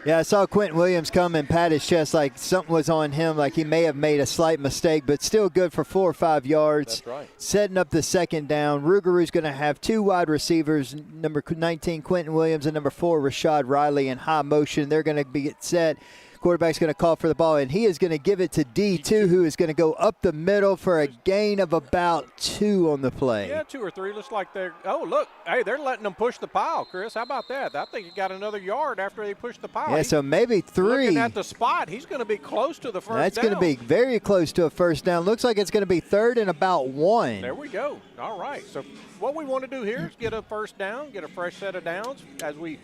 Yeah, I saw Quentin Williams come and pat his chest like something was on him, like he may have made a slight mistake, but still good for 4 or 5 yards. That's right. Setting up the second down. Rouxgaroux going to have 2 wide receivers, number 19 Quentin Williams and number 4 Rashad Riley in high motion. They're going to be set. Quarterback's going to call for the ball, and he is going to give it to D2, who is going to go up the middle for a gain of about 2 on the play. Yeah, 2 or 3. Looks like they're – oh, look. Hey, they're letting them push the pile, Chris. How about that? I think he got another yard after they pushed the pile. Yeah, so maybe 3. Looking at the spot, he's going to be close to the first down. That's going to be very close to a first down. Looks like it's going to be 3rd and about 1. There we go. All right. So what we want to do here is get a first down, get a fresh set of downs as we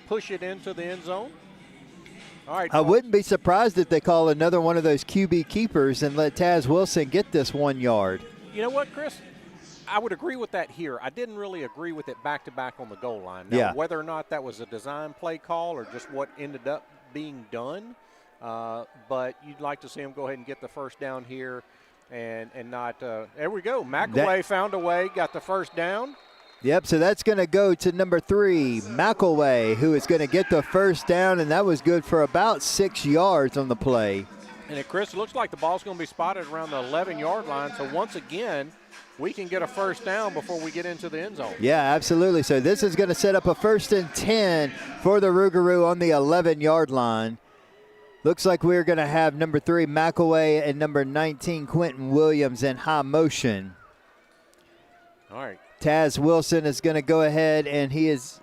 push it into the end zone. All right, I wouldn't be surprised if they call another one of those QB keepers and let Taz Wilson get this 1 yard. You know what, Chris? I would agree with that here. I didn't really agree with it back-to-back on the goal line. Now, Yeah. whether or not that was a design play call or just what ended up being done, but you'd like to see him go ahead and get the first down here and not there we go. McElway found a way, got the first down. Yep, so that's going to go to number 3, McElway, who is going to get the first down, and that was good for about 6 yards on the play. And Chris, it looks like the ball's going to be spotted around the 11-yard line. So once again, we can get a first down before we get into the end zone. Yeah, absolutely. So this is going to set up a 1st and 10 for the Rouxgaroux on the 11-yard line. Looks like we're going to have number 3, McElway, and number 19, Quentin Williams in high motion. All right. Taz Wilson is going to go ahead, and he is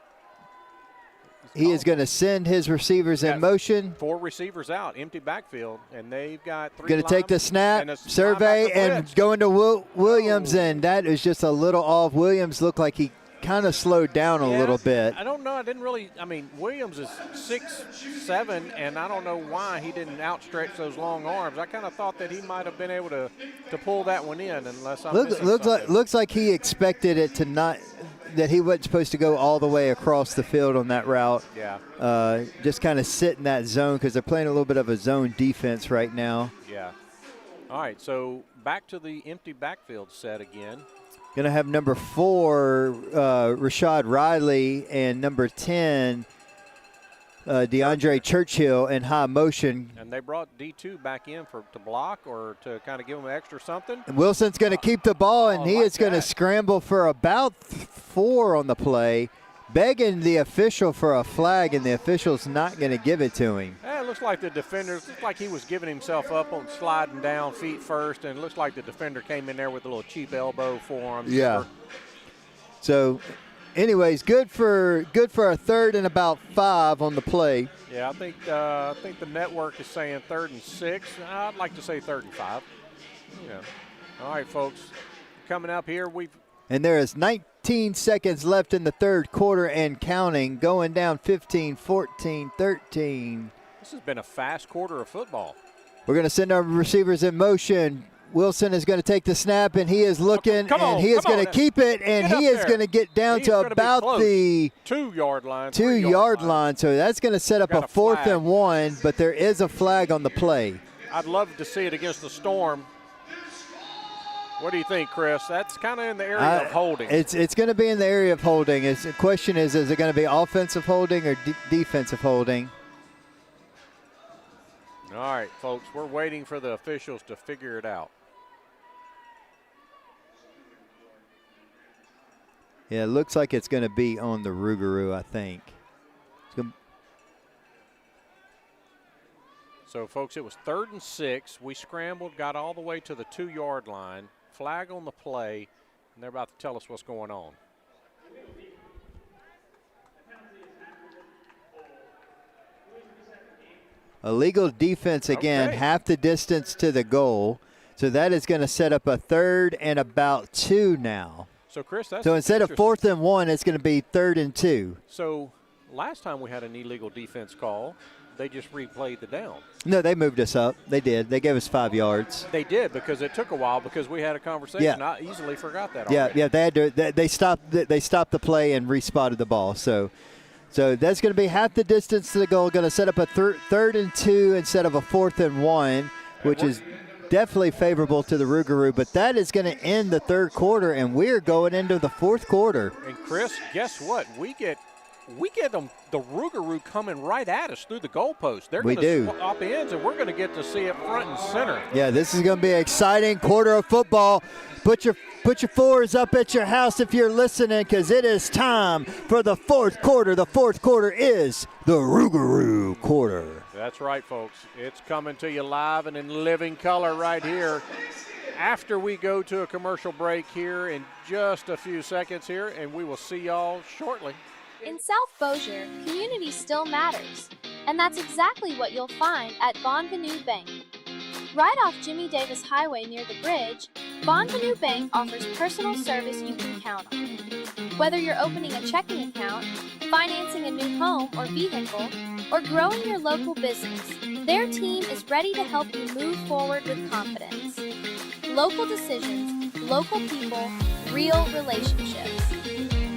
going to send his receivers in motion. 4 receivers out, empty backfield, and they've got 3. Going to take the snap, survey, and going to Williams, and that is just a little off. Williams looked like he kind of slowed down a little bit. I don't know. Williams is 6'7", and I don't know why he didn't outstretch those long arms. I kind of thought that he might have been able to pull that one in, unless I'm missing something. Looks like he expected it to not, that he wasn't supposed to go all the way across the field on that route. Yeah. Just kind of sit in that zone because they're playing a little bit of a zone defense right now. Yeah. All right, so back to the empty backfield set again. Going to have number 4, Rashad Riley, and number 10, DeAndre Churchill in high motion. And they brought D2 back in to block or to kind of give him extra something. And Wilson's going to keep the ball, and he is going to scramble for about 4 on the play, begging the official for a flag, and the official's not going to give it to him. It looks like the defender, looks like he was giving himself up on sliding down feet first, and it looks like the defender came in there with a little cheap elbow for him. Yeah. So, anyways, good for a 3rd and about 5 on the play. Yeah, I think the network is saying 3rd and 6. I'd like to say 3rd and 5. Yeah. All right, folks, coming up here, and there is 19 seconds left in the 3rd quarter and counting, going down 15, 14, 13. This has been a fast quarter of football. We're going to send our receivers in motion. Wilson is going to take the snap, and he is looking, and he is going to keep it, and he is going to get down to about the 2-yard line. 2-yard line. So that's going to set up a 4th and 1, but there is a flag on the play. I'd love to see it against the Storm. What do you think, Chris? That's kind of in the area of holding. It's going to be in the area of holding. The question is it going to be offensive holding or defensive holding? All right, folks, we're waiting for the officials to figure it out. Yeah, it looks like it's going to be on the Rouxgaroux, I think. So, folks, it was 3rd and 6. We scrambled, got all the way to the 2-yard line. Flag on the play, and they're about to tell us what's going on. Illegal defense again, half the distance to the goal. So that is going to set up a 3rd and about 2 now. So, Chris, that's so instead of 4th and 1, it's going to be 3rd and 2. So last time we had an illegal defense call, they just replayed the down. No, they moved us up. They did. They gave us 5 yards. They did, because it took a while because we had a conversation. Yeah. I easily forgot that. Yeah, already. yeah. They had to. They stopped the play and respotted the ball. So that's going to be half the distance to the goal. Going to set up a 3rd and 2 instead of a 4th and 1, which is definitely favorable to the Rouxgaroux. But that is going to end the 3rd quarter, and we're going into the 4th quarter. And Chris, guess what? We get we get them, the Rouxgaroux coming right at us through the goalpost. They're We going do. to swap ends, and we're going to get to see it front and center. Yeah, this is going to be an exciting quarter of football. Put your fours up at your house if you're listening, because it is time for the fourth quarter. The fourth quarter is the Rouxgaroux quarter. That's right, folks. It's coming to you live and in living color right here. After we go to a commercial break here in just a few seconds here, and we will see y'all shortly. In South Bossier, community still matters, and that's exactly what you'll find at Bonvenu Bank. Right off Jimmy Davis Highway near the bridge, Bonvenu Bank offers personal service you can count on. Whether you're opening a checking account, financing a new home or vehicle, or growing your local business, their team is ready to help you move forward with confidence. Local decisions, local people, real relationships.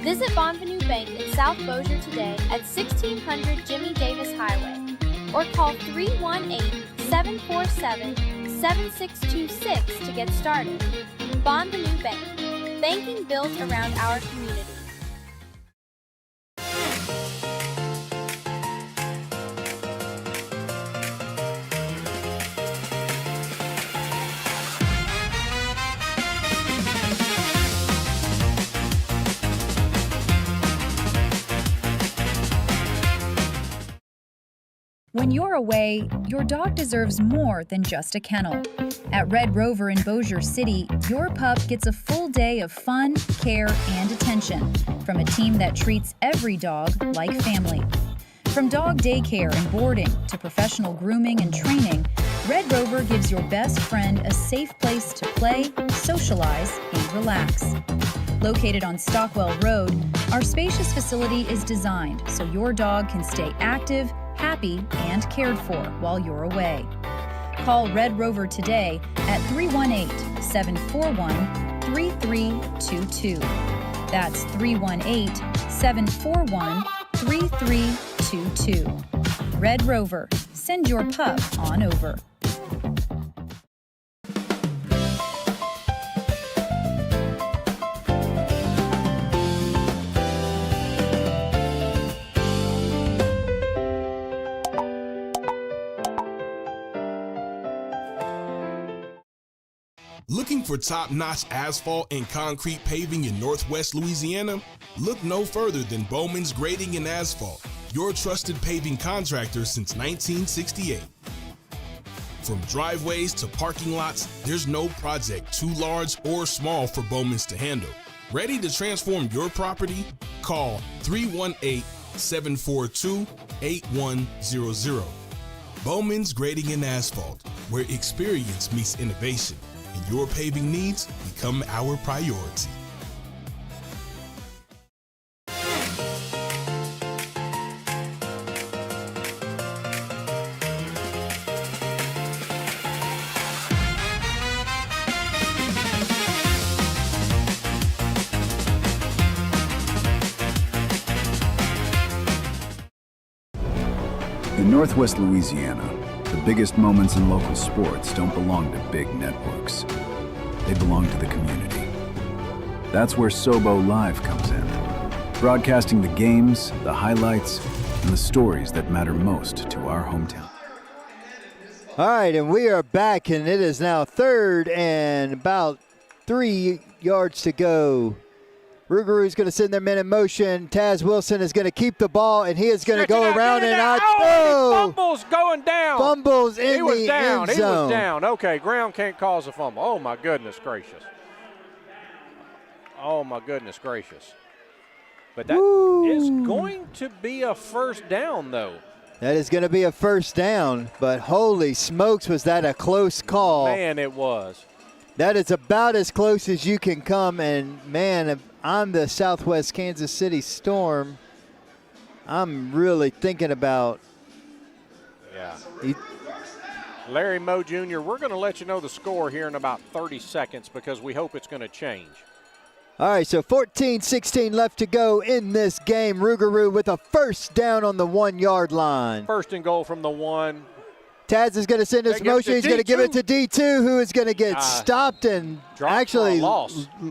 Visit Bonvenu Bank in South Bossier today at 1600 Jimmy Davis Highway or call 318-747-7626 to get started. Bonvenu Bank, banking built around our community. When you're away, your dog deserves more than just a kennel. At Red Rover in Bossier City, your pup gets a full day of fun, care, and attention from a team that treats every dog like family. From dog daycare and boarding to professional grooming and training, Red Rover gives your best friend a safe place to play, socialize, and relax. Located on Stockwell Road, our spacious facility is designed so your dog can stay active, happy, and cared for while you're away. Call Red Rover today at 318-741-3322. That's 318-741-3322. Red Rover, send your pup on over. Looking for top-notch asphalt and concrete paving in Northwest Louisiana? Look no further than Bowman's Grading and Asphalt, your trusted paving contractor since 1968. From driveways to parking lots, there's no project too large or small for Bowman's to handle. Ready to transform your property? Call 318-742-8100. Bowman's Grading and Asphalt, where experience meets innovation. And your paving needs become our priority. In Northwest Louisiana, the biggest moments in local sports don't belong to big networks. They belong to the community. That's where Sobo Live comes in, broadcasting the games, the highlights, and the stories that matter most to our hometown. All right, and we are back, and it is now third and about 3 yards to go. Rouxgaroux is going to send their men in motion. Taz Wilson is going to keep the ball, and he is going to go around and out. Oh, fumbles going down. Fumbles in the end zone. He was down. Okay, ground can't cause a fumble. Oh, my goodness gracious. Oh, my goodness gracious. But that is going to be a first down, though. That is going to be a first down, but holy smokes, was that a close call. Man, it was. That is about as close as you can come, and man, if I'm the Southwest Kansas City Storm, I'm really thinking about. Yeah. Larry Moe Jr., we're going to let you know the score here in about 30 seconds because we hope it's going to change. All right, so 14-16 left to go in this game. Rouxgaroux with a first down on the 1 yard line. First and goal from the 1. Taz is going to send his motion. He's going to give it to D2, who is going to get stopped and actually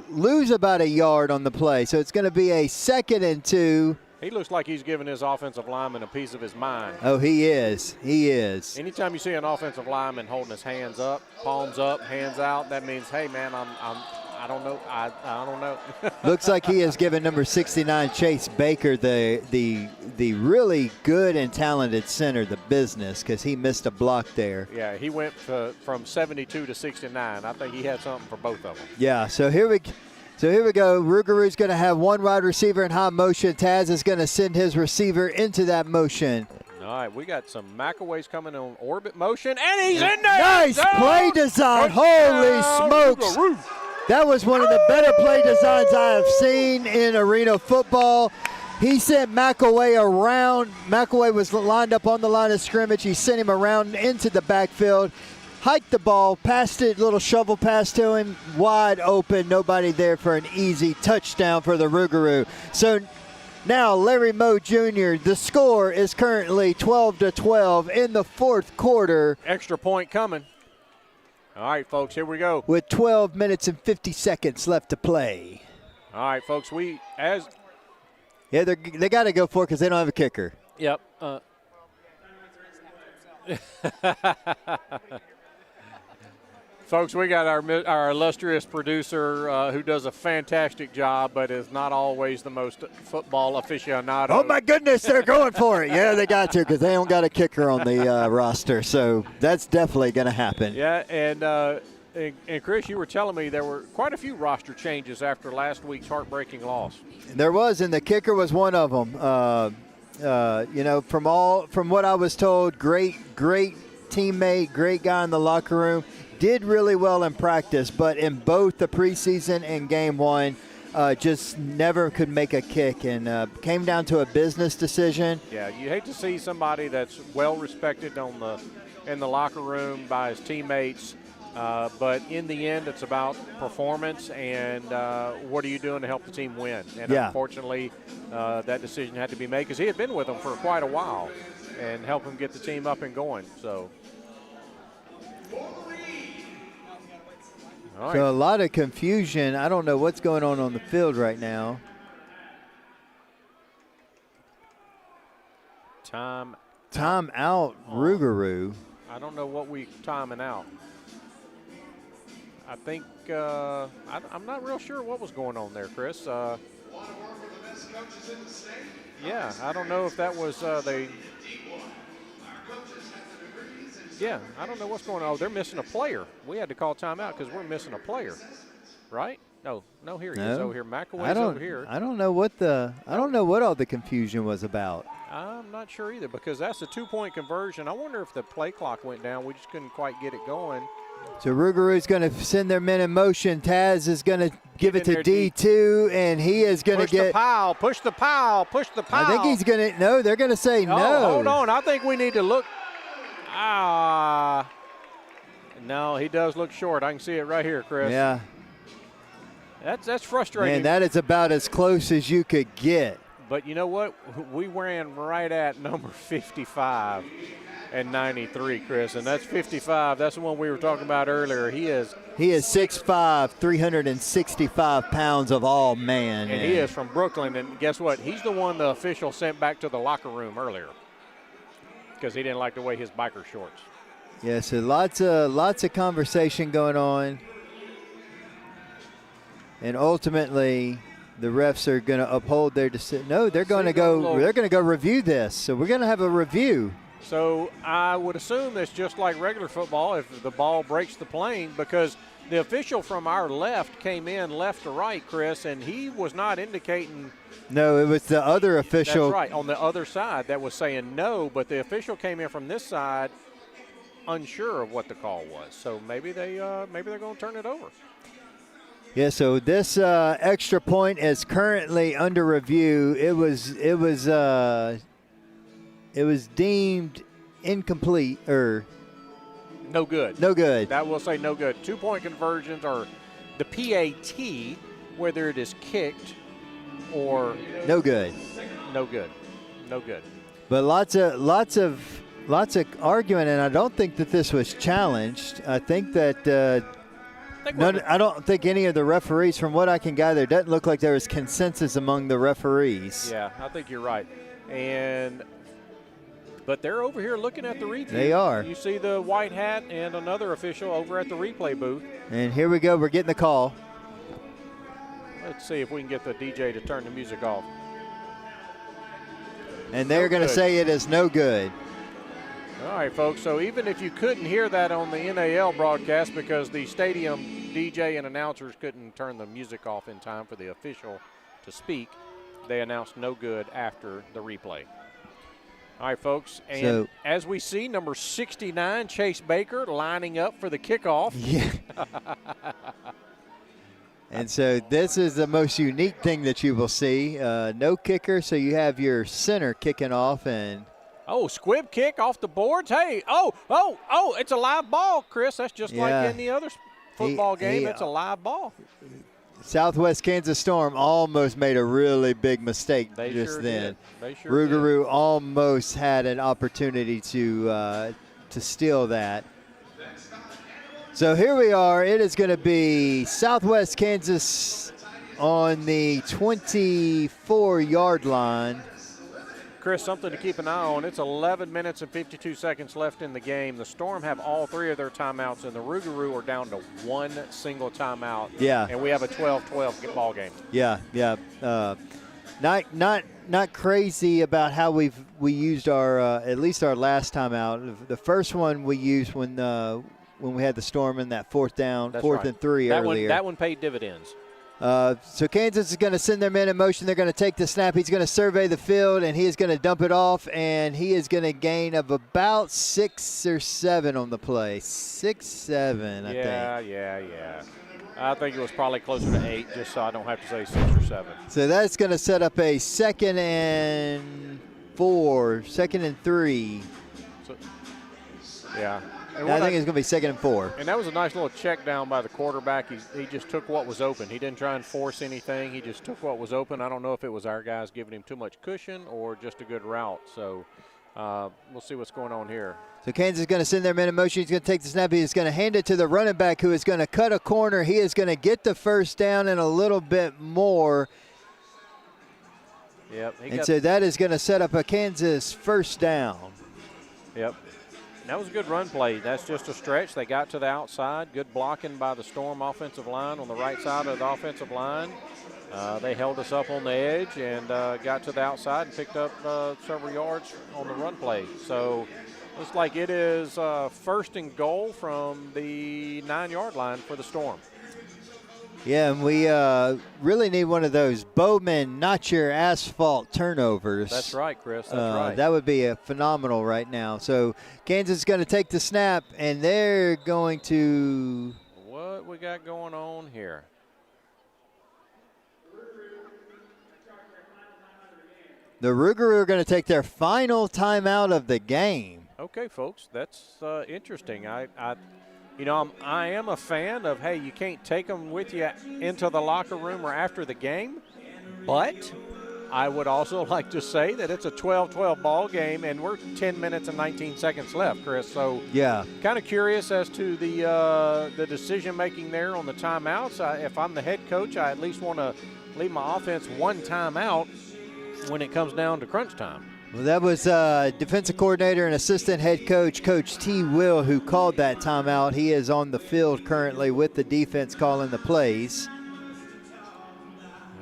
lose about a yard on the play. So it's going to be a 2nd and 2. He looks like he's giving his offensive lineman a piece of his mind. Oh, he is. He is. Anytime you see an offensive lineman holding his hands up, palms up, hands out, that means, hey, man, I don't know. I don't know. Looks like he has given number 69, Chase Baker, the really good and talented center, the business, because he missed a block there. Yeah, he went from 72 to 69. I think he had something for both of them. Yeah, so here we go. Rouxgaroux going to have one wide receiver in high motion. Taz is going to send his receiver into that motion. All right, we got some McAways coming on orbit motion, and he's in there. Nice play design. Holy smokes. That was one of the better play designs I have seen in arena football. He sent McAway around. McAway was lined up on the line of scrimmage. He sent him around into the backfield, hiked the ball, passed it, little shovel pass to him, wide open, nobody there for an easy touchdown for the Rouxgaroux. So now Larry Moe Jr., the score is currently 12-12 in the fourth quarter. Extra point coming. All right, folks, here we go. With 12 minutes and 50 seconds left to play. All right, folks, Yeah, they got to go for it because they don't have a kicker. Yep. Folks, we got our illustrious producer who does a fantastic job, but is not always the most football aficionado. Oh, my goodness, they're going for it. Yeah, they got to because they don't got a kicker on the roster. So that's definitely going to happen. Yeah, and Chris, you were telling me there were quite a few roster changes after last week's heartbreaking loss. There was, and the kicker was one of them. From what I was told, great teammate, great guy in the locker room. Did really well in practice, but in both the preseason and game one, just never could make a kick, and came down to a business decision. Yeah, you hate to see somebody that's well respected in the locker room by his teammates, but in the end, it's about performance and what are you doing to help the team win. And unfortunately, that decision had to be made because he had been with them for quite a while and help him get the team up and going. So. All right. So a lot of confusion. I don't know what's going on the field right now. Time out, Rouxgaroux. I don't know what we timing out. I think I'm not real sure what was going on there, Chris. Yeah, I don't know if that was they. Yeah, I don't know what's going on. Oh, they're missing a player. We had to call timeout because we're missing a player, right? No, here he is over here. McAway's over here. I don't know what all the confusion was about. I'm not sure either because that's a 2-point conversion. I wonder if the play clock went down. We just couldn't quite get it going. So Rouxgaroux is going to send their men in motion. Taz is going to give it to D2, and he is going to get – push the pile. I think he's going to – no, they're going to say no. Hold on. I think we need to look – no, he does look short. I can see it right here, Chris. Yeah. That's frustrating. Man, that is about as close as you could get. But you know what? We ran right at number 55 and 93, Chris, and that's 55. That's the one we were talking about earlier. He is 6'5", 365 pounds of all man. And he is from Brooklyn, and guess what? He's the one the official sent back to the locker room earlier because he didn't like the way his biker shorts. Yeah, so lots of conversation going on. And ultimately, the refs are going to uphold their decision. No, they're going to go review this. So we're going to have a review. So I would assume it's just like regular football if the ball breaks the plane because the official from our left came in left to right, Chris, and he was not indicating. No, it was the other official. That's right, on the other side that was saying no, but the official came in from this side unsure of what the call was. So maybe they're going to turn it over. Yeah, so this extra point is currently under review. It was deemed incomplete or no good. No good. That will say no good. 2-point conversions are the PAT, whether it is kicked or no good. No good. No good. But lots of arguing, and I don't think that this was challenged. I think that think I don't think any of the referees, from what I can gather, it doesn't look like there is consensus among the referees. Yeah, I think you're right. But they're over here looking at the review. They are. You see the white hat and another official over at the replay booth. And here we go. We're getting the call. Let's see if we can get the DJ to turn the music off. And they're going to say it is no good. All right, folks. So even if you couldn't hear that on the NAL broadcast because the stadium DJ and announcers couldn't turn the music off in time for the official to speak, they announced no good after the replay. All right, folks. And so, as we see, number 69, Chase Baker, lining up for the kickoff. Yeah. And so this is the most unique thing that you will see. No kicker, so you have your center kicking off. And oh, squib kick off the boards. Hey, it's a live ball, Chris. That's just like in the other football game. It's a live ball. Southwest Kansas Storm almost made a really big mistake just then. They sure Rouxgaroux did. almost had an opportunity to steal that. So here we are. It is going to be Southwest Kansas on the 24-yard line. Chris, something to keep an eye on. It's 11 minutes and 52 seconds left in the game. The Storm have all 3 of their timeouts, and the Rouxgaroux are down to 1 single timeout. Yeah. And we have a 12-12 ball game. Yeah. Not crazy about how we used our at least our last timeout. The first one we used when we had the Storm in that fourth and 3 earlier. That one paid dividends. So Kansas is going to send their men in motion. They're going to take the snap. He's going to survey the field, and he is going to dump it off, and he is going to gain of about 6 or 7 on the play. 6, 7, I think. Yeah. I think it was probably closer to 8, just so I don't have to say 6 or 7. So that's going to set up a 2nd and 4, 2nd and 3. Yeah. I think it's going to be 2nd and 4. And that was a nice little check down by the quarterback. He just took what was open. He didn't try and force anything. He just took what was open. I don't know if it was our guys giving him too much cushion or just a good route. So we'll see what's going on here. So Kansas is going to send their men in motion. He's going to take the snap. He's going to hand it to the running back, who is going to cut a corner. He is going to get the first down and a little bit more. Yep. So that is going to set up a Kansas first down. Yep. That was a good run play. That's just a stretch. They got to the outside. Good blocking by the Storm offensive line on the right side of the offensive line. They held us up on the edge and got to the outside and picked up several yards on the run play. So looks like it is 1st and goal from the 9-yard line for the Storm. Yeah, and we really need one of those Bowman, not your asphalt turnovers. That's right, Chris. That's right. That would be phenomenal right now. So Kansas is going to take the snap, and they're going to. What we got going on here? The Rouxgaroux are going to take their final timeout of the game. Okay, folks, that's interesting. I am a fan of, hey, you can't take them with you into the locker room or after the game, but I would also like to say that it's a 12-12 ball game, and we're 10 minutes and 19 seconds left, Chris. So yeah, kind of curious as to the decision-making there on the timeouts. If I'm the head coach, I at least want to leave my offense 1 timeout when it comes down to crunch time. Well, that was defensive coordinator and assistant head coach, Coach T. Will, who called that timeout. He is on the field currently with the defense calling the plays.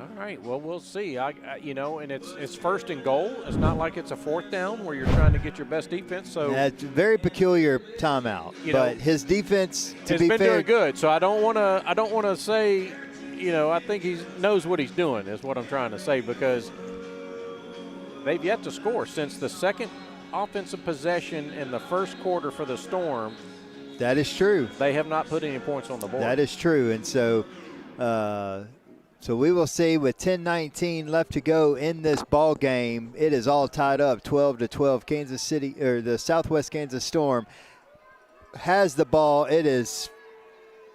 All right, well, we'll see. And it's 1st and goal. It's not like it's a 4th down where you're trying to get your best defense. So that's a very peculiar timeout. But his defense, to be fair, has been doing good. So I don't want to say, I think he knows what he's doing is what I'm trying to say, because they've yet to score since the second offensive possession in the first quarter for the Storm. That is true. They have not put any points on the board. That is true. And so we will see with 10:19 left to go in this ball game, it is all tied up 12-12. Kansas City, or the Southwest Kansas Storm, has the ball. It is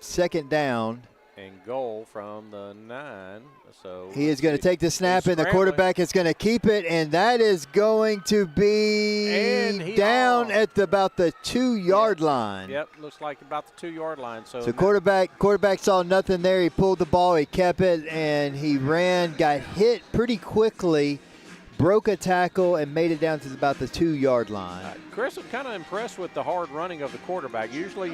2nd down. and goal from the 9. So he is going to take the snap, and the quarterback is going to keep it, and that is going to be down at about the 2-yard line. Yep, looks like about the 2-yard line. So quarterback saw nothing there. He pulled the ball, he kept it, and he ran, got hit pretty quickly, broke a tackle, and made it down to about the 2-yard line. Chris, I'm kind of impressed with the hard running of the quarterback. Usually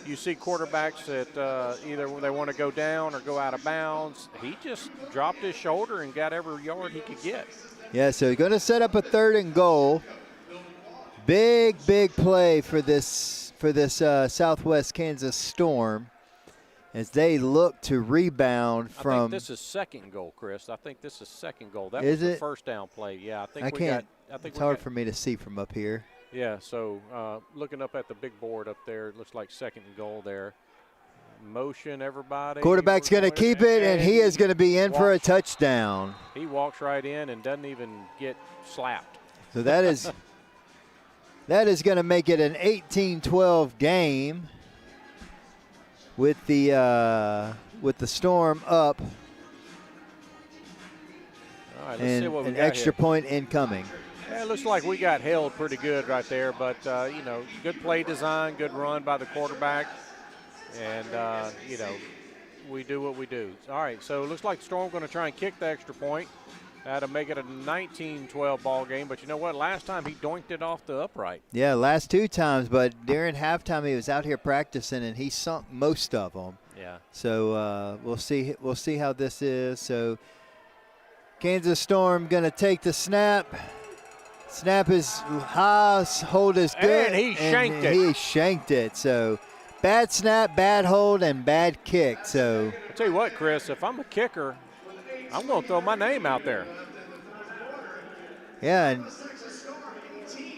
you see quarterbacks that either they want to go down or go out of bounds. He just dropped his shoulder and got every yard he could get. Yeah, so he's going to set up a 3rd and goal. Big play for this Southwest Kansas Storm as they look to rebound from. I think this is 2nd goal, Chris. I think this is 2nd goal. That is was it? the first down play. Yeah, I think it's hard for me to see from up here. Yeah, so looking up at the big board up there, it looks like 2nd and goal there. Motion, everybody. Quarterback's going to keep it, and he is going to be in for a touchdown. He walks right in and doesn't even get slapped. So that is going to make it an 18-12 game with the Storm up. All right, let's and see what we an got extra here. point incoming. Yeah, it looks like we got held pretty good right there, but, good play design, good run by the quarterback, and, we do what we do. All right, so it looks like Storm going to try and kick the extra point. That'll make it a 19-12 ball game, but you know what? Last time he doinked it off the upright. Yeah, last 2 times, but during halftime he was out here practicing, and he sunk most of them. Yeah. So we'll see how this is. So Kansas Storm going to take the snap. Snap is high, hold is good. And he shanked it. He shanked it. So bad snap, bad hold, and bad kick. So I'll tell you what, Chris, if I'm a kicker, I'm going to throw my name out there. Yeah, and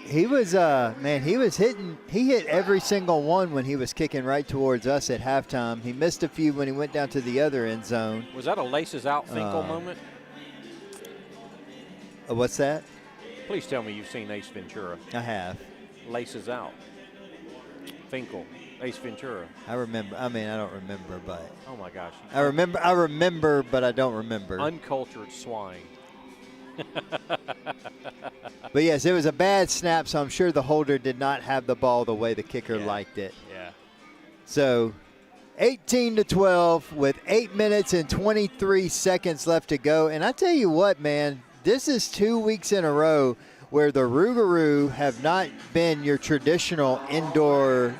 he was he hit every single one when he was kicking right towards us at halftime. He missed a few when he went down to the other end zone. Was that a laces out Finkel moment? What's that? Please tell me you've seen Ace Ventura. I have. Laces out. Finkel. Ace Ventura. I remember. I mean, I don't remember, but. Oh, my gosh. I remember, but I don't remember. Uncultured swine. But, yes, it was a bad snap, so I'm sure the holder did not have the ball the way the kicker liked it. Yeah. So 18-12 with 8 minutes and 23 seconds left to go. And I tell you what, man, this is 2 weeks in a row where the Rouxgaroux have not been your traditional indoor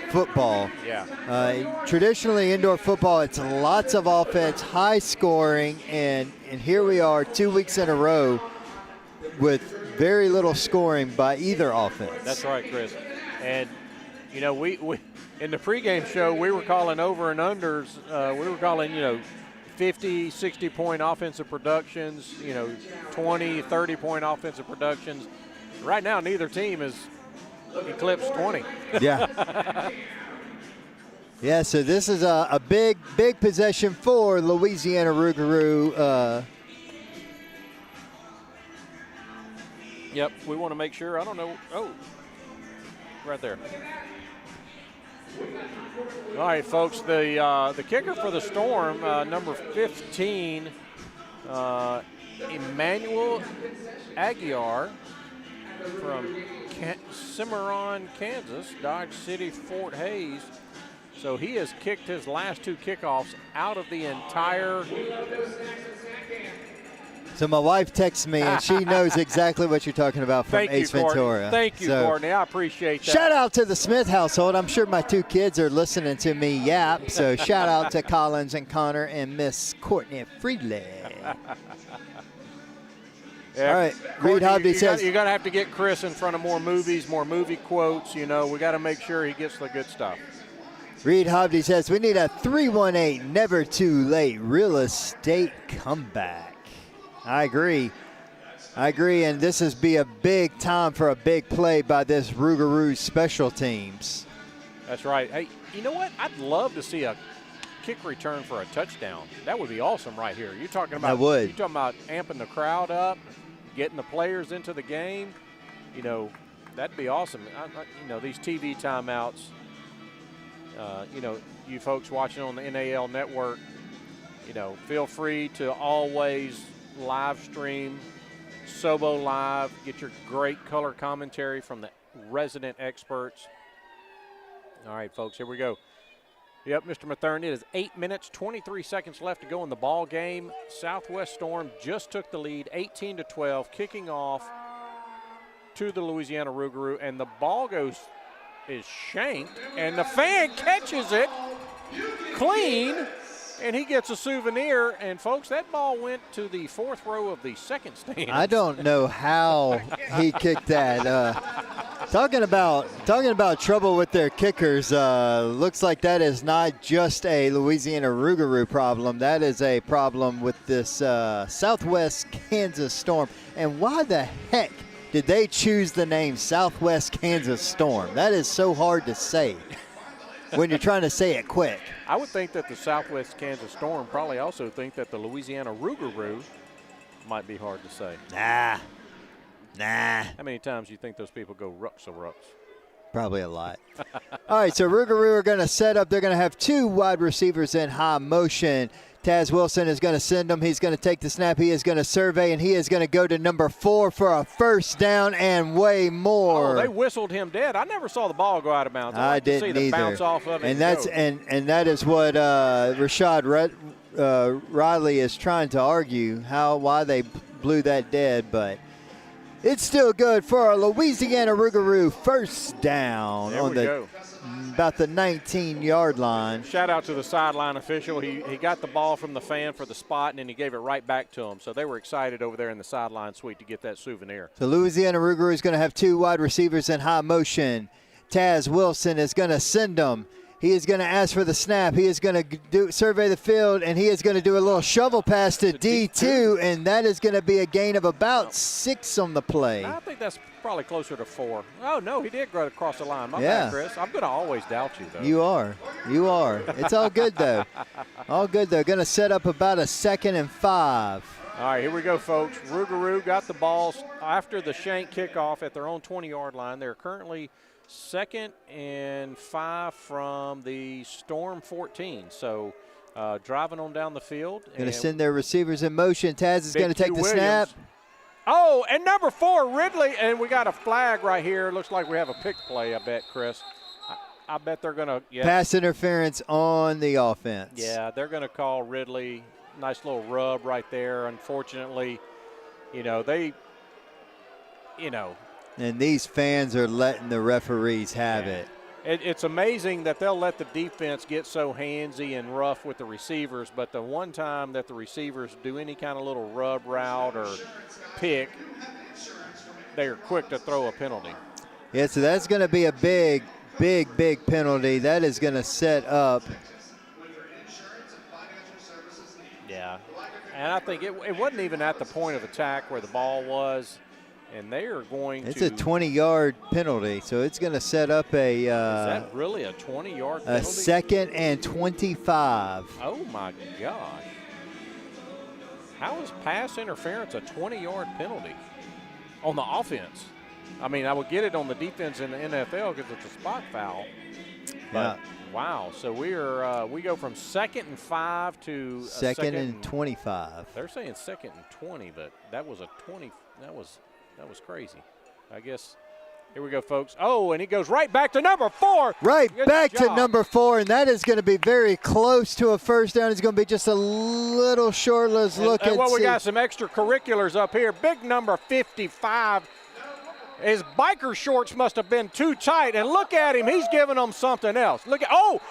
football. Yeah. Traditionally, indoor football, it's lots of offense, high scoring, and here we are 2 weeks in a row with very little scoring by either offense. That's right, Chris. And, we in the pregame show, we were calling over and unders. We were calling, 50, 60-point offensive productions, 20, 30-point offensive productions. Right now, neither team has eclipsed 20. Yeah. Yeah, so this is a big possession for Louisiana Rouxgaroux. Yep, we want to make sure. I don't know. Oh, right there. All right, folks, the kicker for the Storm, number 15, Emmanuel Aguiar from Cimarron, Kansas, Dodge City, Fort Hays. So he has kicked his last 2 kickoffs out of the entire. So my wife texts me, and she knows exactly what you're talking about from Ace Ventura. Thank you, Courtney. I appreciate that. Shout out to the Smith household. I'm sure my 2 kids are listening to me yap. So shout out to Collins and Connor and Miss Courtney Friedley. Yeah. All right, Courtney, Reed Hobby says. You're going to have to get Chris in front of more movies, more movie quotes. We got to make sure he gets the good stuff. Reed Hobby says we need a 318 never too late real estate comeback. I agree, and this is be a big time for a big play by this Rouxgaroux special teams. That's right. Hey, you know what? I'd love to see a kick return for a touchdown. That would be awesome right here. You're talking about. I would. You're talking about amping the crowd up, getting the players into the game. That'd be awesome. These TV timeouts. You know, you folks watching on the NAL network, you know, feel free to always live stream Sobo Live. Get your great color commentary from the resident experts. All right, folks, here we go. Yep, Mr. Mathern, it is 8 minutes, 23 seconds left to go in the ball game. Southwest Storm just took the lead, 18-12, kicking off to the Louisiana Rouxgaroux, and the ball is shanked, and the fan catches it clean, and he gets a souvenir. And folks, that ball went to the fourth row of the second stand. I don't know how he kicked that. Talking about trouble with their kickers, looks like that is not just a Louisiana Rouxgaroux problem. That is a problem with this Southwest Kansas Storm. And why the heck did they choose the name Southwest Kansas Storm? That is so hard to say when you're trying to say it quick. I would think that the Southwest Kansas Storm probably also think that the Louisiana Rouxgaroux might be hard to say. Nah. How many times do you think those people go Rouxgaroux? Probably a lot. All right, so Rouxgaroux are going to set up. They're going to have two wide receivers in high motion. Taz Wilson is going to send them. He's going to take the snap. He is going to survey, and he is going to go to number 4 for a first down and way more. Oh, they whistled him dead. I never saw the ball go out of bounds. I didn't see the either. bounce off of it. And that's and that is what Rashad Riley is trying to argue, why they blew that dead, but it's still good for a Louisiana Rouxgaroux first down on about the 19-yard line. Shout out to the sideline official. He got the ball from the fan for the spot, and then he gave it right back to him. So they were excited over there in the sideline suite to get that souvenir. So Louisiana Rouxgaroux is going to have two wide receivers in high motion. Taz Wilson is going to send them. He is going to ask for the snap. He is going to survey the field, and he is going to do a little shovel pass to D2, and that is going to be a gain of about 6 on the play. I think that's probably closer to 4. Oh, no, he did go across the line. My bad, Chris. I'm going to always doubt you, though. You are. It's all good, though. All good, though. Going to set up about a 2nd and 5. All right, here we go, folks. Rouxgaroux got the ball after the shank kickoff at their own 20-yard line. They're currently 2nd and 5 from the Storm 14. So driving on down the field. Going to send their receivers in motion. Taz is going to take the snap. Oh, and number 4, Ridley. And we got a flag right here. Looks like we have a pick play, I bet, Chris. I bet they're going to. Yeah. Pass interference on the offense. Yeah, they're going to call Ridley. Nice little rub right there. Unfortunately, And these fans are letting the referees have it. It's amazing that they'll let the defense get so handsy and rough with the receivers, but the one time that the receivers do any kind of little rub route or pick, they're quick to throw a penalty. Yeah, so that's going to be a big penalty. That is going to set up. Yeah, and I think it wasn't even at the point of attack where the ball was. And they are going It's a 20-yard penalty, so it's going to set up a. Is that really a 20-yard penalty? A 2nd and 25. Oh my gosh! How is pass interference a 20-yard penalty on the offense? I mean, I would get it on the defense in the NFL because it's a spot foul. But wow! So we go from 2nd and 5 to 2nd and 25. They're saying 2nd and 20, but that was a 20. That was crazy. I guess, here we go, folks. Oh, and he goes right back to number 4. Right Good back job. to number 4, and that is going to be very close to a first down. It's going to be just a little short. Let's look and and see. We got some extracurriculars up here. Big number 55. His biker shorts must have been too tight, and look at him. He's giving them something else. Look at,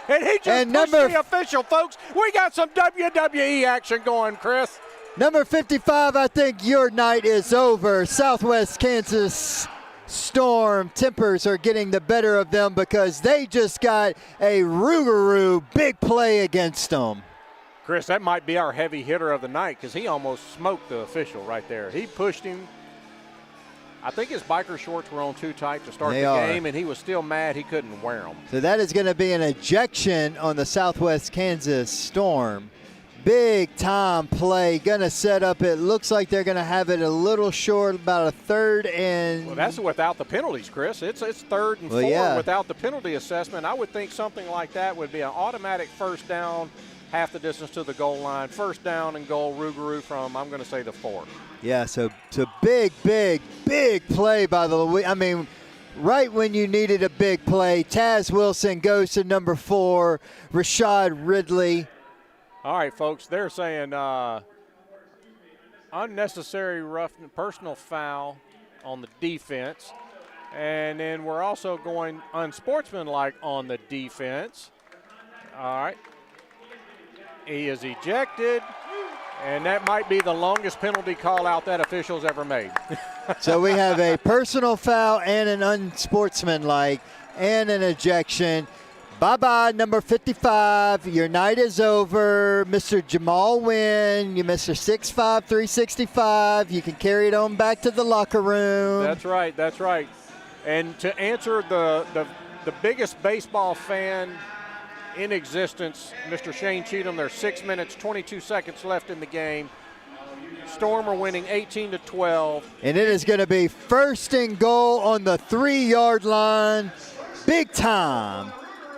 and he just pushed the official, folks. We got some WWE action going, Chris. Number 55, I think your night is over. Southwest Kansas Storm tempers are getting the better of them because they just got a Rouxgaroux big play against them. Chris, that might be our heavy hitter of the night because he almost smoked the official right there. He pushed him. I think his biker shorts were on too tight to start the game, and he was still mad he couldn't wear them. So that is going to be an ejection on the Southwest Kansas Storm. Big time play. Gonna set up. It looks like they're gonna have it a little short, about a third and. Well, that's without the penalties, Chris. It's 3rd and 4 yeah. without the penalty assessment. I would think something like that would be an automatic first down, half the distance to the goal line. First down and goal, Rouxgaroux from, I'm going to say, the 4. Yeah, so big play by the right when you needed a big play, Taz Wilson goes to number 4, Rashad Ridley. All right, folks, they're saying unnecessary personal foul on the defense. And then we're also going unsportsmanlike on the defense. All right. He is ejected, and that might be the longest penalty call out that official's ever made. So we have a personal foul and an unsportsmanlike and an ejection. Bye-bye, number 55. Your night is over. Mr. Jamal Wynn, you Mr. 6'5", 365. You can carry it on back to the locker room. That's right, that's right. And to answer the biggest baseball fan in existence, Mr. Shane Cheatham, there's 6 minutes, 22 seconds left in the game. Storm are winning 18-12. And it is going to be 1st and goal on the 3-yard line. Big time.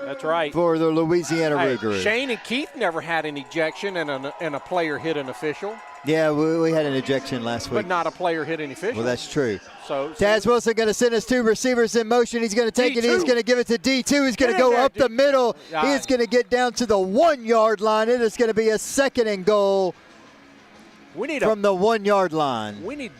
That's right. For the Louisiana Rouxgaroux. Shane and Keith never had an ejection and a player hit an official. Yeah, we had an ejection last week. But not a player hit an official. Well, that's true. So Taz Wilson going to send his 2 receivers in motion. He's going to take D2. it. He's going to give it to D2. He's going to go up the middle. He is going to get down to the 1-yard line. It is going to be a 2nd and goal from the 1-yard line. We need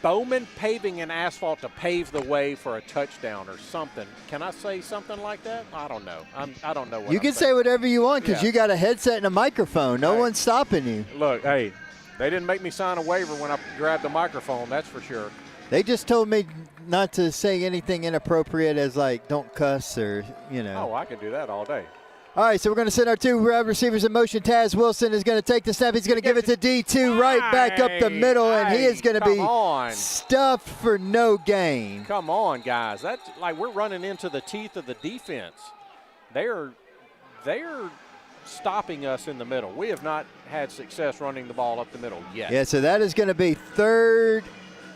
Bowman Paving and Asphalt to pave the way for a touchdown or something. Can I say something like that? I don't know. I don't know what you can say whatever you want because you got a headset and a microphone. No one's stopping you. Look, hey, they didn't make me sign a waiver when I grabbed the microphone, that's for sure. They just told me not to say anything inappropriate as like don't cuss or, Oh, I can do that all day. All right, so we're going to send our 2 wide receivers in motion. Taz Wilson is going to take the snap. He's going to give it to D2 right back up the middle, and he is going to be stuffed for no gain. Come on, guys. That's like we're running into the teeth of the defense. They're stopping us in the middle. We have not had success running the ball up the middle yet. Yeah, so that is going to be 3rd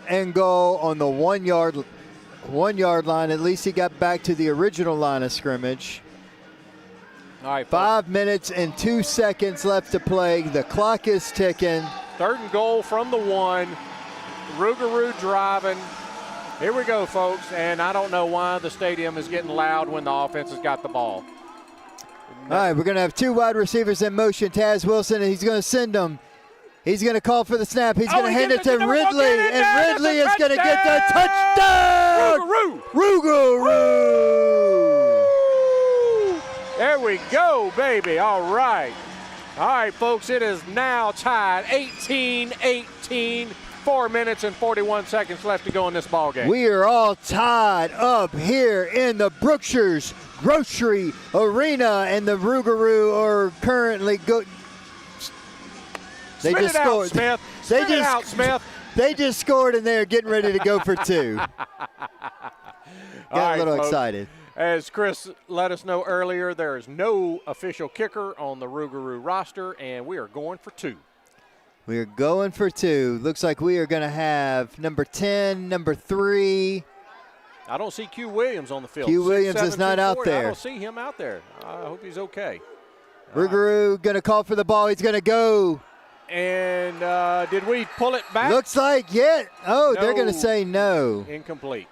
and goal on the 1-yard line. At least he got back to the original line of scrimmage. All right, 5 minutes and 2 seconds left to play. The clock is ticking. 3rd and goal from the 1. Rouxgaroux driving. Here we go, folks. And I don't know why the stadium is getting loud when the offense has got the ball. All right, we're going to have 2 wide receivers in motion. Taz Wilson, and he's going to send them. He's going to call for the snap. He's going to hand it to Ridley, and Ridley is going to get the touchdown. Rouxgaroux. There we go, baby. All right. All right, folks, it is now tied 18-18. 4 minutes and 41 seconds left to go in this ball game. We are all tied up here in the Brookshire's Grocery Arena, and the Rouxgaroux are currently They Spit just it scored. Out, Smith. They Spit just, it out, Smith. They just scored, and they're getting ready to go for 2. Got a little excited. As Chris let us know earlier, there is no official kicker on the Rouxgaroux roster, and we are going for 2. We are going for 2. Looks like we are going to have number 10, number 3. I don't see Q Williams on the field. Q Williams is not out there. I don't see him out there. I hope he's okay. Rouxgaroux going to call for the ball. He's going to go. And did we pull it back? Looks like, yeah. Oh, No. they're going to say no. Incomplete.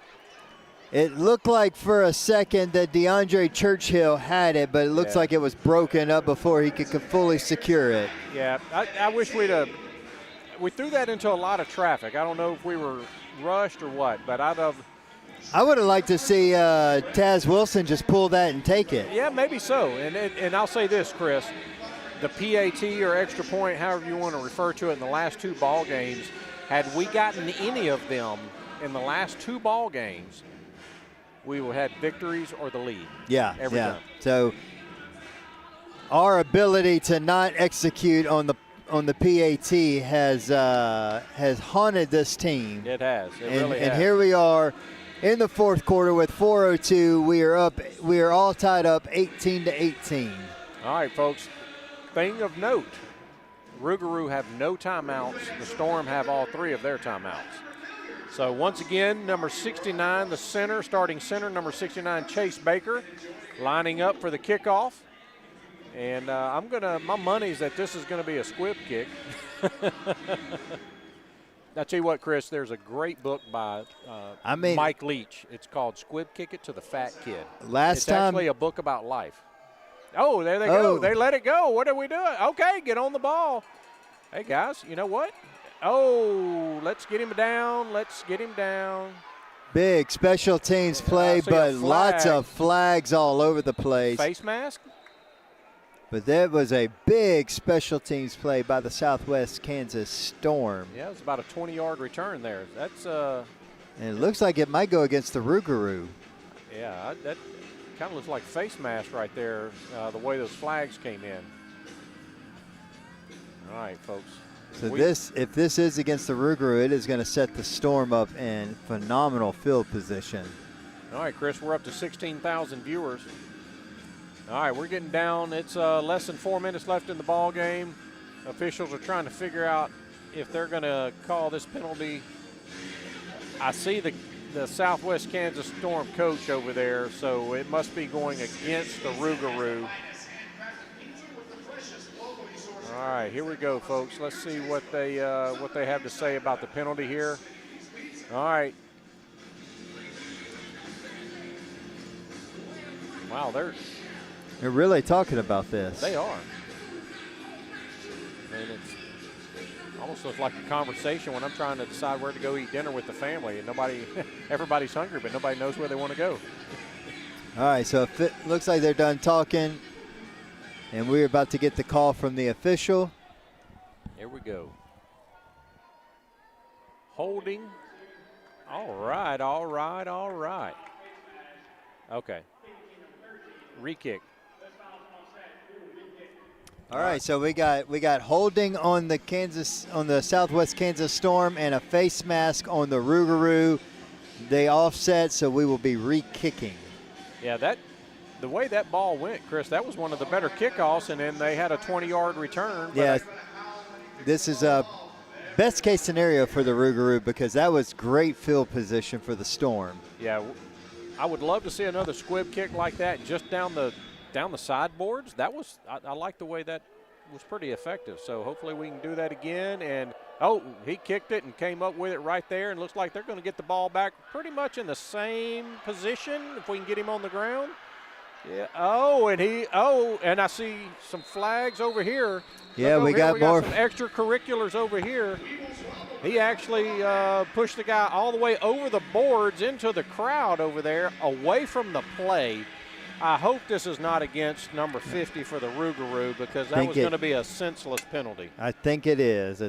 It looked like for a second that DeAndre Churchill had it, but it looks like it was broken up before he could fully secure it. Yeah, I wish we threw that into a lot of traffic. I don't know if we were rushed or what, but I would have liked to see Taz Wilson just pull that and take it. Yeah, maybe so. And I'll say this, Chris, the PAT or extra point, however you want to refer to it, in the last 2 ball games, had we gotten any of them in the last 2 ball games, we would have had victories or the lead. Yeah, every time. So our ability to not execute on the PAT has haunted this team. It has. It really has. And has. here we are in the 4th quarter with 4:02. We are all tied up 18-18. All right, folks. thing of note, Rouxgaroux have no timeouts. The Storm have all 3 of their timeouts. So once again, number 69, the center, starting center, number 69, Chase Baker, lining up for the kickoff. And my money's that this is going to be a squib kick. I tell you what, Chris, there's a great book by Mike Leach. It's called Squib Kick It to the Fat Kid. It's actually a book about life. Oh, there they go. They let it go. What are we doing? Okay, get on the ball. Hey, guys, you know what? Oh, let's get him down. Let's get him down. Big special teams play, but lots of flags all over the place. Face mask? But that was a big special teams play by the Southwest Kansas Storm. Yeah, it was about a 20-yard return there. That's and it looks like it might go against the Rouxgaroux. Yeah, that kind of looks like face mask right there, the way those flags came in. All right, folks. So if this is against the Rouxgaroux, it is going to set the Storm up in phenomenal field position. All right, Chris, we're up to 16,000 viewers. All right, we're getting down. It's less than 4 minutes left in the ball game. Officials are trying to figure out if they're going to call this penalty. I see the Southwest Kansas Storm coach over there, so it must be going against the Rouxgaroux. All right, here we go, folks. Let's see what they have to say about the penalty here. All right. Wow, they're really talking about this. They are. And it's almost looks like a conversation when I'm trying to decide where to go eat dinner with the family, and everybody's hungry, but nobody knows where they want to go. All right, so it looks like they're done talking. And we're about to get the call from the official. Here we go. Holding. All right, all right, all right. Okay. Re-kick. All right, so we got holding on the Southwest Kansas Storm and a face mask on the Rouxgaroux. They offset, so we will be re-kicking. Yeah, the way that ball went, Chris, that was one of the better kickoffs, and then they had a 20-yard return. Yeah, this is a best-case scenario for the Rouxgaroux because that was great field position for the Storm. Yeah, I would love to see another squib kick like that just down the sideboards. I like the way that was pretty effective. So hopefully we can do that again. And he kicked it and came up with it right there, and looks like they're going to get the ball back pretty much in the same position if we can get him on the ground. Yeah. And I see some flags over here. Yeah, we got more. Some extracurriculars over here. He actually pushed the guy all the way over the boards into the crowd over there, away from the play. I hope this is not against number 50 for the Rouxgaroux, because that was going to be a senseless penalty. I think it is.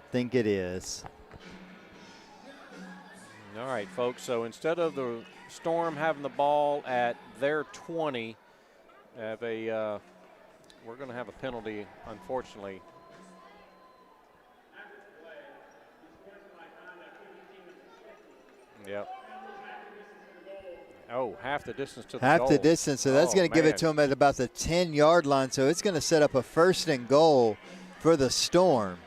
All right, folks. So instead of the Storm having the ball at their 20, we're going to have a penalty, unfortunately. Yep. Half the distance to the goal. Half the distance, so that's going to give it to them at about the 10-yard line, so it's going to set up a 1st and goal for the Storm.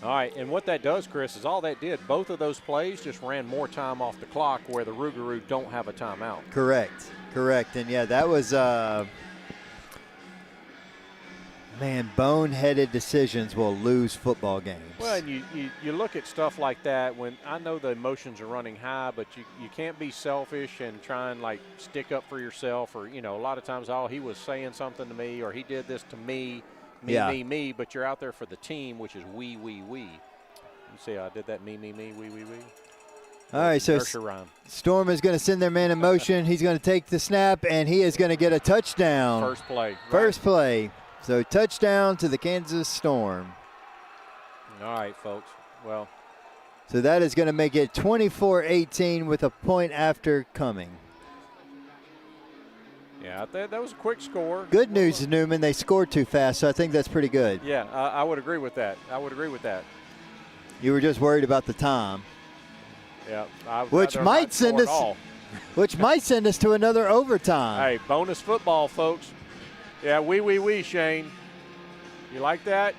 All right, and what that does, Chris, is all that did, both of those plays just ran more time off the clock where the Rouxgaroux don't have a timeout. Correct. And, yeah, that was boneheaded decisions will lose football games. Well, and you look at stuff like that when I know the emotions are running high, but you can't be selfish and try and, stick up for yourself, or, a lot of times, he was saying something to me, or he did this to me, me, but you're out there for the team, which is we. You see how I did that, me, we. All right, so Storm is going to send their man in motion. He's going to take the snap, and he is going to get a touchdown. First play. First play. So touchdown to the Kansas Storm. All right, folks. Well, so that is going to make it 24-18 with a point after coming. Yeah, that was a quick score. Good news, Newman. They scored too fast, so I think that's pretty good. Yeah, I would agree with that. You were just worried about the time. Yeah, which might send us to another overtime. Hey, bonus football, folks. Yeah, we, Shane. You like that?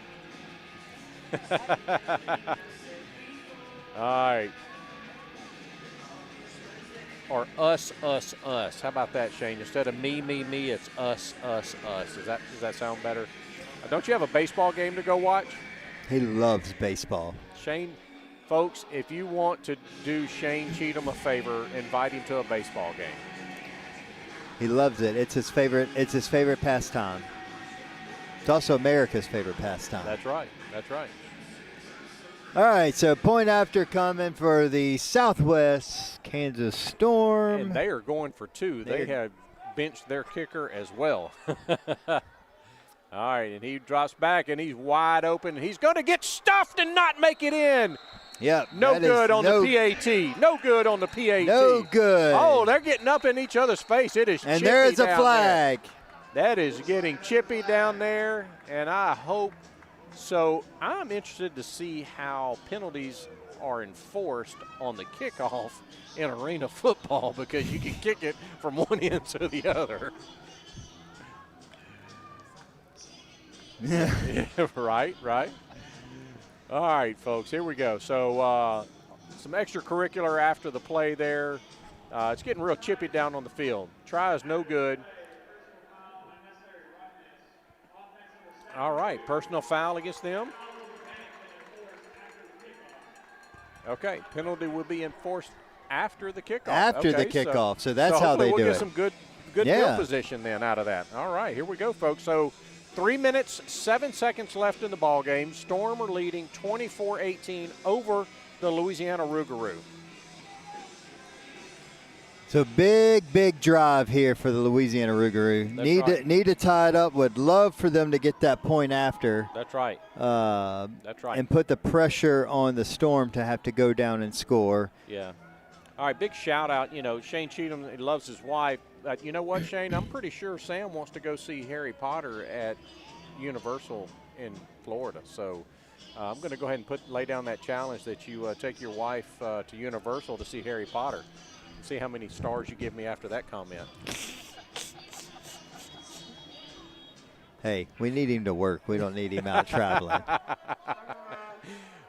All right. Or us, us, us. How about that, Shane? Instead of me, me, me, it's us, us, us. Does that sound better? Don't you have a baseball game to go watch? He loves baseball. Shane, folks, if you want to do Shane Cheatham a favor, invite him to a baseball game. He loves it. It's his favorite. It's his favorite pastime. It's also America's favorite pastime. That's right. That's right. All right, so point after coming for the Southwest Kansas Storm. And they are going for two. They have benched their kicker as well. All right, and he drops back, and he's wide open. He's going to get stuffed and not make it in. Yep. No good on the PAT. No good on the PAT. No good. Oh, they're getting up in each other's face. It is chippy. And there's a flag. That is getting chippy down there, and I hope so. I'm interested to see how penalties are enforced on the kickoff in arena football, because you can kick it from one end to the other. Yeah, right. All right, folks, here we go. So some extracurricular after the play there. It's getting real chippy down on the field. Try is no good. All right, personal foul against them. Okay, penalty will be enforced after the kickoff. After the kickoff, so that's how they do it. We'll get some good field position then out of that. All right, here we go, folks. So 3 minutes, 7 seconds left in the ball game. Storm are leading 24-18 over the Louisiana Rouxgaroux. So big drive here for the Louisiana Rouxgaroux. Need to tie it up. Would love for them to get that point after. That's right. That's right. And put the pressure on the Storm to have to go down and score. Yeah. All right, big shout out. You know, Shane Cheatham, he loves his wife. You know what, Shane? I'm pretty sure Sam wants to go see Harry Potter at Universal in Florida. So I'm going to go ahead and lay down that challenge that you take your wife to Universal to see Harry Potter. See how many stars you give me after that comment. Hey, we need him to work. We don't need him out traveling.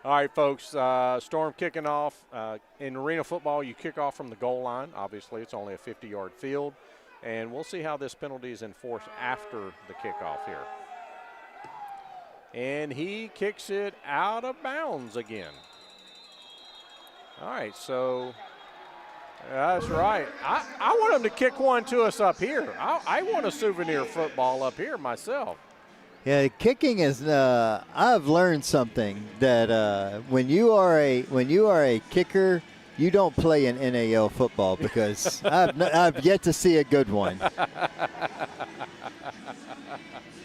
All right, folks, Storm kicking off. In arena football, you kick off from the goal line. Obviously, it's only a 50-yard field. And we'll see how this penalty is enforced after the kickoff here. And he kicks it out of bounds again. All right, so that's right. I want him to kick one to us up here. I want a souvenir football up here myself. Yeah, kicking is. I've learned something that when you are a kicker, you don't play in NAL football, because I've yet to see a good one.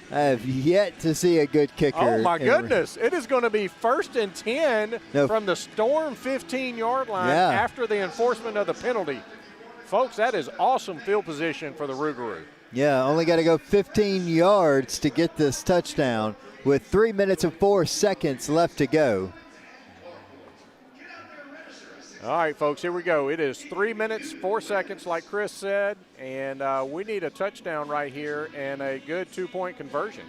I have yet to see a good kicker. Oh, my goodness. It is going to be 1st and 10 from the Storm 15-yard line after the enforcement of the penalty. Folks, that is awesome field position for the Rouxgaroux. Yeah, only got to go 15 yards to get this touchdown with 3 minutes and 4 seconds left to go. All right, folks, here we go. It is 3 minutes, 4 seconds, like Chris said, and we need a touchdown right here and a good 2-point conversion.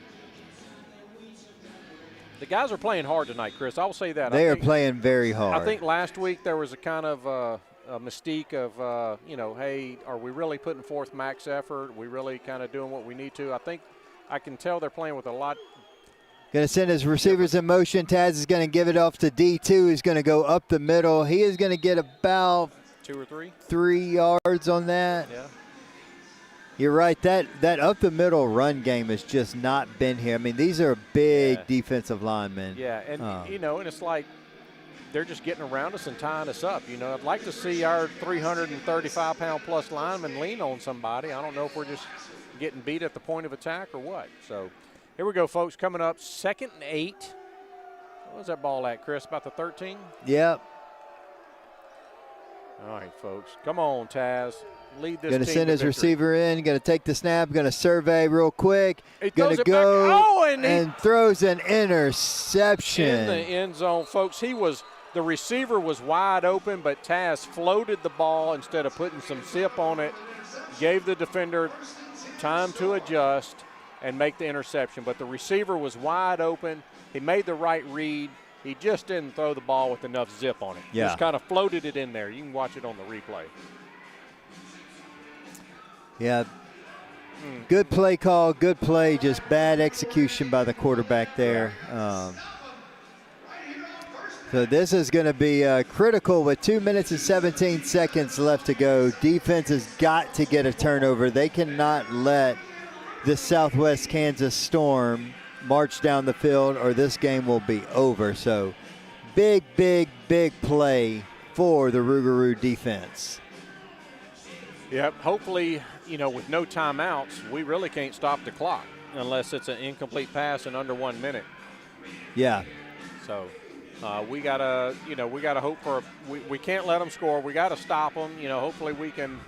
The guys are playing hard tonight, Chris. I'll say that. They are playing very hard. I think last week there was a kind of a mystique of, hey, are we really putting forth max effort? Are we really kind of doing what we need to? I think I can tell they're playing with a lot. Going to send his receivers in motion. Taz is going to give it off to D2. He's going to go up the middle. He is going to get about 2 or 3? 3 yards on that. Yeah. You're right. That up the middle run game has just not been here. I mean, these are big defensive linemen. Yeah, and and it's like they're just getting around us and tying us up. I'd like to see our 335-pound plus lineman lean on somebody. I don't know if we're just getting beat at the point of attack or what. So here we go, folks. Coming up, 2nd and 8. What was that ball at, Chris? About the 13? Yep. All right, folks. Come on, Taz. Lead this Going to team send his victory. receiver in. Going to take the snap. Going to survey real quick. Going to go and throws an interception. In the end zone, folks. The receiver was wide open, but Taz floated the ball instead of putting some zip on it. Gave the defender time to adjust. and make the interception. But the receiver was wide open. He made the right read. He just didn't throw the ball with enough zip on it. Yeah. Just kind of floated it in there. You can watch it on the replay. Yeah. Good play call, good play, just bad execution by the quarterback there. So this is going to be critical with 2 minutes and 17 seconds left to go. Defense has got to get a turnover. They cannot let the Southwest Kansas Storm march down the field or this game will be over. So big, big, big play for the Rouxgaroux defense. Yep, hopefully, with no timeouts, we really can't stop the clock unless it's an incomplete pass in under 1 minute. Yeah. So we gotta hope for. We can't let them score. We gotta stop them. Hopefully we can,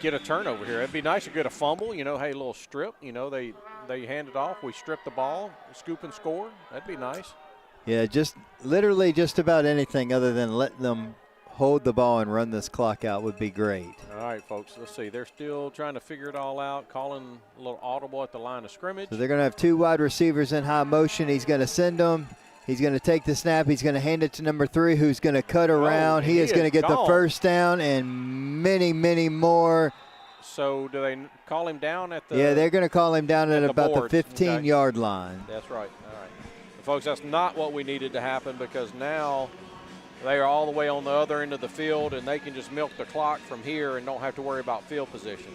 get a turnover here. It'd be nice to get a fumble. Hey, a little strip. They hand it off. We strip the ball, scoop and score. That'd be nice. Yeah, just literally just about anything other than letting them hold the ball and run this clock out would be great. All right, folks, let's see. They're still trying to figure it all out, calling a little audible at the line of scrimmage. So they're going to have two wide receivers in high motion. He's going to send them. He's going to take the snap. He's going to hand it to number 3, who's going to cut around. He is going to get the first down and many, many more. So do they call him down at the Yeah, they're going to call him down at about the 15-yard line. That's right. All right. Folks, that's not what we needed to happen because now they are all the way on the other end of the field, and they can just milk the clock from here and don't have to worry about field position.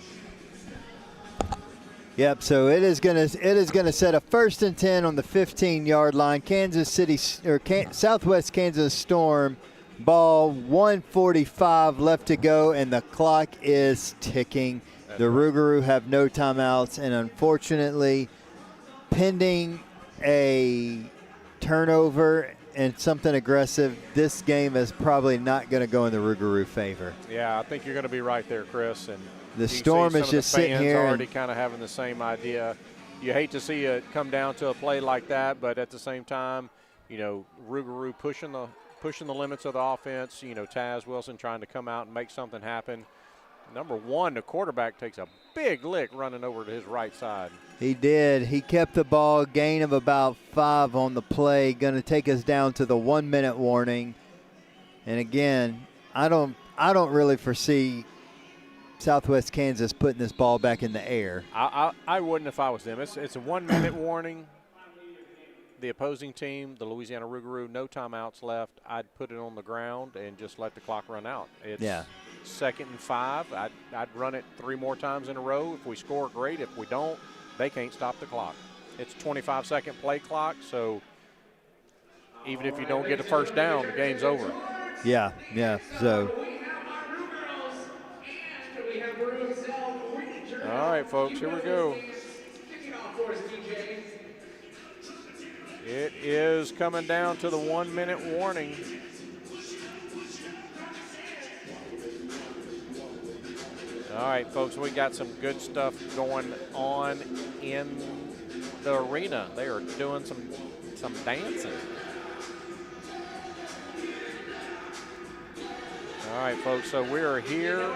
Yep. So it is going to set a 1st and 10 on the 15-yard line. Kansas City or Southwest Kansas Storm ball. 1:45 left to go, and the clock is ticking. The Rouxgaroux have no timeouts, and unfortunately, pending a turnover and something aggressive, this game is probably not going to go in the Rouxgaroux favor. Yeah, I think you're going to be right there, Chris. And the Storm is just sitting here. Already kind of having the same idea. You hate to see it come down to a play like that, but at the same time, Rouxgaroux pushing the limits of the offense. Taz Wilson trying to come out and make something happen. Number 1, the quarterback takes a big lick running over to his right side. He did. He kept the ball, gain of about 5 on the play. Going to take us down to the 1-minute warning. And again, I don't really foresee Southwest Kansas putting this ball back in the air. I wouldn't if I was them. It's a 1-minute warning. The opposing team, the Louisiana Rouxgaroux, no timeouts left. I'd put it on the ground and just let the clock run out. It's 2nd and 5. I'd run it 3 more times in a row. If we score, great. If we don't, they can't stop the clock. It's a 25-second play clock, so even if you don't get a first down, the game's over. Yeah. So. All right, folks, here we go. It is coming down to the 1-minute warning. All right, folks, we got some good stuff going on in the arena. They are doing some dancing. All right, folks, so we are here,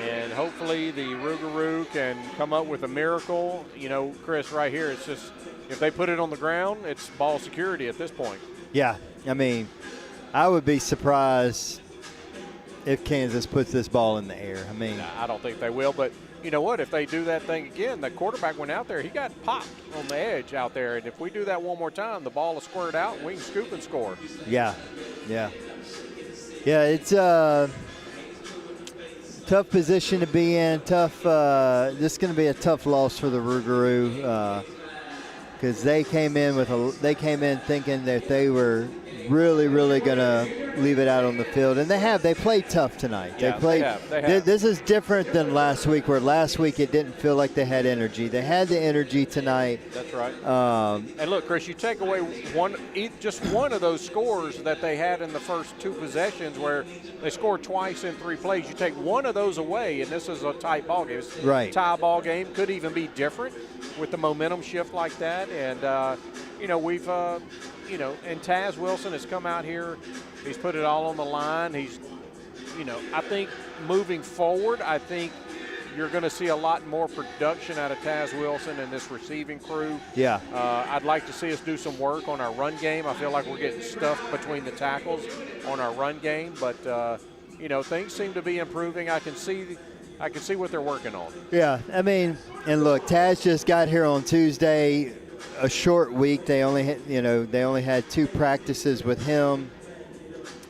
and hopefully the Rouxgaroux can come up with a miracle. Chris, right here, it's just if they put it on the ground, it's ball security at this point. Yeah, I mean, I would be surprised if Kansas puts this ball in the air. I mean, I don't think they will, but you know what? If they do that thing again, the quarterback went out there. He got popped on the edge out there, and if we do that one more time, the ball will squirt out, and we can scoop and score. Yeah, it's a tough position to be in. Tough. This is going to be a tough loss for the Rouxgaroux because they came in thinking that they were really going to leave it out on the field, and they played tough tonight. Yeah, they have. This is different than last week, where last week it didn't feel like they had energy. They had the energy tonight. That's right. And look, Chris, you take away just one of those scores that they had in the first 2 possessions, where they scored twice in 3 plays. You take one of those away, and this is a tight ball game. It's right. Tie ball game. Could even be different with the momentum shift like that. And we've and Taz Wilson has come out here. He's put it all on the line. He's, I think moving forward, I think you're going to see a lot more production out of Taz Wilson and this receiving crew. Yeah. I'd like to see us do some work on our run game. I feel like we're getting stuffed between the tackles on our run game, but things seem to be improving. I can see what they're working on. Yeah, I mean, and look, Taz just got here on Tuesday, a short week. They only had 2 practices with him,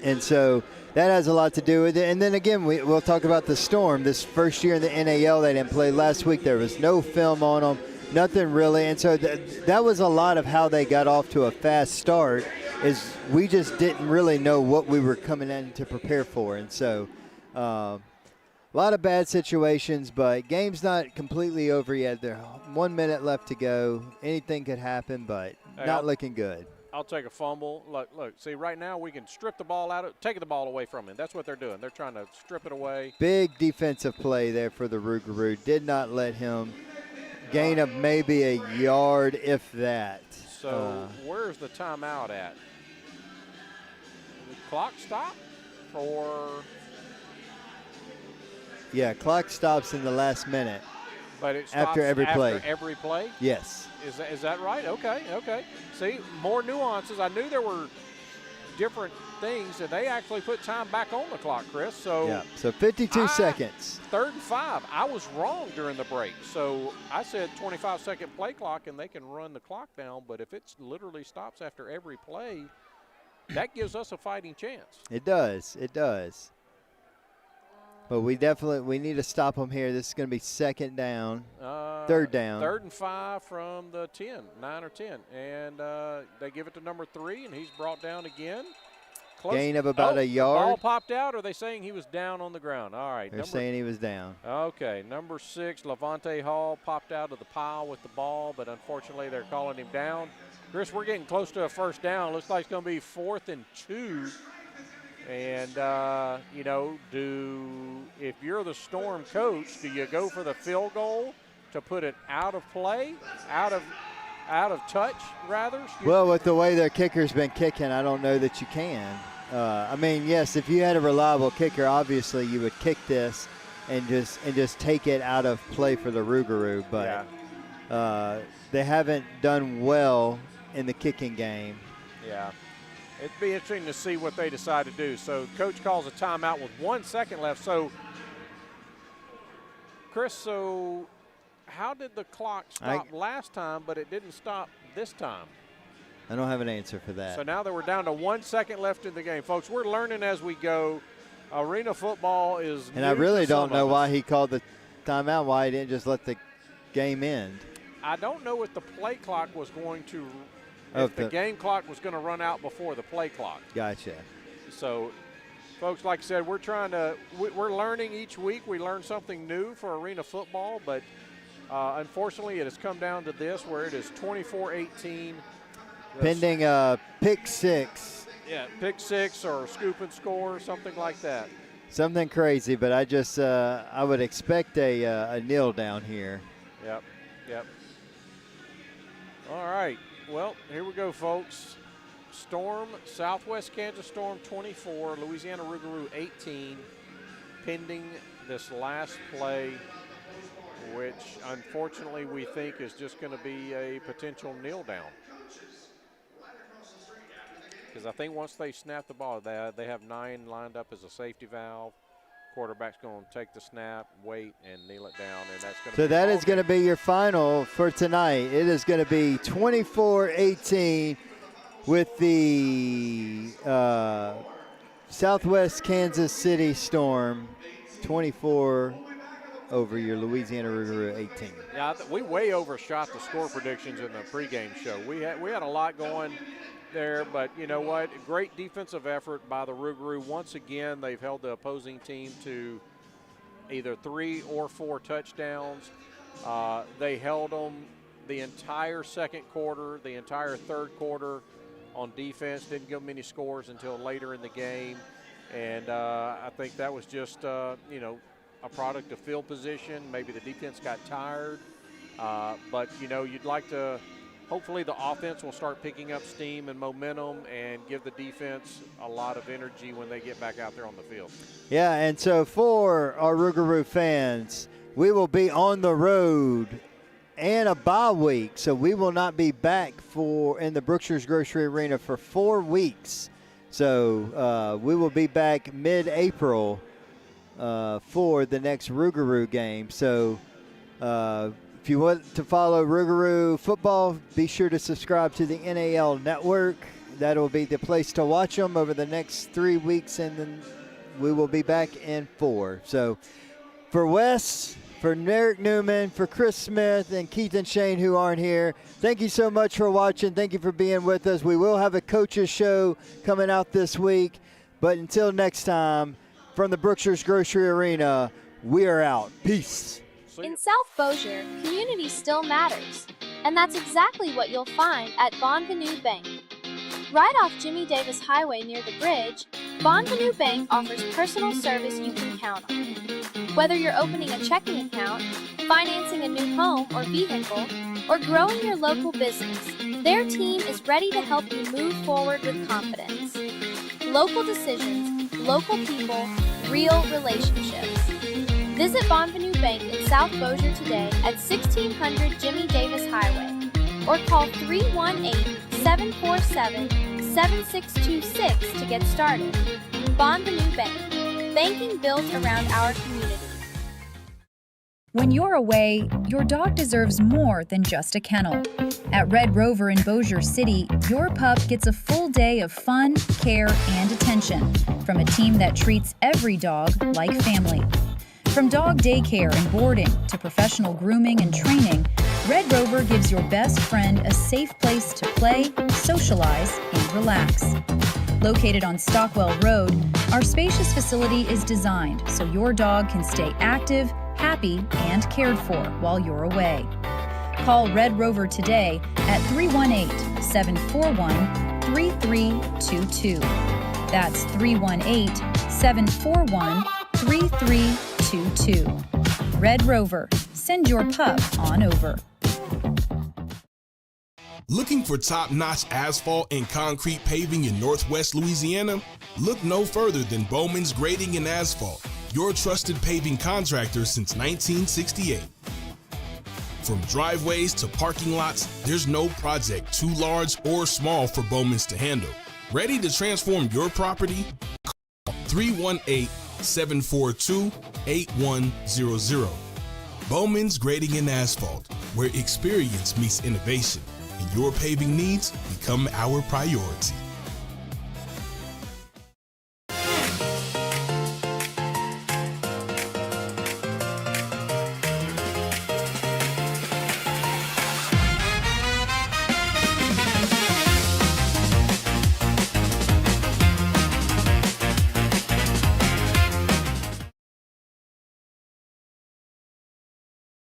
and so that has a lot to do with it. And then again, we'll talk about the Storm. This first year in the NAL, they didn't play last week. There was no film on them, nothing really. And so that was a lot of how they got off to a fast start, is we just didn't really know what we were coming in to prepare for. And so a lot of bad situations, but game's not completely over yet. There's 1 minute left to go. Anything could happen, but not looking good. I'll take a fumble. Look, see, right now we can strip the ball take the ball away from him. That's what they're doing. They're trying to strip it away. Big defensive play there for the Rouxgaroux. Did not let him gain up maybe a yard, if that. So where's the timeout at? The clock stop? Yeah, clock stops in the last minute. But it stops after every play. Every play? Yes. Is that right? Okay. See, more nuances. I knew there were different things, and they actually put time back on the clock, Chris. So 52 seconds. 3rd and 5. I was wrong during the break. So I said 25-second play clock, and they can run the clock down. But if it literally stops after every play, that gives us a fighting chance. It does. But we need to stop them here. This is going to be 2nd down, 3rd down. 3rd and 5 from the 10, 9 or 10. And they give it to number 3, and he's brought down again. Close. Gain of about a yard. The ball popped out, or are they saying he was down on the ground? All right. They're saying he was down. Okay. Number 6, Levante Hall, popped out of the pile with the ball, but unfortunately they're calling him down. Chris, we're getting close to a 1st down. Looks like it's going to be 4th and 2. And, if you're the Storm coach, do you go for the field goal to put it out of play, out of touch, rather? Well, with the way their kicker's been kicking, I don't know that you can. Yes, if you had a reliable kicker, obviously you would kick this and just take it out of play for the Rouxgaroux. But they haven't done well in the kicking game. Yeah. It'd be interesting to see what they decide to do. So coach calls a timeout with 1 second left. So, Chris, how did the clock stop last time, but it didn't stop this time? I don't have an answer for that. So now that we're down to 1 second left in the game. Folks, we're learning as we go. Arena football is And I really don't know why he called the timeout, why he didn't just let the game end. I don't know if the play clock was going to – if the game clock was going to run out before the play clock. Gotcha. So, folks, like I said, we're learning each week. We learn something new for arena football, but unfortunately it has come down to this where it is 24-18. Pending pick 6. Yeah, pick 6 or scoop and score, something like that. Something crazy, but I would expect a kneel down here. Yep. All right. Well, here we go, folks. Storm, Southwest Kansas Storm 24, Louisiana Rouxgaroux 18, pending this last play, which unfortunately we think is just going to be a potential kneel down. Because I think once they snap the ball, they have 9 lined up as a safety valve. Quarterback's going to take the snap, wait, and kneel it down, and that's going to. So that is going to be your final for tonight. It is going to be 24-18 with the Southwest Kansas City Storm, 24 over your Louisiana Rouxgaroux 18. Yeah, we way overshot the score predictions in the pregame show. We had a lot going there, but you know what? Great defensive effort by the Rouxgaroux. Once again, they've held the opposing team to either 3 or 4 touchdowns. They held them the entire second quarter, the entire third quarter on defense. Didn't give them any scores until later in the game, and I think that was just a product of field position. Maybe the defense got tired, but you'd like to. Hopefully the offense will start picking up steam and momentum and give the defense a lot of energy when they get back out there on the field. Yeah, and so for our Rouxgaroux fans, we will be on the road and a bye week, so we will not be back in the Brookshire's Grocery Arena for 4 weeks. So we will be back mid-April for the next Rouxgaroux game. So if you want to follow Rouxgaroux football, be sure to subscribe to the NAL Network. That'll be the place to watch them over the next 3 weeks, and then we will be back in 4. So for Wes, for Eric Newman, for Chris Smith, and Keith and Shane who aren't here, thank you so much for watching. Thank you for being with us. We will have a coaches show coming out this week. But until next time, from the Brookshire's Grocery Arena, we are out. Peace. In South Beausier, community still matters. And that's exactly what you'll find at Bonvenu Bank. Right off Jimmy Davis Highway near the bridge, Bonvenu Bank offers personal service you can count on. Whether you're opening a checking account, financing a new home or vehicle, or growing your local business, their team is ready to help you move forward with confidence. Local decisions, local people, real relationships. Visit Bonvenu Bank in South Beausier today at 1600 Jimmy Davis Highway or call 318-747-7626 to get started. Bonvenu Bank, banking built around our community. When you're away, your dog deserves more than just a kennel. At Red Rover in Bossier City, your pup gets a full day of fun, care, and attention from a team that treats every dog like family. From dog daycare and boarding to professional grooming and training, Red Rover gives your best friend a safe place to play, socialize, and relax. Located on Stockwell Road, our spacious facility is designed so your dog can stay active, happy, and cared for while you're away. Call Red Rover today at 318-741-3322. That's 318-741-3322. Red Rover, send your pup on over. Looking for top-notch asphalt and concrete paving in Northwest Louisiana? Look no further than Bowman's Grading and Asphalt, your trusted paving contractor since 1968. From driveways to parking lots, there's no project too large or small for Bowman's to handle. Ready to transform your property? Call 318-742-8100. Bowman's Grading and Asphalt, where experience meets innovation and your paving needs become our priority.